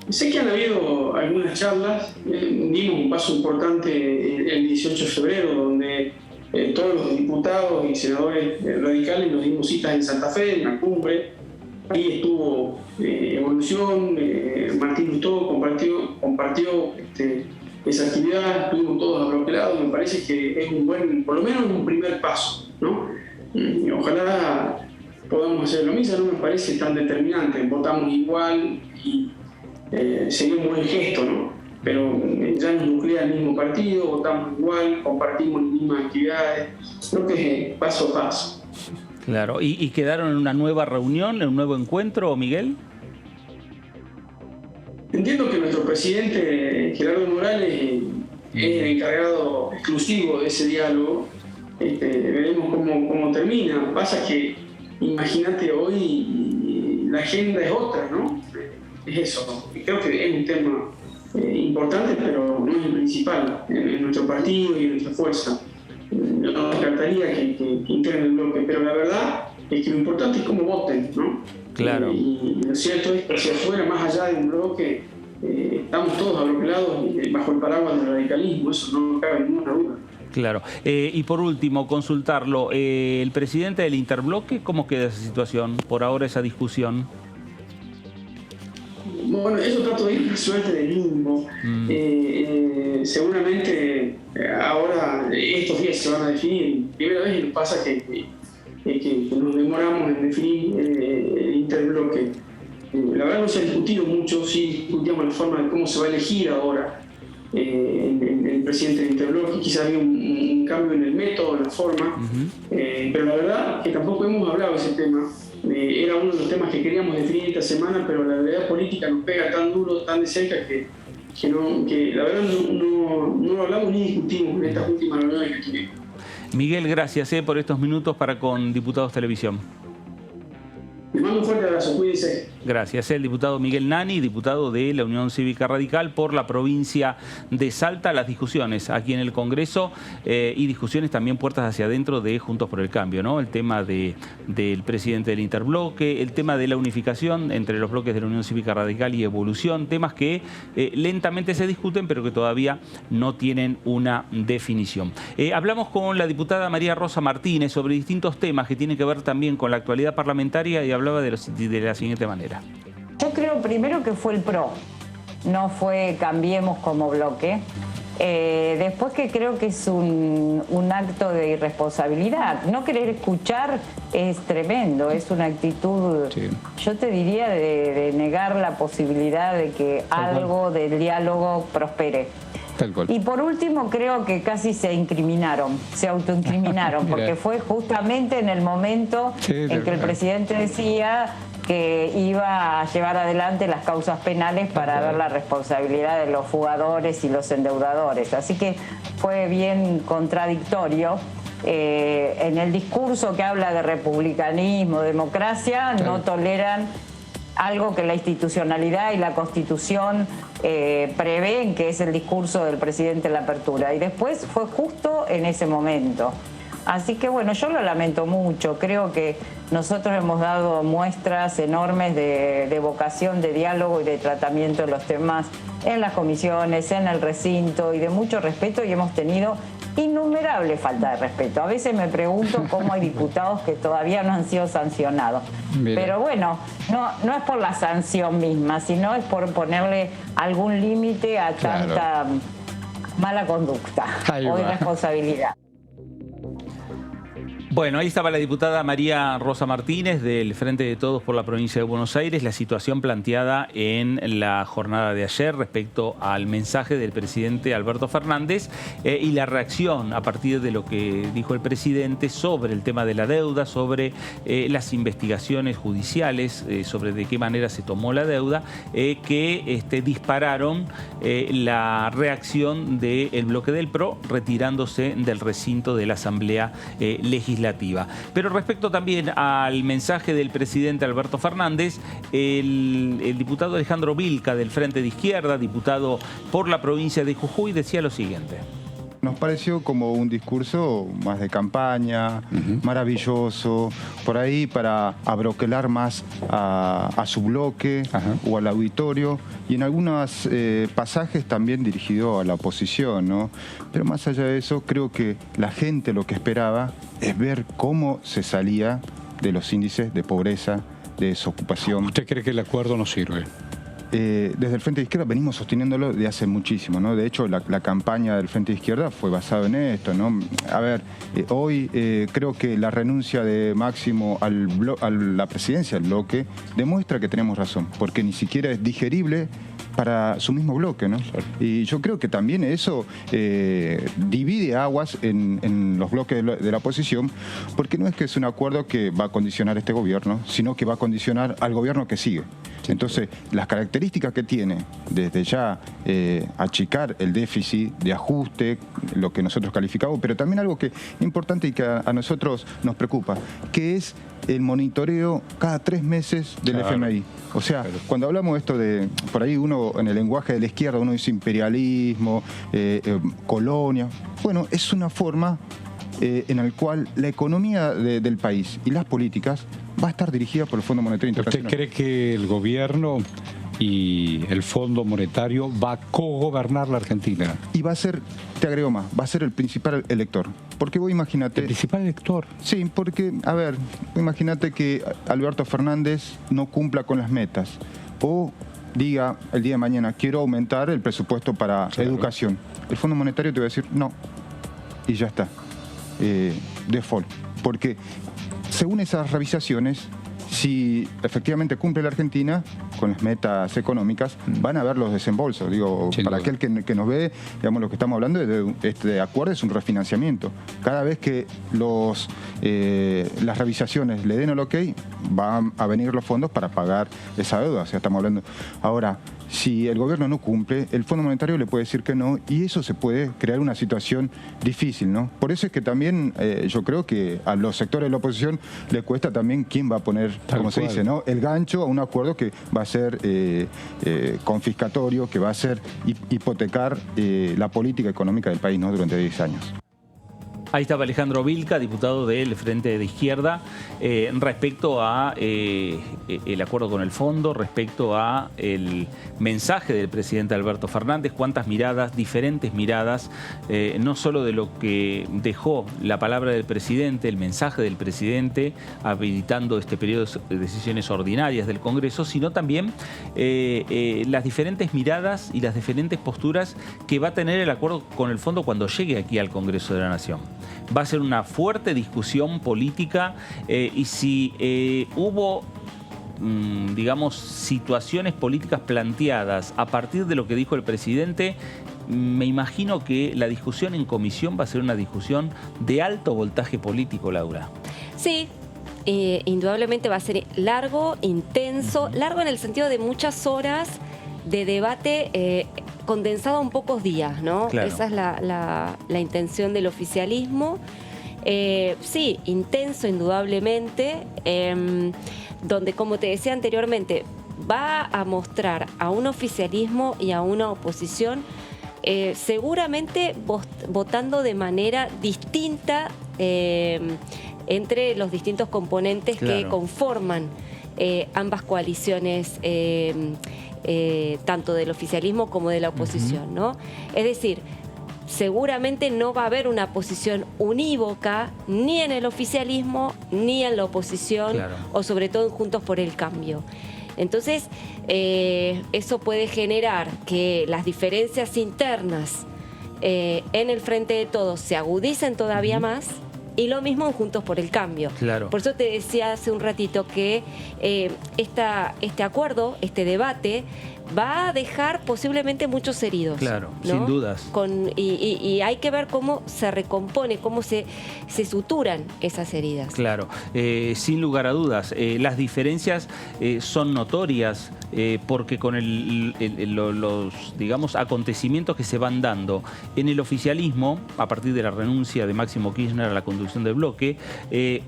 Sé que han habido algunas charlas. Dimos un paso importante el 18 de febrero, donde todos los diputados y senadores radicales nos dimos citas en Santa Fe, en la cumbre. ahí estuvo Evolución, Martín Lustó compartió esa actividad, estuvimos todos abroquelados. Me parece que es un buen, por lo menos un primer paso, ¿no? Ojalá podamos hacer lo mismo, no me parece tan determinante. Votamos igual y sería un buen gesto, ¿no? Pero ya nos nuclea el mismo partido, votamos igual, compartimos las mismas actividades. Creo que es paso a paso. Claro. ¿Y quedaron en una nueva reunión, en un nuevo encuentro, Miguel? Entiendo que nuestro presidente, Gerardo Morales, es el encargado exclusivo de ese diálogo. Veremos cómo termina. Pasa que, imagínate, hoy la agenda es otra, ¿no? Es eso. Creo que es un tema importante, pero no es el principal en nuestro partido y en nuestra fuerza. No descartaría que integren el bloque, pero la verdad es que lo importante es cómo voten, ¿no? Claro. Y lo cierto es que hacia afuera, más allá de un bloque, estamos todos abroquelados bajo el paraguas del radicalismo, eso no cabe ninguna duda. Claro. Y por último, consultarlo, el presidente del Interbloque, ¿cómo queda esa situación? Por ahora esa discusión. Bueno, eso trato de ir una suerte de limbo. Seguramente ahora estos días se van a definir. Primera vez nos pasa que nos demoramos en definir el interbloque. La verdad no se ha discutido mucho, sí discutíamos la forma de cómo se va a elegir ahora el presidente del interbloque. Quizás había un cambio en el método, en la forma, pero la verdad que tampoco hemos hablado de ese tema. Era uno de los temas que queríamos definir esta semana, pero la realidad política nos pega tan duro, tan de cerca, que la verdad no lo hablamos ni discutimos en estas últimas reuniones que tuvimos. Miguel, gracias por estos minutos para con Diputados Televisión. Les mando un fuerte abrazo, cuídense. Gracias. El diputado Miguel Nani, diputado de la Unión Cívica Radical por la provincia de Salta. Las discusiones aquí en el Congreso y discusiones también puertas hacia adentro de Juntos por el Cambio, ¿no? El tema del presidente del Interbloque, el tema de la unificación entre los bloques de la Unión Cívica Radical y Evolución, temas que lentamente se discuten pero que todavía no tienen una definición. Hablamos con la diputada María Rosa Martínez sobre distintos temas que tienen que ver también con la actualidad parlamentaria y hablaba de la siguiente manera. Yo creo primero que fue el PRO, no fue Cambiemos como bloque. Después que creo que es un acto de irresponsabilidad. No querer escuchar es tremendo, es una actitud, yo te diría, de negar la posibilidad de que algo del diálogo prospere. Y por último creo que casi se incriminaron, se autoincriminaron, porque fue justamente en el momento en que el presidente decía que iba a llevar adelante las causas penales para ver la responsabilidad de los fugadores y los endeudadores. Así que fue bien contradictorio. En el discurso que habla de republicanismo, democracia, no toleran algo que la institucionalidad y la Constitución prevén, que es el discurso del presidente en la apertura. Y después fue justo en ese momento. Así que bueno, yo lo lamento mucho. Creo que nosotros hemos dado muestras enormes de vocación de diálogo y de tratamiento de los temas en las comisiones, en el recinto, y de mucho respeto, y hemos tenido innumerable falta de respeto. A veces me pregunto cómo hay diputados que todavía no han sido sancionados. Mira. Pero bueno, no es por la sanción misma, sino es por ponerle algún límite a tanta mala conducta o irresponsabilidad. Bueno, ahí estaba la diputada María Rosa Martínez del Frente de Todos por la provincia de Buenos Aires, la situación planteada en la jornada de ayer respecto al mensaje del presidente Alberto Fernández y la reacción a partir de lo que dijo el presidente sobre el tema de la deuda, sobre las investigaciones judiciales, sobre de qué manera se tomó la deuda, que dispararon la reacción del bloque del PRO retirándose del recinto de la Asamblea Legislativa. Pero respecto también al mensaje del presidente Alberto Fernández, el diputado Alejandro Vilca del Frente de Izquierda, diputado por la provincia de Jujuy, decía lo siguiente. Nos pareció como un discurso más de campaña, maravilloso, por ahí para abroquelar más a su bloque o al auditorio, y en algunos pasajes también dirigido a la oposición, ¿no? Pero más allá de eso, creo que la gente lo que esperaba es ver cómo se salía de los índices de pobreza, desocupación. ¿Usted cree que el acuerdo no sirve? Desde el Frente de Izquierda venimos sosteniéndolo de hace muchísimo, ¿no? De hecho, la campaña del Frente de Izquierda fue basada en esto, ¿no? A ver, hoy creo que la renuncia de Máximo a la presidencia del bloque demuestra que tenemos razón, porque ni siquiera es digerible para su mismo bloque, ¿no? Y yo creo que también eso divide aguas en los bloques de la oposición, porque no es que es un acuerdo que va a condicionar este gobierno, sino que va a condicionar al gobierno que sigue. Entonces, las características que tiene, desde ya achicar el déficit de ajuste, lo que nosotros calificamos, pero también algo que es importante y que a nosotros nos preocupa, que es el monitoreo cada 3 meses del FMI. O sea, cuando hablamos de esto de, por ahí uno, en el lenguaje de la izquierda, uno dice imperialismo, colonia. Bueno, es una forma en la cual la economía del país y las políticas va a estar dirigida por el Fondo Monetario Internacional. ¿Usted cree que el gobierno y el Fondo Monetario va a cogobernar la Argentina? Y va a ser, te agrego más, va a ser el principal elector. Porque vos imagínate... ¿El principal elector? Sí, porque, a ver, imagínate que Alberto Fernández no cumpla con las metas. O diga el día de mañana, quiero aumentar el presupuesto para educación. El Fondo Monetario te va a decir, no. Y ya está. Default. Porque según esas revisaciones, si efectivamente cumple la Argentina con las metas económicas, van a ver los desembolsos. Digo, para aquel que nos ve, digamos, lo que estamos hablando de este acuerdo es un refinanciamiento. Cada vez que las revisaciones le den el ok, van a venir los fondos para pagar esa deuda. O sea, estamos hablando. Ahora, si el gobierno no cumple, el Fondo Monetario le puede decir que no, y eso se puede crear una situación difícil, ¿no? Por eso es que también yo creo que a los sectores de la oposición le cuesta también quién va a poner, como se dice, ¿no?, el gancho a un acuerdo que va a ser confiscatorio, que va a ser hipotecar la política económica del país, ¿no?, durante 10 años. Ahí estaba Alejandro Vilca, diputado del Frente de Izquierda, respecto a el acuerdo con el fondo, respecto a el mensaje del presidente Alberto Fernández, cuántas miradas, diferentes miradas, no solo de lo que dejó la palabra del presidente, el mensaje del presidente, habilitando este periodo de sesiones ordinarias del Congreso, sino también las diferentes miradas y las diferentes posturas que va a tener el acuerdo con el fondo cuando llegue aquí al Congreso de la Nación. Va a ser una fuerte discusión política y si hubo, digamos, situaciones políticas planteadas a partir de lo que dijo el presidente, me imagino que la discusión en comisión va a ser una discusión de alto voltaje político, Laura. Sí. Indudablemente va a ser largo, intenso, largo en el sentido de muchas horas de debate condensado en pocos días, ¿no? Claro. Esa es la intención del oficialismo. Sí, intenso indudablemente, donde, como te decía anteriormente, va a mostrar a un oficialismo y a una oposición seguramente votando de manera distinta entre los distintos componentes que conforman ambas coaliciones, tanto del oficialismo como de la oposición, ¿no? Es decir, seguramente no va a haber una posición unívoca ni en el oficialismo ni en la oposición, o sobre todo en Juntos por el Cambio. Entonces, eso puede generar que las diferencias internas en el Frente de Todos se agudicen todavía más. Y lo mismo en Juntos por el Cambio. Claro. Por eso te decía hace un ratito que este acuerdo, este debate, va a dejar posiblemente muchos heridos. Claro, ¿no? sin dudas. Y hay que ver cómo se recompone, cómo se suturan esas heridas. Claro, sin lugar a dudas. Las diferencias son notorias porque con los, digamos, acontecimientos que se van dando en el oficialismo, a partir de la renuncia de Máximo Kirchner a la conducción del bloque,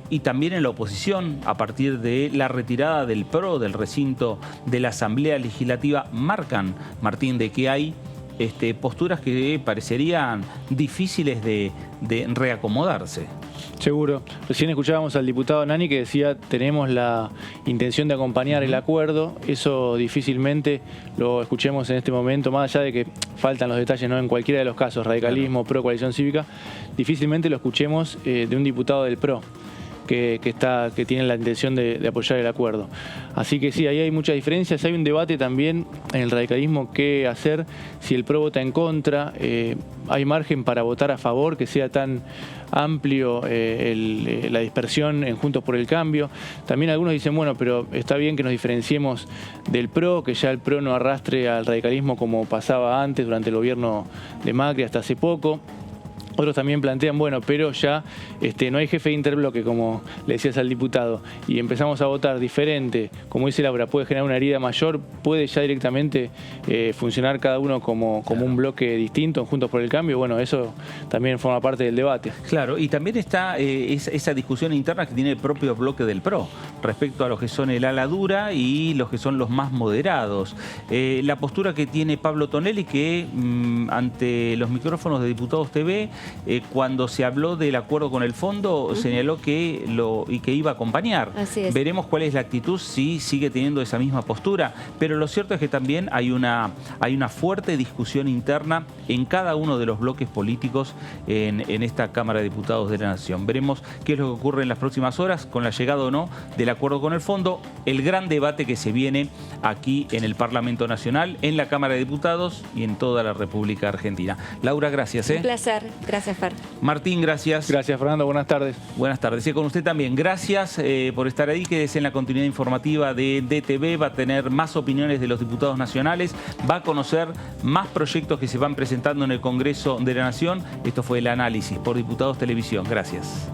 y también en la oposición, a partir de la retirada del PRO del recinto de la Asamblea Legislativa, marcan, Martín, de que hay posturas que parecerían difíciles de reacomodarse. Seguro. Recién escuchábamos al diputado Nani que decía tenemos la intención de acompañar el acuerdo. Eso difícilmente lo escuchemos en este momento, más allá de que faltan los detalles, ¿no?, en cualquiera de los casos, radicalismo, PRO, coalición cívica, difícilmente lo escuchemos de un diputado del PRO, que tienen la intención de apoyar el acuerdo. Así que sí, ahí hay muchas diferencias. Hay un debate también en el radicalismo qué hacer si el PRO vota en contra. Hay margen para votar a favor, que sea tan amplio la dispersión en Juntos por el Cambio. También algunos dicen, bueno, pero está bien que nos diferenciemos del PRO, que ya el PRO no arrastre al radicalismo como pasaba antes durante el gobierno de Macri hasta hace poco. Otros también plantean, bueno, pero ya no hay jefe de interbloque, como le decías al diputado, y empezamos a votar diferente, como dice Laura, puede generar una herida mayor, puede ya directamente funcionar cada uno como un bloque distinto en Juntos por el Cambio. Bueno, eso también forma parte del debate. Claro, y también está esa discusión interna que tiene el propio bloque del PRO, respecto a los que son el ala dura y los que son los más moderados. La postura que tiene Pablo Tonelli, que ante los micrófonos de Diputados TV, cuando se habló del acuerdo con el fondo, señaló que iba a acompañar. Así es. Veremos cuál es la actitud, si sigue teniendo esa misma postura. Pero lo cierto es que también hay una fuerte discusión interna en cada uno de los bloques políticos en esta Cámara de Diputados de la Nación. Veremos qué es lo que ocurre en las próximas horas con la llegada o no del acuerdo con el fondo, el gran debate que se viene aquí en el Parlamento Nacional, en la Cámara de Diputados y en toda la República Argentina. Laura, gracias. Un placer. Gracias, Fer. Martín, gracias. Gracias, Fernando. Buenas tardes. Buenas tardes. Y con usted también. Gracias por estar ahí. Quédese en la continuidad informativa de DTV. Va a tener más opiniones de los diputados nacionales. Va a conocer más proyectos que se van presentando en el Congreso de la Nación. Esto fue el análisis por Diputados Televisión. Gracias.